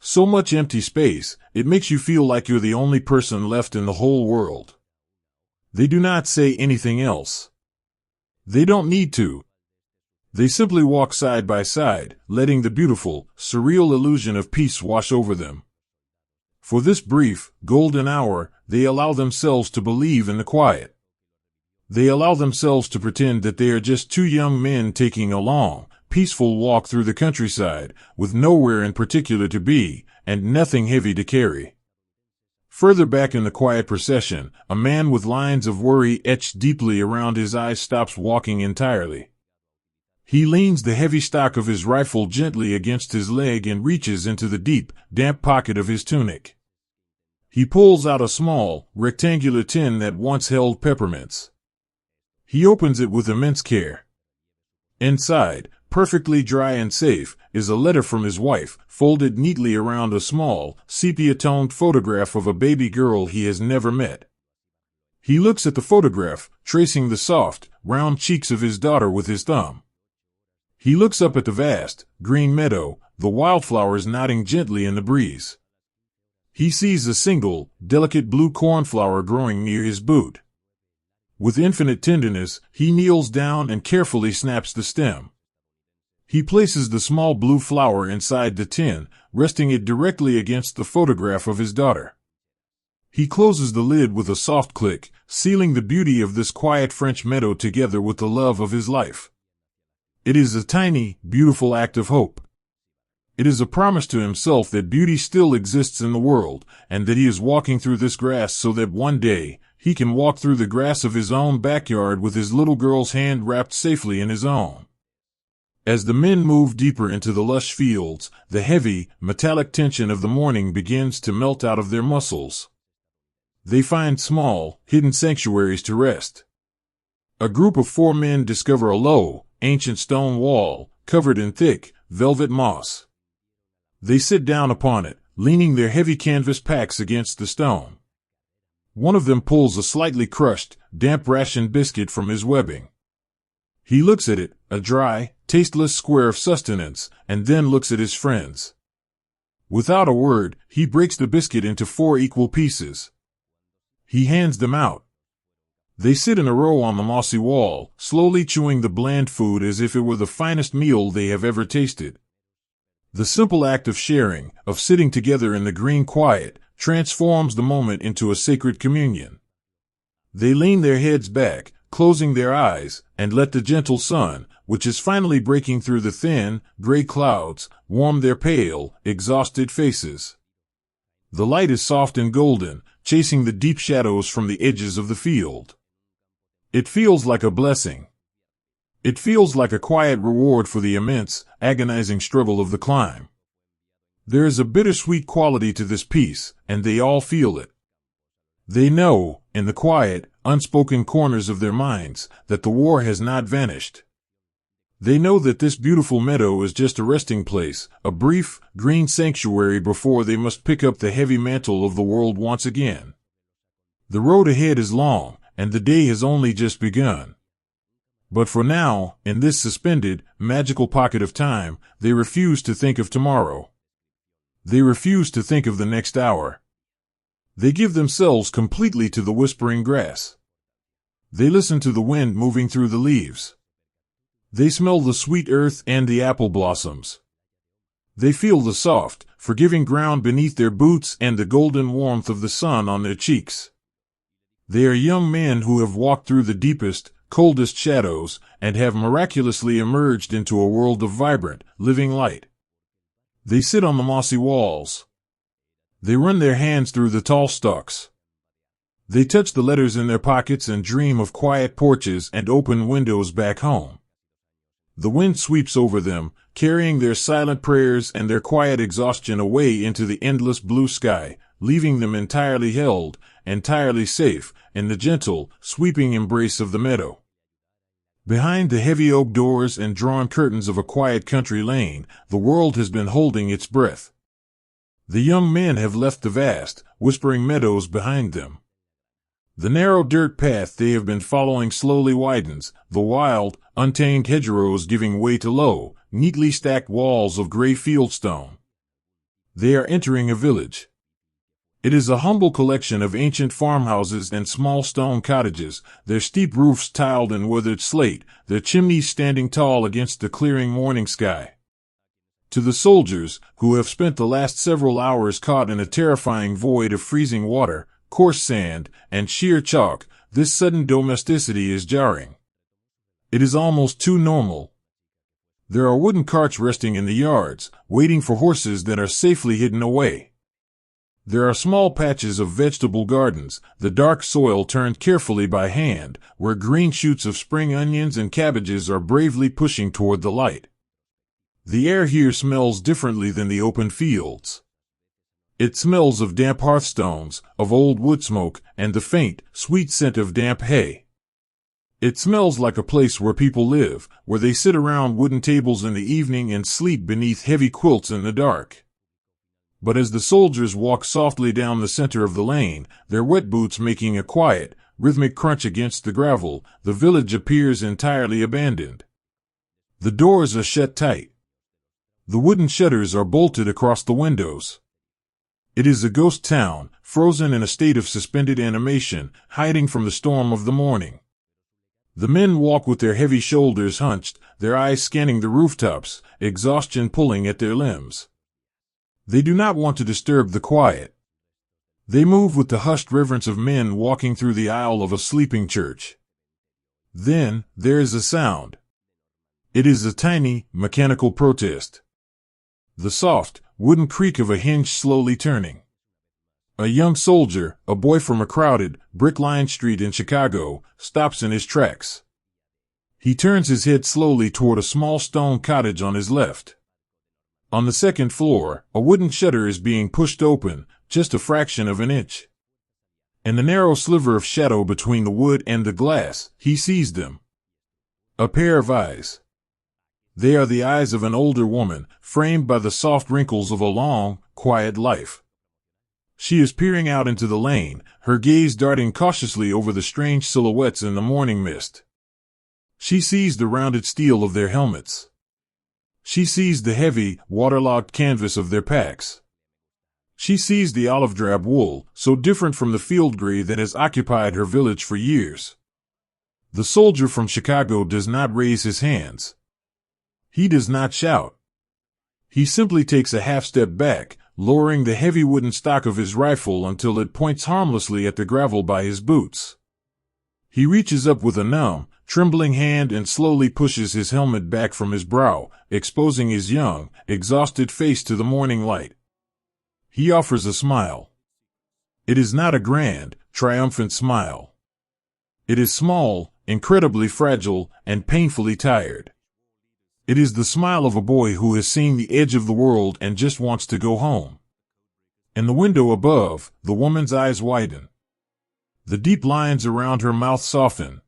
So much empty space, it makes you feel like you're the only person left in the whole world." They do not say anything else. They don't need to. They simply walk side by side, letting the beautiful, surreal illusion of peace wash over them. For this brief, golden hour, they allow themselves to believe in the quiet. They allow themselves to pretend that they are just two young men taking a long, peaceful walk through the countryside, with nowhere in particular to be, and nothing heavy to carry. Further back in the quiet procession, a man with lines of worry etched deeply around his eyes stops walking entirely. He leans the heavy stock of his rifle gently against his leg and reaches into the deep, damp pocket of his tunic. He pulls out a small, rectangular tin that once held peppermints. He opens it with immense care. Inside, perfectly dry and safe, is a letter from his wife, folded neatly around a small, sepia-toned photograph of a baby girl he has never met. He looks at the photograph, tracing the soft, round cheeks of his daughter with his thumb. He looks up at the vast, green meadow, the wildflowers nodding gently in the breeze. He sees a single, delicate blue cornflower growing near his boot. With infinite tenderness, he kneels down and carefully snaps the stem. He places the small blue flower inside the tin, resting it directly against the photograph of his daughter. He closes the lid with a soft click, sealing the beauty of this quiet French meadow together with the love of his life. It is a tiny, beautiful act of hope. It is a promise to himself that beauty still exists in the world, and that he is walking through this grass so that one day, he can walk through the grass of his own backyard with his little girl's hand wrapped safely in his own. As the men move deeper into the lush fields, the heavy, metallic tension of the morning begins to melt out of their muscles. They find small, hidden sanctuaries to rest. A group of 4 men discover a low, ancient stone wall, covered in thick, velvet moss. They sit down upon it, leaning their heavy canvas packs against the stone. One of them pulls a slightly crushed, damp ration biscuit from his webbing. He looks at it, a dry, tasteless square of sustenance, and then looks at his friends. Without a word, he breaks the biscuit into 4 equal pieces. He hands them out. They sit in a row on the mossy wall, slowly chewing the bland food as if it were the finest meal they have ever tasted. The simple act of sharing, of sitting together in the green quiet, transforms the moment into a sacred communion. They lean their heads back, closing their eyes, and let the gentle sun, which is finally breaking through the thin, gray clouds, warm their pale, exhausted faces. The light is soft and golden, chasing the deep shadows from the edges of the field. It feels like a blessing. It feels like a quiet reward for the immense, agonizing struggle of the climb. There is a bittersweet quality to this peace, and they all feel it. They know, in the quiet, unspoken corners of their minds, that the war has not vanished. They know that this beautiful meadow is just a resting place, a brief, green sanctuary before they must pick up the heavy mantle of the world once again. The road ahead is long, and the day has only just begun. But for now, in this suspended, magical pocket of time, they refuse to think of tomorrow. They refuse to think of the next hour. They give themselves completely to the whispering grass. They listen to the wind moving through the leaves. They smell the sweet earth and the apple blossoms. They feel the soft, forgiving ground beneath their boots and the golden warmth of the sun on their cheeks. They are young men who have walked through the deepest, coldest shadows and have miraculously emerged into a world of vibrant, living light. They sit on the mossy walls. They run their hands through the tall stalks. They touch the letters in their pockets and dream of quiet porches and open windows back home. The wind sweeps over them, carrying their silent prayers and their quiet exhaustion away into the endless blue sky, leaving them entirely held, entirely safe, in the gentle, sweeping embrace of the meadow. Behind the heavy oak doors and drawn curtains of a quiet country lane, the world has been holding its breath. The young men have left the vast, whispering meadows behind them. The narrow dirt path they have been following slowly widens, the wild, untamed hedgerows giving way to low, neatly stacked walls of gray fieldstone. They are entering a village. It is a humble collection of ancient farmhouses and small stone cottages, their steep roofs tiled in weathered slate, their chimneys standing tall against the clearing morning sky. To the soldiers, who have spent the last several hours caught in a terrifying void of freezing water, coarse sand, and sheer chalk, this sudden domesticity is jarring. It is almost too normal. There are wooden carts resting in the yards, waiting for horses that are safely hidden away. There are small patches of vegetable gardens, the dark soil turned carefully by hand, where green shoots of spring onions and cabbages are bravely pushing toward the light. The air here smells differently than the open fields. It smells of damp hearthstones, of old wood smoke, and the faint, sweet scent of damp hay. It smells like a place where people live, where they sit around wooden tables in the evening and sleep beneath heavy quilts in the dark. But as the soldiers walk softly down the center of the lane, their wet boots making a quiet, rhythmic crunch against the gravel, the village appears entirely abandoned. The doors are shut tight. The wooden shutters are bolted across the windows. It is a ghost town, frozen in a state of suspended animation, hiding from the storm of the morning. The men walk with their heavy shoulders hunched, their eyes scanning the rooftops, exhaustion pulling at their limbs. They do not want to disturb the quiet. They move with the hushed reverence of men walking through the aisle of a sleeping church. Then, there is a sound. It is a tiny, mechanical protest. The soft, wooden creak of a hinge slowly turning. A young soldier, a boy from a crowded, brick-lined street in Chicago, stops in his tracks. He turns his head slowly toward a small stone cottage on his left. On the second floor, a wooden shutter is being pushed open, just a fraction of an inch. In the narrow sliver of shadow between the wood and the glass, he sees them. A pair of eyes. They are the eyes of an older woman, framed by the soft wrinkles of a long, quiet life. She is peering out into the lane, her gaze darting cautiously over the strange silhouettes in the morning mist. She sees the rounded steel of their helmets. She sees the heavy, waterlogged canvas of their packs. She sees the olive-drab wool, so different from the field gray that has occupied her village for years. The soldier from Chicago does not raise his hands. He does not shout. He simply takes a half-step back, lowering the heavy wooden stock of his rifle until it points harmlessly at the gravel by his boots. He reaches up with a numb, trembling hand and slowly pushes his helmet back from his brow, exposing his young, exhausted face to the morning light. He offers a smile. It is not a grand, triumphant smile. It is small, incredibly fragile, and painfully tired. It is the smile of a boy who has seen the edge of the world and just wants to go home. In the window above, the woman's eyes widen. The deep lines around her mouth soften.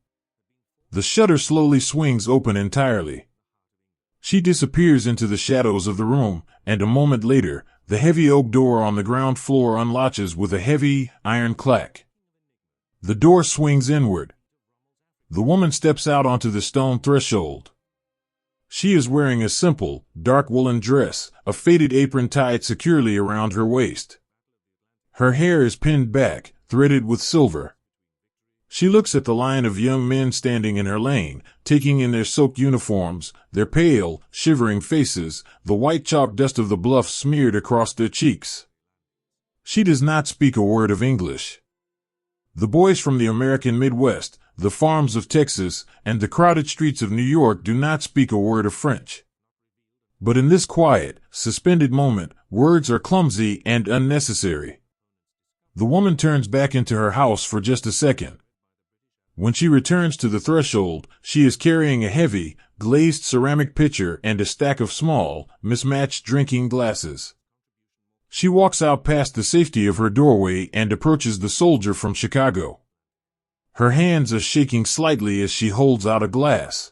The shutter slowly swings open entirely. She disappears into the shadows of the room, and a moment later, the heavy oak door on the ground floor unlatches with a heavy, iron clack. The door swings inward. The woman steps out onto the stone threshold. She is wearing a simple, dark woolen dress, a faded apron tied securely around her waist. Her hair is pinned back, threaded with silver. She looks at the line of young men standing in her lane, taking in their soaked uniforms, their pale, shivering faces, the white chalk dust of the bluffs smeared across their cheeks. She does not speak a word of English. The boys from the American Midwest, the farms of Texas, and the crowded streets of New York do not speak a word of French. But in this quiet, suspended moment, words are clumsy and unnecessary. The woman turns back into her house for just a second. When she returns to the threshold, she is carrying a heavy, glazed ceramic pitcher and a stack of small, mismatched drinking glasses. She walks out past the safety of her doorway and approaches the soldier from Chicago. Her hands are shaking slightly as she holds out a glass.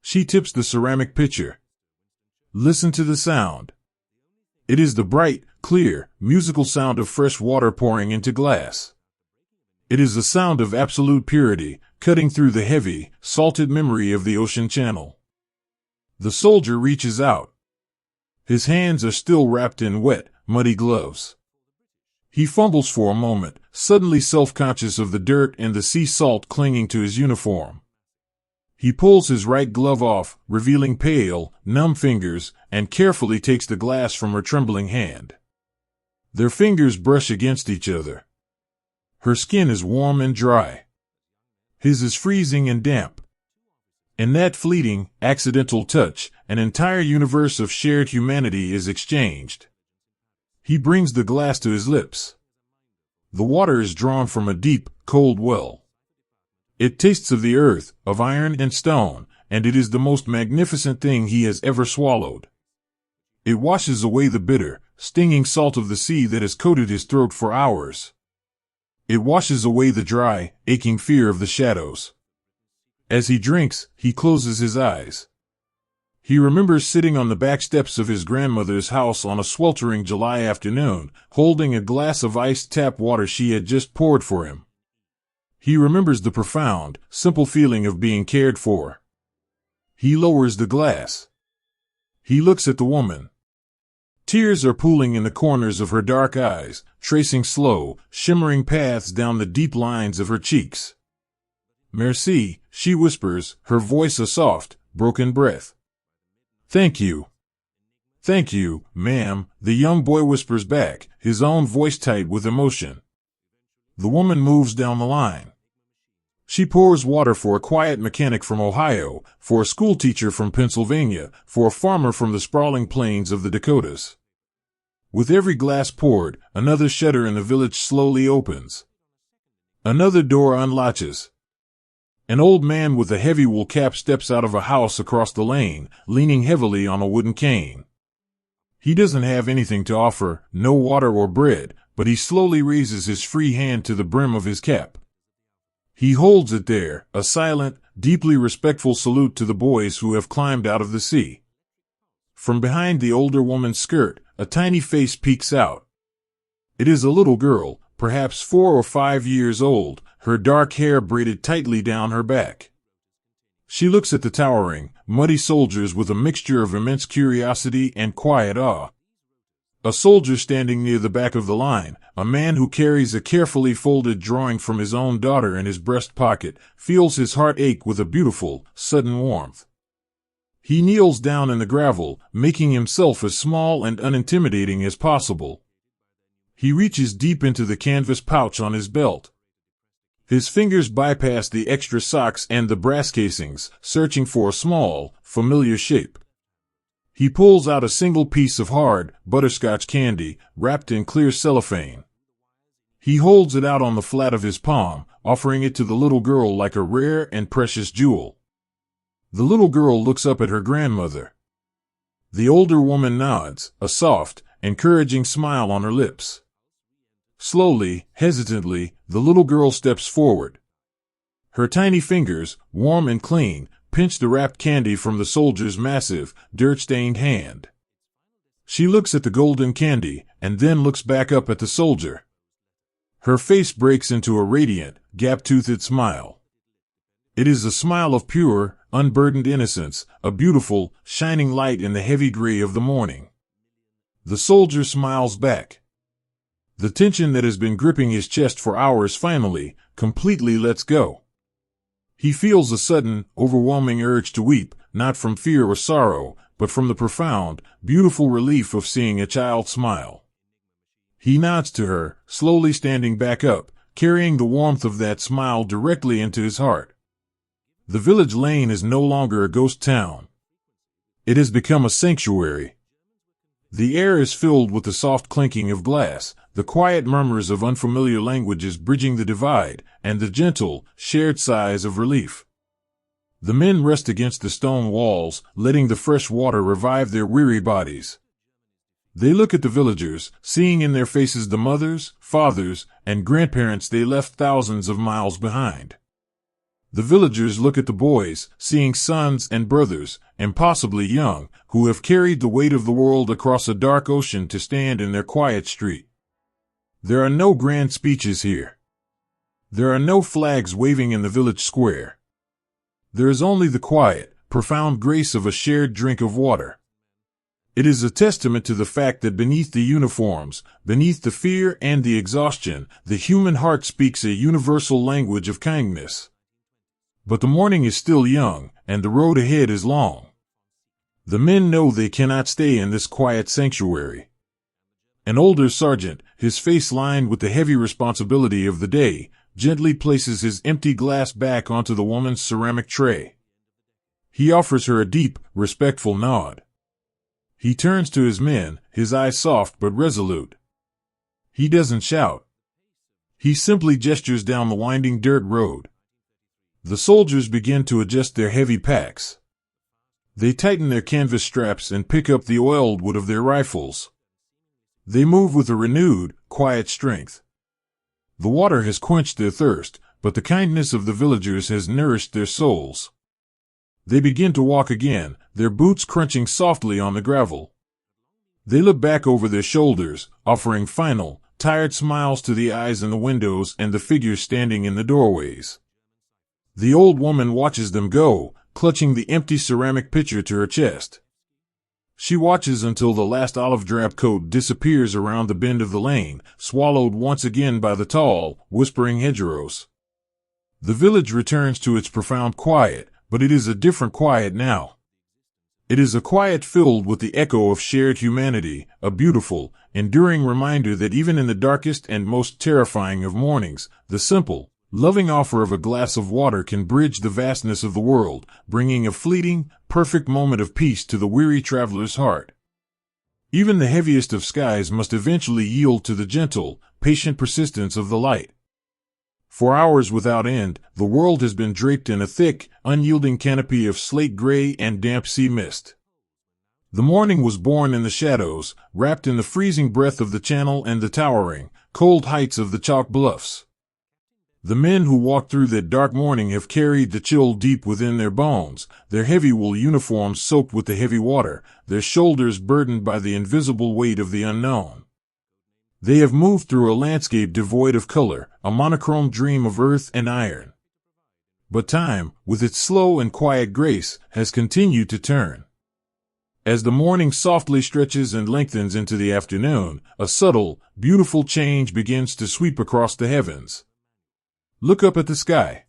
She tips the ceramic pitcher. Listen to the sound. It is the bright, clear, musical sound of fresh water pouring into glass. It is the sound of absolute purity, cutting through the heavy, salted memory of the ocean channel. The soldier reaches out. His hands are still wrapped in wet, muddy gloves. He fumbles for a moment, suddenly self-conscious of the dirt and the sea salt clinging to his uniform. He pulls his right glove off, revealing pale, numb fingers, and carefully takes the glass from her trembling hand. Their fingers brush against each other. Her skin is warm and dry. His is freezing and damp. In that fleeting, accidental touch, an entire universe of shared humanity is exchanged. He brings the glass to his lips. The water is drawn from a deep, cold well. It tastes of the earth, of iron and stone, and it is the most magnificent thing he has ever swallowed. It washes away the bitter, stinging salt of the sea that has coated his throat for hours. It washes away the dry, aching fear of the shadows. As he drinks, he closes his eyes. He remembers sitting on the back steps of his grandmother's house on a sweltering July afternoon, holding a glass of iced tap water she had just poured for him. He remembers the profound, simple feeling of being cared for. He lowers the glass. He looks at the woman. Tears are pooling in the corners of her dark eyes, tracing slow, shimmering paths down the deep lines of her cheeks. Merci, she whispers, her voice a soft, broken breath. Thank you. Thank you, ma'am, the young boy whispers back, his own voice tight with emotion. The woman moves down the line. She pours water for a quiet mechanic from Ohio, for a schoolteacher from Pennsylvania, for a farmer from the sprawling plains of the Dakotas. With every glass poured, another shutter in the village slowly opens. Another door unlatches. An old man with a heavy wool cap steps out of a house across the lane, leaning heavily on a wooden cane. He doesn't have anything to offer, no water or bread, but he slowly raises his free hand to the brim of his cap. He holds it there, a silent, deeply respectful salute to the boys who have climbed out of the sea. From behind the older woman's skirt, a tiny face peeks out. It is a little girl, perhaps 4 or 5 years old, her dark hair braided tightly down her back. She looks at the towering, muddy soldiers with a mixture of immense curiosity and quiet awe. A soldier standing near the back of the line, a man who carries a carefully folded drawing from his own daughter in his breast pocket, feels his heart ache with a beautiful, sudden warmth. He kneels down in the gravel, making himself as small and unintimidating as possible. He reaches deep into the canvas pouch on his belt. His fingers bypass the extra socks and the brass casings, searching for a small, familiar shape. He pulls out a single piece of hard, butterscotch candy, wrapped in clear cellophane. He holds it out on the flat of his palm, offering it to the little girl like a rare and precious jewel. The little girl looks up at her grandmother. The older woman nods, a soft, encouraging smile on her lips. Slowly, hesitantly, the little girl steps forward. Her tiny fingers, warm and clean, pinch the wrapped candy from the soldier's massive, dirt-stained hand. She looks at the golden candy, and then looks back up at the soldier. Her face breaks into a radiant, gap-toothed smile. It is a smile of pure, unburdened innocence, a beautiful, shining light in the heavy gray of the morning. The soldier smiles back. The tension that has been gripping his chest for hours finally, completely lets go. He feels a sudden, overwhelming urge to weep, not from fear or sorrow, but from the profound, beautiful relief of seeing a child smile. He nods to her, slowly standing back up, carrying the warmth of that smile directly into his heart. The village lane is no longer a ghost town. It has become a sanctuary. The air is filled with the soft clinking of glass, the quiet murmurs of unfamiliar languages bridging the divide, and the gentle, shared sighs of relief. The men rest against the stone walls, letting the fresh water revive their weary bodies. They look at the villagers, seeing in their faces the mothers, fathers, and grandparents they left thousands of miles behind. The villagers look at the boys, seeing sons and brothers, impossibly young, who have carried the weight of the world across a dark ocean to stand in their quiet street. There are no grand speeches here. There are no flags waving in the village square. There is only the quiet, profound grace of a shared drink of water. It is a testament to the fact that beneath the uniforms, beneath the fear and the exhaustion, the human heart speaks a universal language of kindness. But the morning is still young, and the road ahead is long. The men know they cannot stay in this quiet sanctuary. An older sergeant, his face lined with the heavy responsibility of the day, gently places his empty glass back onto the woman's ceramic tray. He offers her a deep, respectful nod. He turns to his men, his eyes soft but resolute. He doesn't shout. He simply gestures down the winding dirt road. The soldiers begin to adjust their heavy packs. They tighten their canvas straps and pick up the oiled wood of their rifles. They move with a renewed, quiet strength. The water has quenched their thirst, but the kindness of the villagers has nourished their souls. They begin to walk again, their boots crunching softly on the gravel. They look back over their shoulders, offering final, tired smiles to the eyes in the windows and the figures standing in the doorways. The old woman watches them go, clutching the empty ceramic pitcher to her chest. She watches until the last olive drab coat disappears around the bend of the lane, swallowed once again by the tall, whispering hedgerows. The village returns to its profound quiet, but it is a different quiet now. It is a quiet filled with the echo of shared humanity, a beautiful, enduring reminder that even in the darkest and most terrifying of mornings, the simple, loving offer of a glass of water can bridge the vastness of the world, bringing a fleeting, perfect moment of peace to the weary traveler's heart. Even the heaviest of skies must eventually yield to the gentle, patient persistence of the light. For hours without end, the world has been draped in a thick, unyielding canopy of slate gray and damp sea mist. The morning was born in the shadows, wrapped in the freezing breath of the channel and the towering, cold heights of the chalk bluffs. The men who walked through that dark morning have carried the chill deep within their bones, their heavy wool uniforms soaked with the heavy water, their shoulders burdened by the invisible weight of the unknown. They have moved through a landscape devoid of color, a monochrome dream of earth and iron. But time, with its slow and quiet grace, has continued to turn. As the morning softly stretches and lengthens into the afternoon, a subtle, beautiful change begins to sweep across the heavens. Look up at the sky.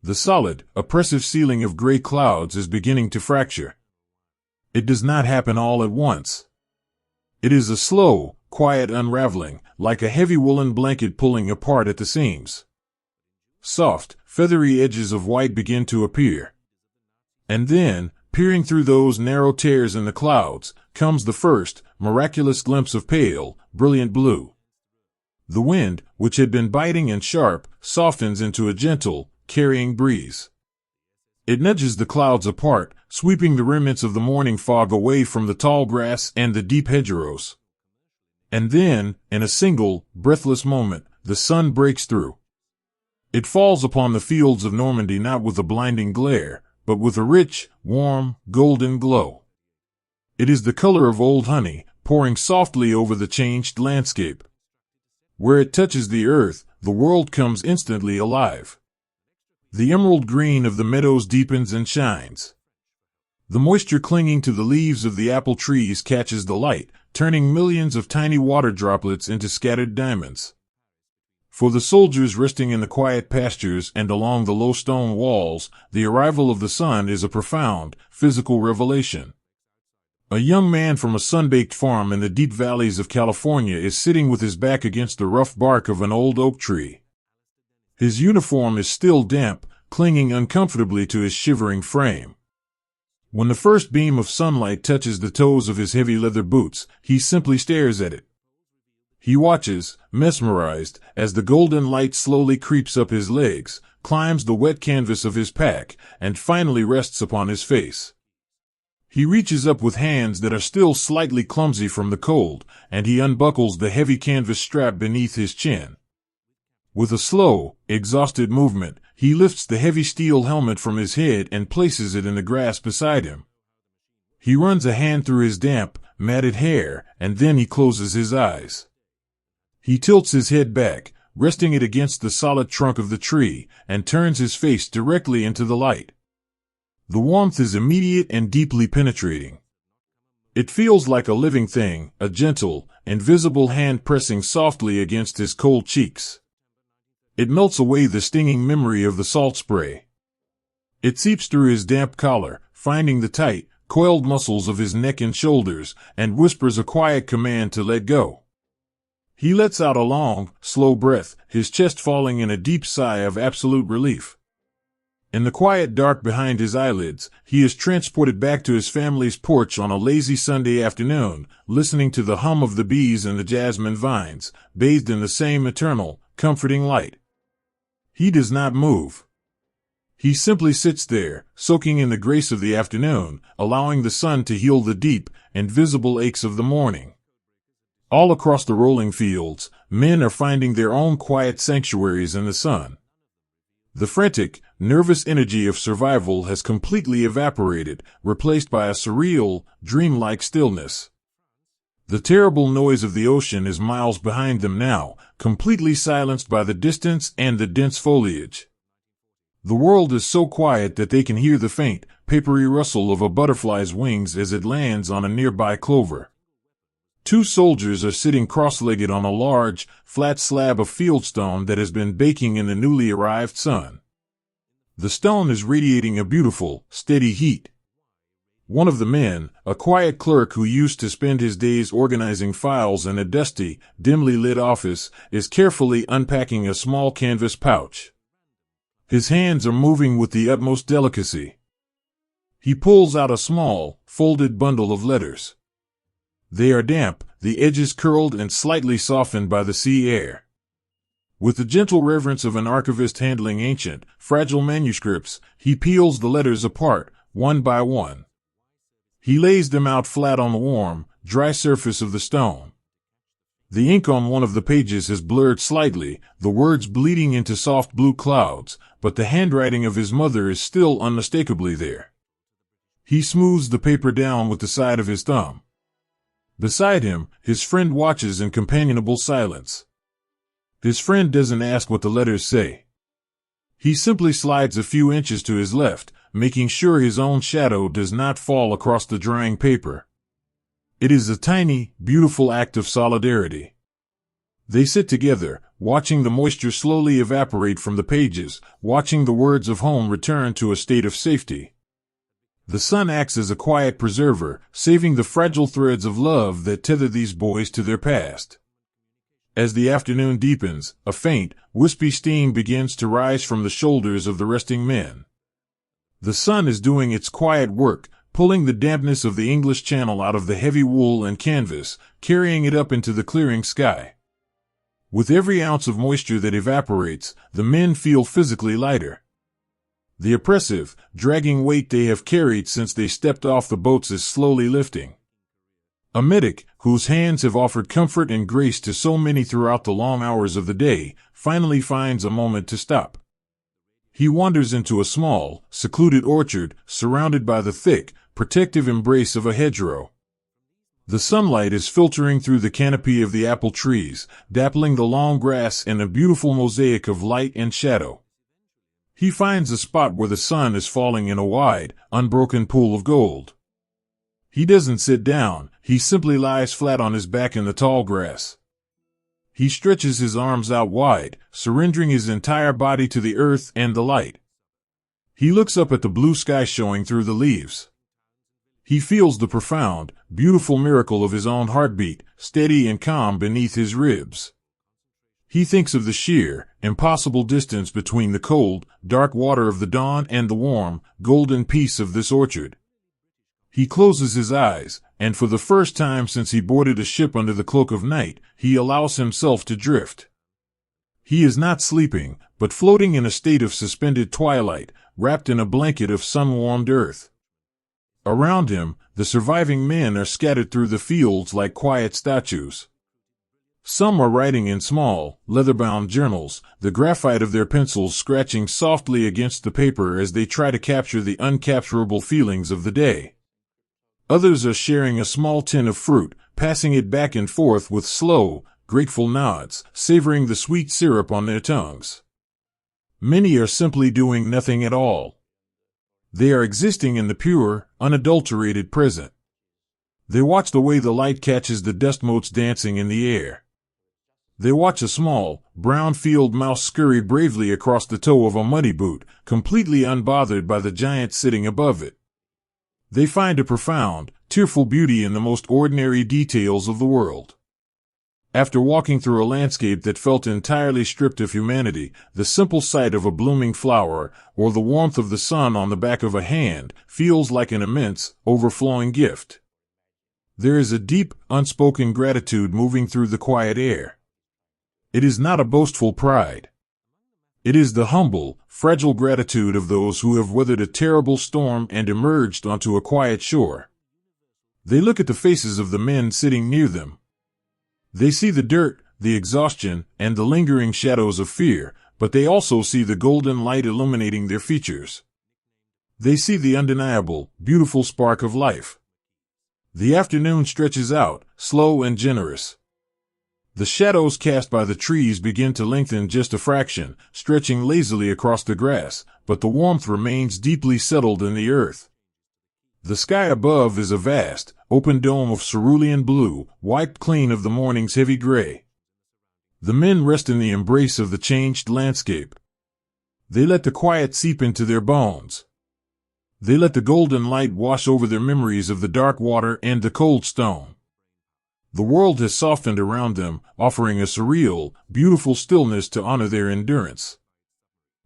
The solid, oppressive ceiling of gray clouds is beginning to fracture. It does not happen all at once. It is a slow, quiet unraveling, like a heavy woolen blanket pulling apart at the seams. Soft, feathery edges of white begin to appear. And then, peering through those narrow tears in the clouds, comes the first, miraculous glimpse of pale, brilliant blue. The wind, which had been biting and sharp, softens into a gentle, carrying breeze. It nudges the clouds apart, sweeping the remnants of the morning fog away from the tall grass and the deep hedgerows. And then, in a single, breathless moment, the sun breaks through. It falls upon the fields of Normandy not with a blinding glare, but with a rich, warm, golden glow. It is the color of old honey, pouring softly over the changed landscape. Where it touches the earth, the world comes instantly alive. The emerald green of the meadows deepens and shines. The moisture clinging to the leaves of the apple trees catches the light, turning millions of tiny water droplets into scattered diamonds. For the soldiers resting in the quiet pastures and along the low stone walls, the arrival of the sun is a profound, physical revelation. A young man from a sun-baked farm in the deep valleys of California is sitting with his back against the rough bark of an old oak tree. His uniform is still damp, clinging uncomfortably to his shivering frame. When the first beam of sunlight touches the toes of his heavy leather boots, he simply stares at it. He watches, mesmerized, as the golden light slowly creeps up his legs, climbs the wet canvas of his pack, and finally rests upon his face. He reaches up with hands that are still slightly clumsy from the cold, and he unbuckles the heavy canvas strap beneath his chin. With a slow, exhausted movement, he lifts the heavy steel helmet from his head and places it in the grass beside him. He runs a hand through his damp, matted hair, and then he closes his eyes. He tilts his head back, resting it against the solid trunk of the tree, and turns his face directly into the light. The warmth is immediate and deeply penetrating. It feels like a living thing, a gentle, invisible hand pressing softly against his cold cheeks. It melts away the stinging memory of the salt spray. It seeps through his damp collar, finding the tight, coiled muscles of his neck and shoulders, and whispers a quiet command to let go. He lets out a long, slow breath, his chest falling in a deep sigh of absolute relief. In the quiet dark behind his eyelids, he is transported back to his family's porch on a lazy Sunday afternoon, listening to the hum of the bees and the jasmine vines, bathed in the same eternal, comforting light. He does not move. He simply sits there, soaking in the grace of the afternoon, allowing the sun to heal the deep, invisible aches of the morning. All across the rolling fields, men are finding their own quiet sanctuaries in the sun. The frantic, nervous energy of survival has completely evaporated, replaced by a surreal, dreamlike stillness. The terrible noise of the ocean is miles behind them now, completely silenced by the distance and the dense foliage. The world is so quiet that they can hear the faint, papery rustle of a butterfly's wings as it lands on a nearby clover. Two soldiers are sitting cross-legged on a large, flat slab of fieldstone that has been baking in the newly arrived sun. The stone is radiating a beautiful, steady heat. One of the men, a quiet clerk who used to spend his days organizing files in a dusty, dimly lit office, is carefully unpacking a small canvas pouch. His hands are moving with the utmost delicacy. He pulls out a small, folded bundle of letters. They are damp, the edges curled and slightly softened by the sea air. With the gentle reverence of an archivist handling ancient, fragile manuscripts, he peels the letters apart, one by one. He lays them out flat on the warm, dry surface of the stone. The ink on one of the pages has blurred slightly, the words bleeding into soft blue clouds, but the handwriting of his mother is still unmistakably there. He smooths the paper down with the side of his thumb. Beside him, his friend watches in companionable silence. His friend doesn't ask what the letters say. He simply slides a few inches to his left, making sure his own shadow does not fall across the drying paper. It is a tiny, beautiful act of solidarity. They sit together, watching the moisture slowly evaporate from the pages, watching the words of home return to a state of safety. The sun acts as a quiet preserver, saving the fragile threads of love that tether these boys to their past. As the afternoon deepens, a faint, wispy steam begins to rise from the shoulders of the resting men. The sun is doing its quiet work, pulling the dampness of the English Channel out of the heavy wool and canvas, carrying it up into the clearing sky. With every ounce of moisture that evaporates, the men feel physically lighter. The oppressive, dragging weight they have carried since they stepped off the boats is slowly lifting. A medic, whose hands have offered comfort and grace to so many throughout the long hours of the day, finally finds a moment to stop. He wanders into a small, secluded orchard, surrounded by the thick, protective embrace of a hedgerow. The sunlight is filtering through the canopy of the apple trees, dappling the long grass in a beautiful mosaic of light and shadow. He finds a spot where the sun is falling in a wide, unbroken pool of gold. He doesn't sit down, he simply lies flat on his back in the tall grass. He stretches his arms out wide, surrendering his entire body to the earth and the light. He looks up at the blue sky showing through the leaves. He feels the profound, beautiful miracle of his own heartbeat, steady and calm beneath his ribs. He thinks of the sheer, impossible distance between the cold, dark water of the dawn and the warm, golden peace of this orchard. He closes his eyes, and for the first time since he boarded a ship under the cloak of night, he allows himself to drift. He is not sleeping, but floating in a state of suspended twilight, wrapped in a blanket of sun-warmed earth. Around him, the surviving men are scattered through the fields like quiet statues. Some are writing in small, leather-bound journals, the graphite of their pencils scratching softly against the paper as they try to capture the uncapturable feelings of the day. Others are sharing a small tin of fruit, passing it back and forth with slow, grateful nods, savoring the sweet syrup on their tongues. Many are simply doing nothing at all. They are existing in the pure, unadulterated present. They watch the way the light catches the dust motes dancing in the air. They watch a small, brown field mouse scurry bravely across the toe of a muddy boot, completely unbothered by the giant sitting above it. They find a profound, tearful beauty in the most ordinary details of the world. After walking through a landscape that felt entirely stripped of humanity, the simple sight of a blooming flower, or the warmth of the sun on the back of a hand, feels like an immense, overflowing gift. There is a deep, unspoken gratitude moving through the quiet air. It is not a boastful pride. It is the humble, fragile gratitude of those who have weathered a terrible storm and emerged onto a quiet shore. They look at the faces of the men sitting near them. They see the dirt, the exhaustion, and the lingering shadows of fear, but they also see the golden light illuminating their features. They see the undeniable, beautiful spark of life. The afternoon stretches out, slow and generous. The shadows cast by the trees begin to lengthen just a fraction, stretching lazily across the grass, but the warmth remains deeply settled in the earth. The sky above is a vast, open dome of cerulean blue, wiped clean of the morning's heavy gray. The men rest in the embrace of the changed landscape. They let the quiet seep into their bones. They let the golden light wash over their memories of the dark water and the cold stone. The world has softened around them, offering a surreal, beautiful stillness to honor their endurance.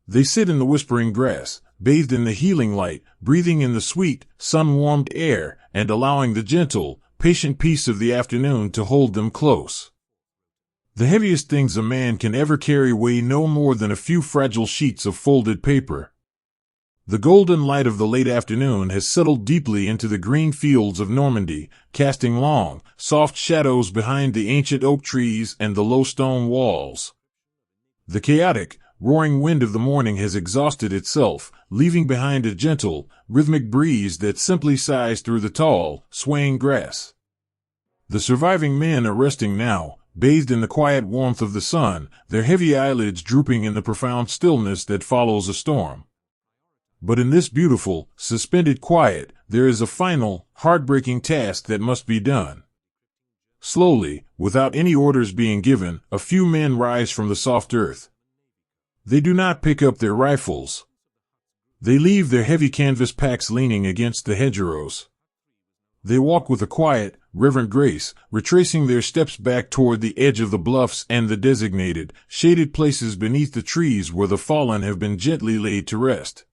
They sit in the whispering grass, bathed in the healing light, breathing in the sweet, sun-warmed air, and allowing the gentle, patient peace of the afternoon to hold them close. The heaviest things a man can ever carry weigh no more than a few fragile sheets of folded paper. The golden light of the late afternoon has settled deeply into the green fields of Normandy, casting long, soft shadows behind the ancient oak trees and the low stone walls. The chaotic, roaring wind of the morning has exhausted itself, leaving behind a gentle, rhythmic breeze that simply sighs through the tall, swaying grass. The surviving men are resting now, bathed in the quiet warmth of the sun, their heavy eyelids drooping in the profound stillness that follows a storm. But in this beautiful, suspended quiet, there is a final, heartbreaking task that must be done. Slowly, without any orders being given, a few men rise from the soft earth. They do not pick up their rifles. They leave their heavy canvas packs leaning against the hedgerows. They walk with a quiet, reverent grace, retracing their steps back toward the edge of the bluffs and the designated, shaded places beneath the trees where the fallen have been gently laid to rest.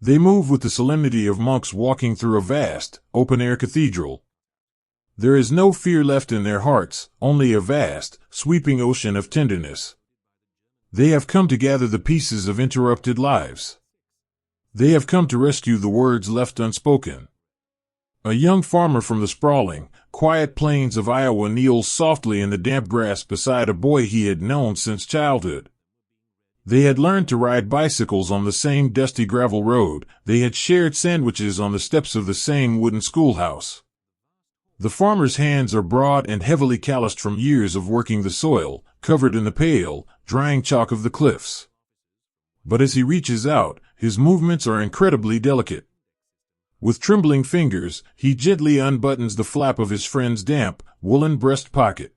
They move with the solemnity of monks walking through a vast, open-air cathedral. There is no fear left in their hearts, only a vast, sweeping ocean of tenderness. They have come to gather the pieces of interrupted lives. They have come to rescue the words left unspoken. A young farmer from the sprawling, quiet plains of Iowa kneels softly in the damp grass beside a boy he had known since childhood. They had learned to ride bicycles on the same dusty gravel road. They had shared sandwiches on the steps of the same wooden schoolhouse. The farmer's hands are broad and heavily calloused from years of working the soil, covered in the pale, drying chalk of the cliffs. But as he reaches out, his movements are incredibly delicate. With trembling fingers, he gently unbuttons the flap of his friend's damp, woolen breast pocket.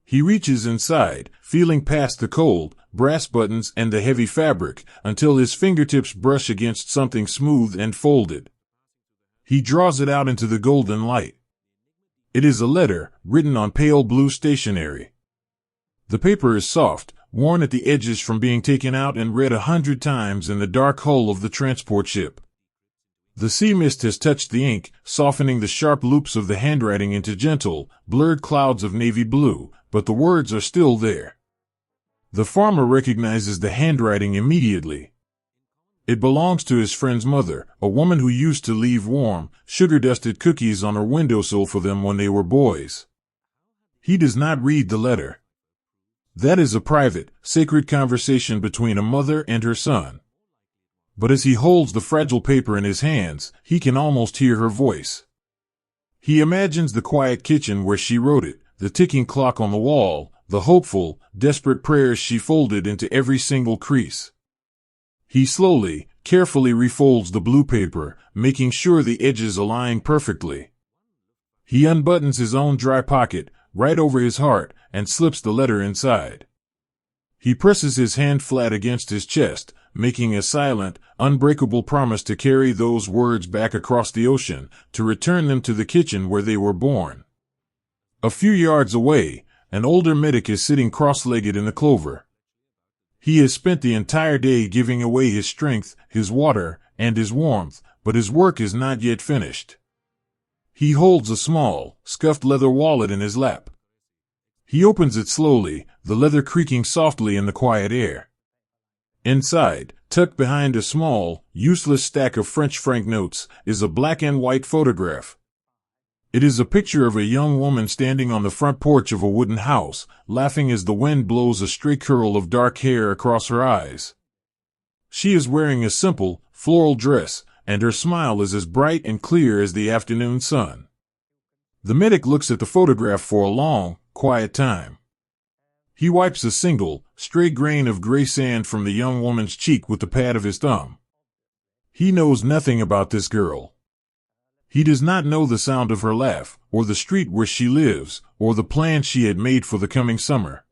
He reaches inside, feeling past the cold, brass buttons and the heavy fabric, until his fingertips brush against something smooth and folded. He draws it out into the golden light. It is a letter, written on pale blue stationery. The paper is soft, worn at the edges from being taken out and read 100 times in the dark hull of the transport ship. The sea mist has touched the ink, softening the sharp loops of the handwriting into gentle, blurred clouds of navy blue, but the words are still there. The farmer recognizes the handwriting immediately. It belongs to his friend's mother, a woman who used to leave warm, sugar-dusted cookies on her windowsill for them when they were boys. He does not read the letter. That is a private, sacred conversation between a mother and her son. But as he holds the fragile paper in his hands, he can almost hear her voice. He imagines the quiet kitchen where she wrote it, the ticking clock on the wall, the hopeful, desperate prayers she folded into every single crease. He slowly, carefully refolds the blue paper, making sure the edges align perfectly. He unbuttons his own dry pocket, right over his heart, and slips the letter inside. He presses his hand flat against his chest, making a silent, unbreakable promise to carry those words back across the ocean, to return them to the kitchen where they were born. A few yards away, an older medic is sitting cross-legged in the clover. He has spent the entire day giving away his strength, his water, and his warmth, but his work is not yet finished. He holds a small, scuffed leather wallet in his lap. He opens it slowly, the leather creaking softly in the quiet air. Inside, tucked behind a small, useless stack of French franc notes, is a black and white photograph. It is a picture of a young woman standing on the front porch of a wooden house, laughing as the wind blows a stray curl of dark hair across her eyes. She is wearing a simple, floral dress, and her smile is as bright and clear as the afternoon sun. The medic looks at the photograph for a long, quiet time. He wipes a single, stray grain of gray sand from the young woman's cheek with the pad of his thumb. He knows nothing about this girl. He does not know the sound of her laugh, or the street where she lives, or the plans she had made for the coming summer.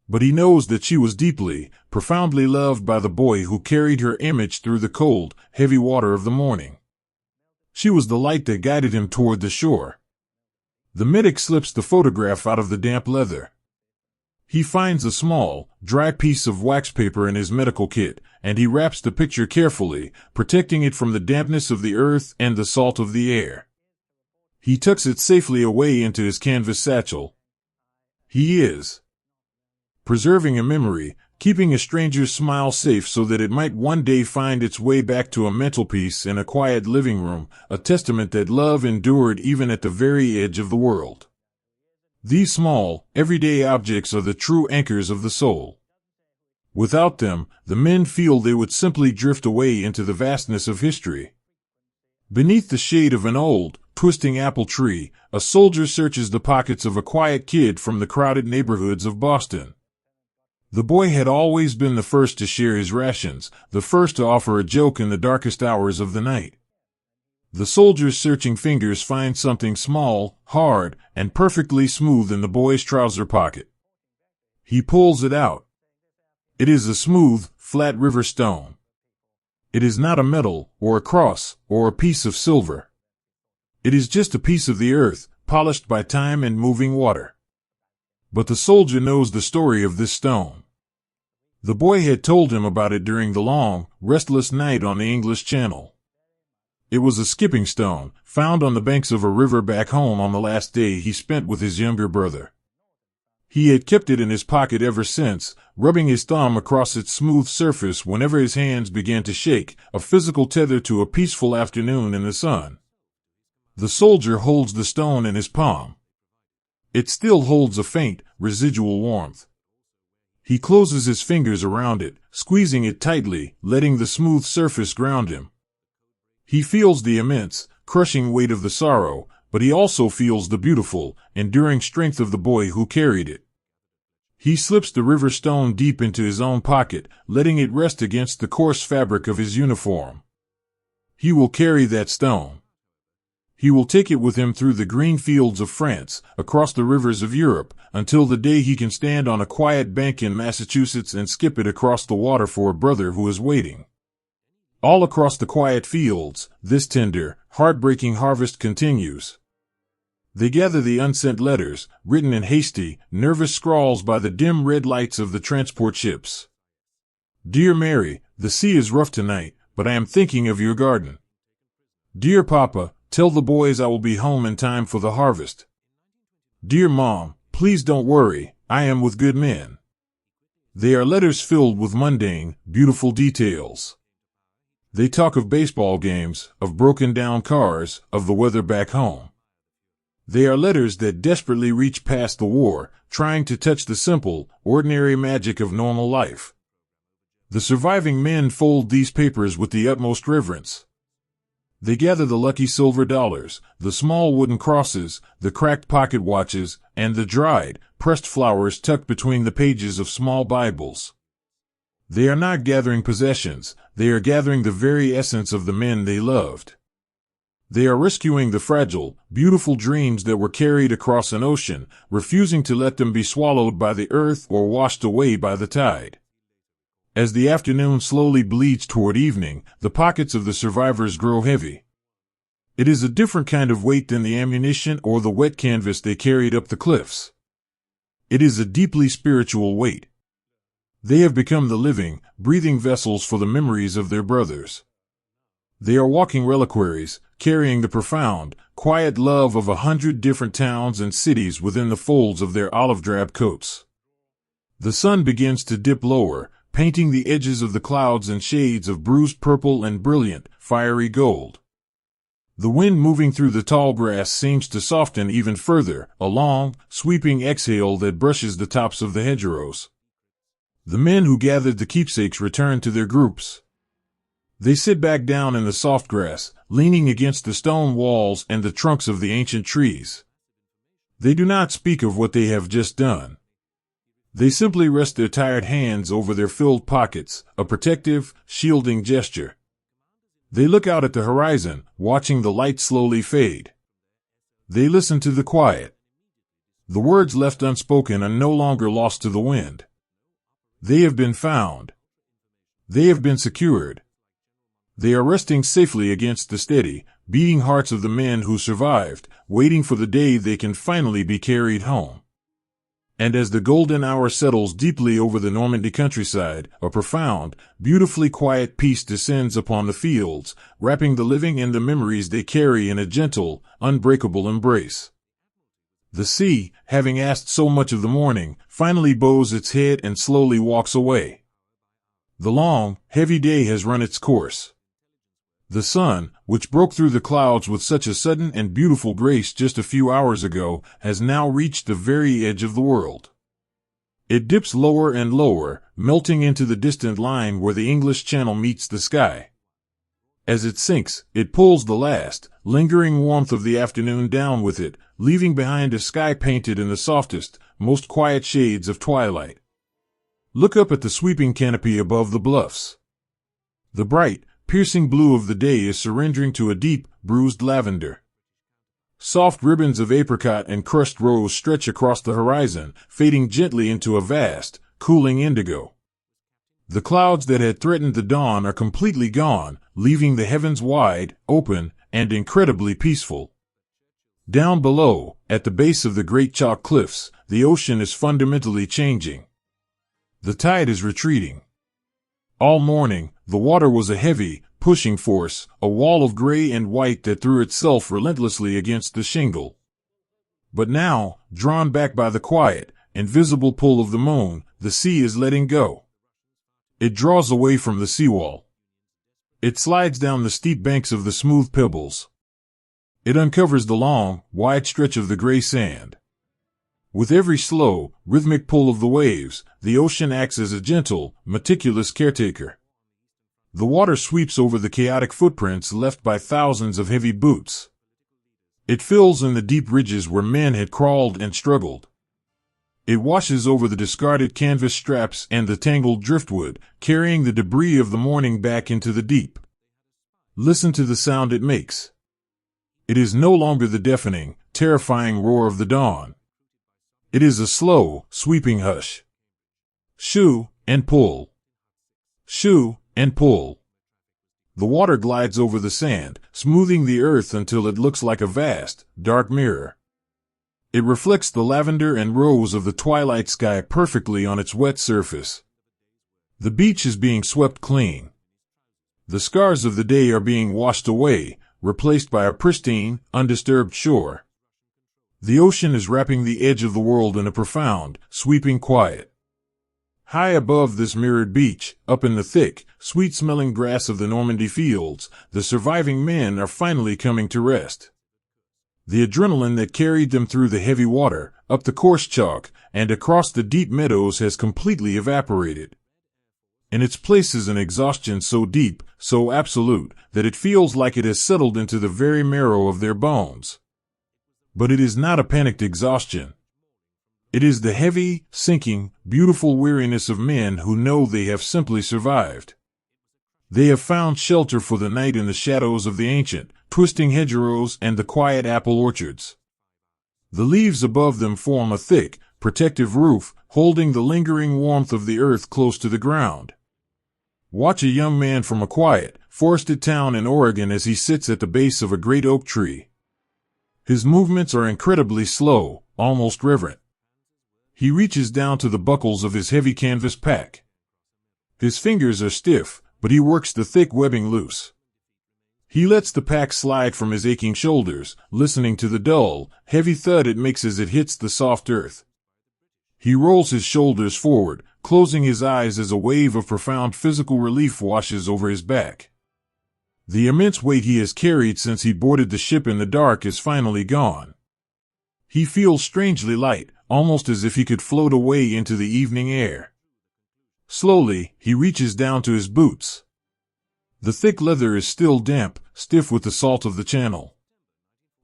But he knows that she was deeply, profoundly loved by the boy who carried her image through the cold, heavy water of the morning. She was the light that guided him toward the shore. The medic slips the photograph out of the damp leather. He finds a small, dry piece of wax paper in his medical kit, and he wraps the picture carefully, protecting it from the dampness of the earth and the salt of the air. He tucks it safely away into his canvas satchel. He is preserving a memory, keeping a stranger's smile safe so that it might one day find its way back to a mantelpiece in a quiet living room, a testament that love endured even at the very edge of the world. These small, everyday objects are the true anchors of the soul. Without them, the men feel they would simply drift away into the vastness of history. Beneath the shade of an old, twisting apple tree, a soldier searches the pockets of a quiet kid from the crowded neighborhoods of Boston. The boy had always been the first to share his rations, the first to offer a joke in the darkest hours of the night. The soldier's searching fingers find something small, hard, and perfectly smooth in the boy's trouser pocket. He pulls it out. It is a smooth, flat river stone. It is not a medal, or a cross, or a piece of silver. It is just a piece of the earth, polished by time and moving water. But the soldier knows the story of this stone. The boy had told him about it during the long, restless night on the English Channel. It was a skipping stone, found on the banks of a river back home on the last day he spent with his younger brother. He had kept it in his pocket ever since, rubbing his thumb across its smooth surface whenever his hands began to shake, a physical tether to a peaceful afternoon in the sun. The soldier holds the stone in his palm. It still holds a faint, residual warmth. He closes his fingers around it, squeezing it tightly, letting the smooth surface ground him. He feels the immense, crushing weight of the sorrow, but he also feels the beautiful, enduring strength of the boy who carried it. He slips the river stone deep into his own pocket, letting it rest against the coarse fabric of his uniform. He will carry that stone. He will take it with him through the green fields of France, across the rivers of Europe, until the day he can stand on a quiet bank in Massachusetts and skip it across the water for a brother who is waiting. All across the quiet fields, this tender, heartbreaking harvest continues. They gather the unsent letters, written in hasty, nervous scrawls by the dim red lights of the transport ships. Dear Mary, the sea is rough tonight, but I am thinking of your garden. Dear Papa, tell the boys I will be home in time for the harvest. Dear Mom, please don't worry, I am with good men. They are letters filled with mundane, beautiful details. They talk of baseball games, of broken down cars, of the weather back home. They are letters that desperately reach past the war, trying to touch the simple, ordinary magic of normal life. The surviving men fold these papers with the utmost reverence. They gather the lucky silver dollars, the small wooden crosses, the cracked pocket watches, and the dried, pressed flowers tucked between the pages of small Bibles. They are not gathering possessions, they are gathering the very essence of the men they loved. They are rescuing the fragile, beautiful dreams that were carried across an ocean, refusing to let them be swallowed by the earth or washed away by the tide. As the afternoon slowly bleeds toward evening, the pockets of the survivors grow heavy. It is a different kind of weight than the ammunition or the wet canvas they carried up the cliffs. It is a deeply spiritual weight. They have become the living, breathing vessels for the memories of their brothers. They are walking reliquaries, carrying the profound, quiet love of 100 different towns and cities within the folds of their olive-drab coats. The sun begins to dip lower, painting the edges of the clouds in shades of bruised purple and brilliant, fiery gold. The wind moving through the tall grass seems to soften even further, a long, sweeping exhale that brushes the tops of the hedgerows. The men who gathered the keepsakes return to their groups. They sit back down in the soft grass, leaning against the stone walls and the trunks of the ancient trees. They do not speak of what they have just done. They simply rest their tired hands over their filled pockets, a protective, shielding gesture. They look out at the horizon, watching the light slowly fade. They listen to the quiet. The words left unspoken are no longer lost to the wind. They have been found. They have been secured. They are resting safely against the steady, beating hearts of the men who survived, waiting for the day they can finally be carried home. And as the golden hour settles deeply over the Normandy countryside, a profound, beautifully quiet peace descends upon the fields, wrapping the living in the memories they carry in a gentle, unbreakable embrace. The sea, having asked so much of the morning, finally bows its head and slowly walks away. The long, heavy day has run its course. The sun, which broke through the clouds with such a sudden and beautiful grace just a few hours ago, has now reached the very edge of the world. It dips lower and lower, melting into the distant line where the English Channel meets the sky. As it sinks, it pulls the last, lingering warmth of the afternoon down with it, leaving behind a sky painted in the softest, most quiet shades of twilight. Look up at the sweeping canopy above the bluffs. The bright, piercing blue of the day is surrendering to a deep, bruised lavender. Soft ribbons of apricot and crushed rose stretch across the horizon, fading gently into a vast, cooling indigo. The clouds that had threatened the dawn are completely gone, leaving the heavens wide, open, and incredibly peaceful. Down below, at the base of the great chalk cliffs, the ocean is fundamentally changing. The tide is retreating. All morning, the water was a heavy, pushing force, a wall of gray and white that threw itself relentlessly against the shingle. But now, drawn back by the quiet, invisible pull of the moon, the sea is letting go. It draws away from the seawall. It slides down the steep banks of the smooth pebbles. It uncovers the long, wide stretch of the gray sand. With every slow, rhythmic pull of the waves, the ocean acts as a gentle, meticulous caretaker. The water sweeps over the chaotic footprints left by thousands of heavy boots. It fills in the deep ridges where men had crawled and struggled. It washes over the discarded canvas straps and the tangled driftwood, carrying the debris of the morning back into the deep. Listen to the sound it makes. It is no longer the deafening, terrifying roar of the dawn. It is a slow, sweeping hush. Shoo and pull. Shoo and pull. The water glides over the sand, smoothing the earth until it looks like a vast, dark mirror. It reflects the lavender and rose of the twilight sky perfectly on its wet surface. The beach is being swept clean. The scars of the day are being washed away, replaced by a pristine, undisturbed shore. The ocean is wrapping the edge of the world in a profound, sweeping quiet. High above this mirrored beach, up in the thick, sweet-smelling grass of the Normandy fields, the surviving men are finally coming to rest. The adrenaline that carried them through the heavy water, up the coarse chalk, and across the deep meadows has completely evaporated. In its place is an exhaustion so deep, so absolute, that it feels like it has settled into the very marrow of their bones. But it is not a panicked exhaustion. It is the heavy, sinking, beautiful weariness of men who know they have simply survived. They have found shelter for the night in the shadows of the ancient, twisting hedgerows and the quiet apple orchards. The leaves above them form a thick, protective roof, holding the lingering warmth of the earth close to the ground. Watch a young man from a quiet, forested town in Oregon as he sits at the base of a great oak tree. His movements are incredibly slow, almost reverent. He reaches down to the buckles of his heavy canvas pack. His fingers are stiff, but he works the thick webbing loose. He lets the pack slide from his aching shoulders, listening to the dull, heavy thud it makes as it hits the soft earth. He rolls his shoulders forward, closing his eyes as a wave of profound physical relief washes over his back. The immense weight he has carried since he boarded the ship in the dark is finally gone. He feels strangely light, almost as if he could float away into the evening air. Slowly, he reaches down to his boots. The thick leather is still damp, stiff with the salt of the channel.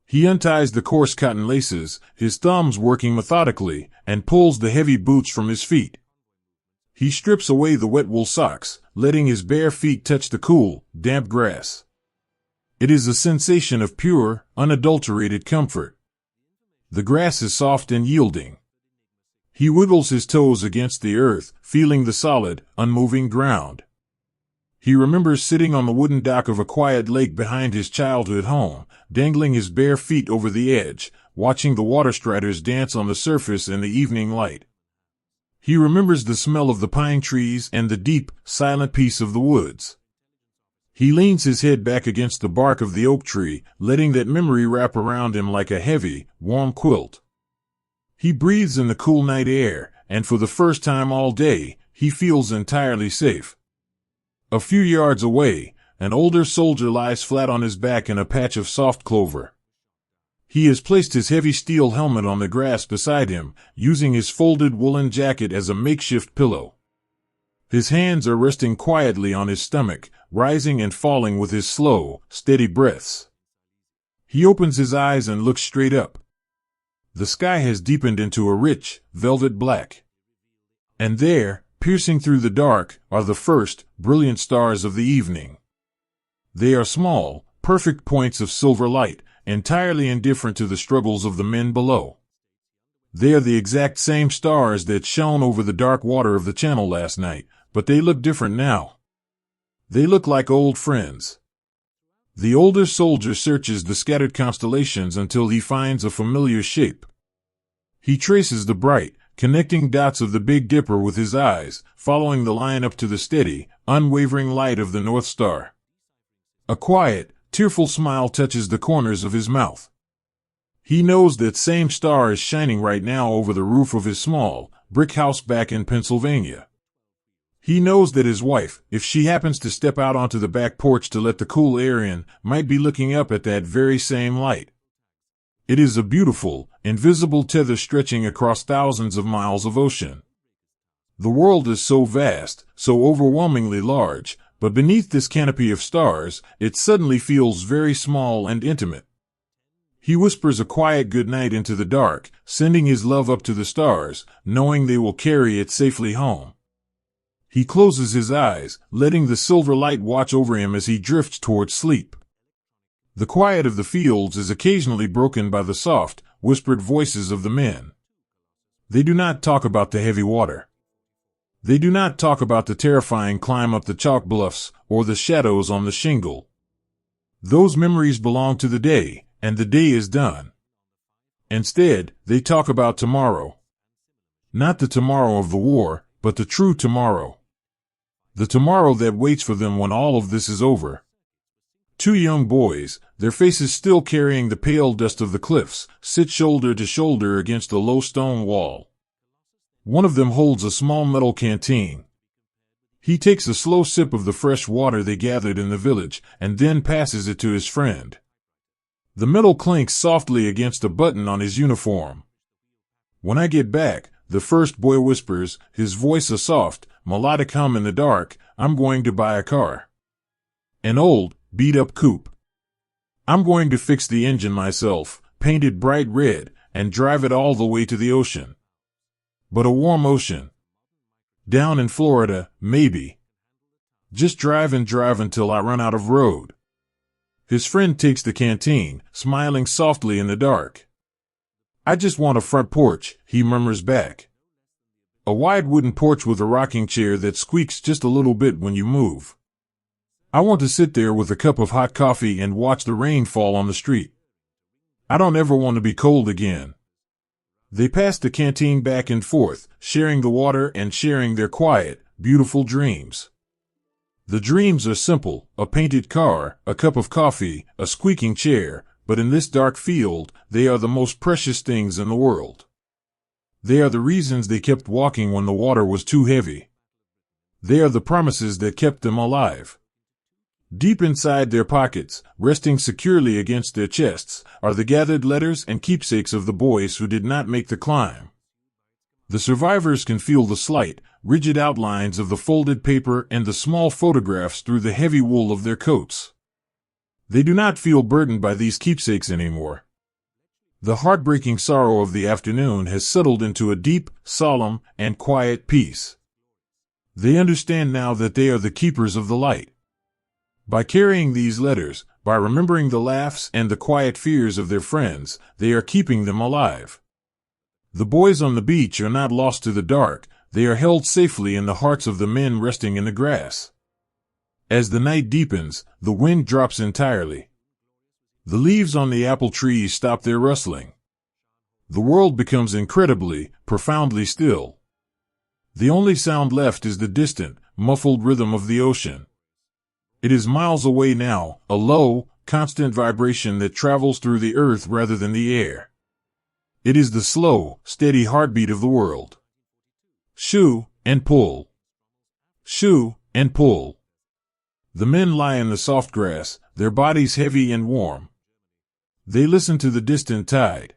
He unties the coarse cotton laces, his thumbs working methodically, and pulls the heavy boots from his feet. He strips away the wet wool socks, letting his bare feet touch the cool, damp grass. It is a sensation of pure, unadulterated comfort. The grass is soft and yielding. He wiggles his toes against the earth, feeling the solid, unmoving ground. He remembers sitting on the wooden dock of a quiet lake behind his childhood home, dangling his bare feet over the edge, watching the water striders dance on the surface in the evening light. He remembers the smell of the pine trees and the deep, silent peace of the woods. He leans his head back against the bark of the oak tree, letting that memory wrap around him like a heavy, warm quilt. He breathes in the cool night air, and for the first time all day, he feels entirely safe. A few yards away, an older soldier lies flat on his back in a patch of soft clover. He has placed his heavy steel helmet on the grass beside him, using his folded woolen jacket as a makeshift pillow. His hands are resting quietly on his stomach, rising and falling with his slow, steady breaths. He opens his eyes and looks straight up. The sky has deepened into a rich, velvet black. And there, piercing through the dark, are the first, brilliant stars of the evening. They are small, perfect points of silver light, entirely indifferent to the struggles of the men below. They are the exact same stars that shone over the dark water of the channel last night, but they look different now. They look like old friends. The older soldier searches the scattered constellations until he finds a familiar shape. He traces the bright, connecting dots of the Big Dipper with his eyes, following the line up to the steady, unwavering light of the North Star. A quiet, tearful smile touches the corners of his mouth. He knows that same star is shining right now over the roof of his small brick house back in Pennsylvania. He knows that his wife, if she happens to step out onto the back porch to let the cool air in, might be looking up at that very same light. It is a beautiful, invisible tether stretching across thousands of miles of ocean. The world is so vast, so overwhelmingly large, but beneath this canopy of stars, it suddenly feels very small and intimate. He whispers a quiet goodnight into the dark, sending his love up to the stars, knowing they will carry it safely home. He closes his eyes, letting the silver light watch over him as he drifts towards sleep. The quiet of the fields is occasionally broken by the soft, whispered voices of the men. They do not talk about the heavy water. They do not talk about the terrifying climb up the chalk bluffs or the shadows on the shingle. Those memories belong to the day, and the day is done. Instead, they talk about tomorrow. Not the tomorrow of the war, but the true tomorrow. The tomorrow that waits for them when all of this is over. Two young boys, their faces still carrying the pale dust of the cliffs, sit shoulder to shoulder against a low stone wall. One of them holds a small metal canteen. He takes a slow sip of the fresh water they gathered in the village, and then passes it to his friend. The metal clinks softly against a button on his uniform. "When I get back," the first boy whispers, his voice a soft, melodic hum in the dark, "I'm going to buy a car. An old, beat-up coupe. I'm going to fix the engine myself, paint it bright red, and drive it all the way to the ocean. But a warm ocean. Down in Florida, maybe. Just drive and drive until I run out of road." His friend takes the canteen, smiling softly in the dark. "I just want a front porch," he murmurs back. "A wide wooden porch with a rocking chair that squeaks just a little bit when you move. I want to sit there with a cup of hot coffee and watch the rain fall on the street. I don't ever want to be cold again." They pass the canteen back and forth, sharing the water and sharing their quiet, beautiful dreams. The dreams are simple: a painted car, a cup of coffee, a squeaking chair, but in this dark field, they are the most precious things in the world. They are the reasons they kept walking when the water was too heavy. They are the promises that kept them alive. Deep inside their pockets, resting securely against their chests, are the gathered letters and keepsakes of the boys who did not make the climb. The survivors can feel the slight, rigid outlines of the folded paper and the small photographs through the heavy wool of their coats. They do not feel burdened by these keepsakes anymore. The heartbreaking sorrow of the afternoon has settled into a deep, solemn, and quiet peace. They understand now that they are the keepers of the light. By carrying these letters, by remembering the laughs and the quiet fears of their friends, they are keeping them alive. The boys on the beach are not lost to the dark, they are held safely in the hearts of the men resting in the grass. As the night deepens, the wind drops entirely. The leaves on the apple trees stop their rustling. The world becomes incredibly, profoundly still. The only sound left is the distant, muffled rhythm of the ocean. It is miles away now, a low, constant vibration that travels through the earth rather than the air. It is the slow, steady heartbeat of the world. Shoo and pull. Shoo and pull. The men lie in the soft grass, their bodies heavy and warm. They listen to the distant tide.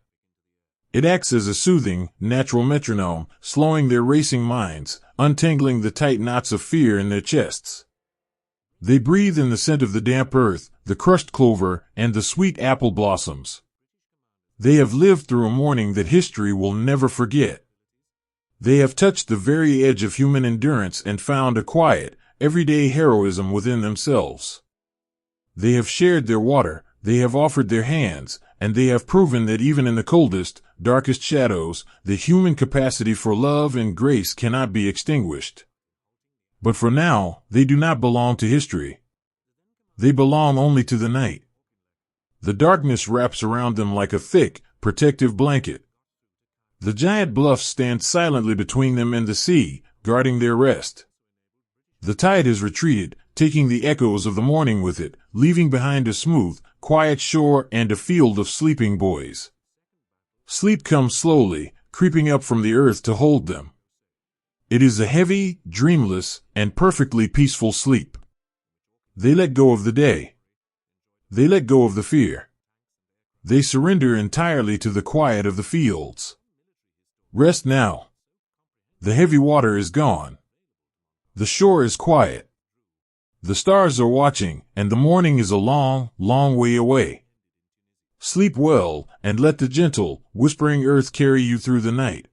It acts as a soothing, natural metronome, slowing their racing minds, untangling the tight knots of fear in their chests. They breathe in the scent of the damp earth, the crushed clover, and the sweet apple blossoms. They have lived through a morning that history will never forget. They have touched the very edge of human endurance and found a quiet, everyday heroism within themselves. They have shared their water, they have offered their hands, and they have proven that even in the coldest, darkest shadows, the human capacity for love and grace cannot be extinguished. But for now, they do not belong to history. They belong only to the night. The darkness wraps around them like a thick, protective blanket. The giant bluffs stand silently between them and the sea, guarding their rest. The tide has retreated, taking the echoes of the morning with it, leaving behind a smooth, quiet shore and a field of sleeping boys. Sleep comes slowly, creeping up from the earth to hold them. It is a heavy, dreamless, and perfectly peaceful sleep. They let go of the day. They let go of the fear. They surrender entirely to the quiet of the fields. Rest now. The heavy water is gone. The shore is quiet. The stars are watching, and the morning is a long, long way away. Sleep well, and let the gentle, whispering earth carry you through the night.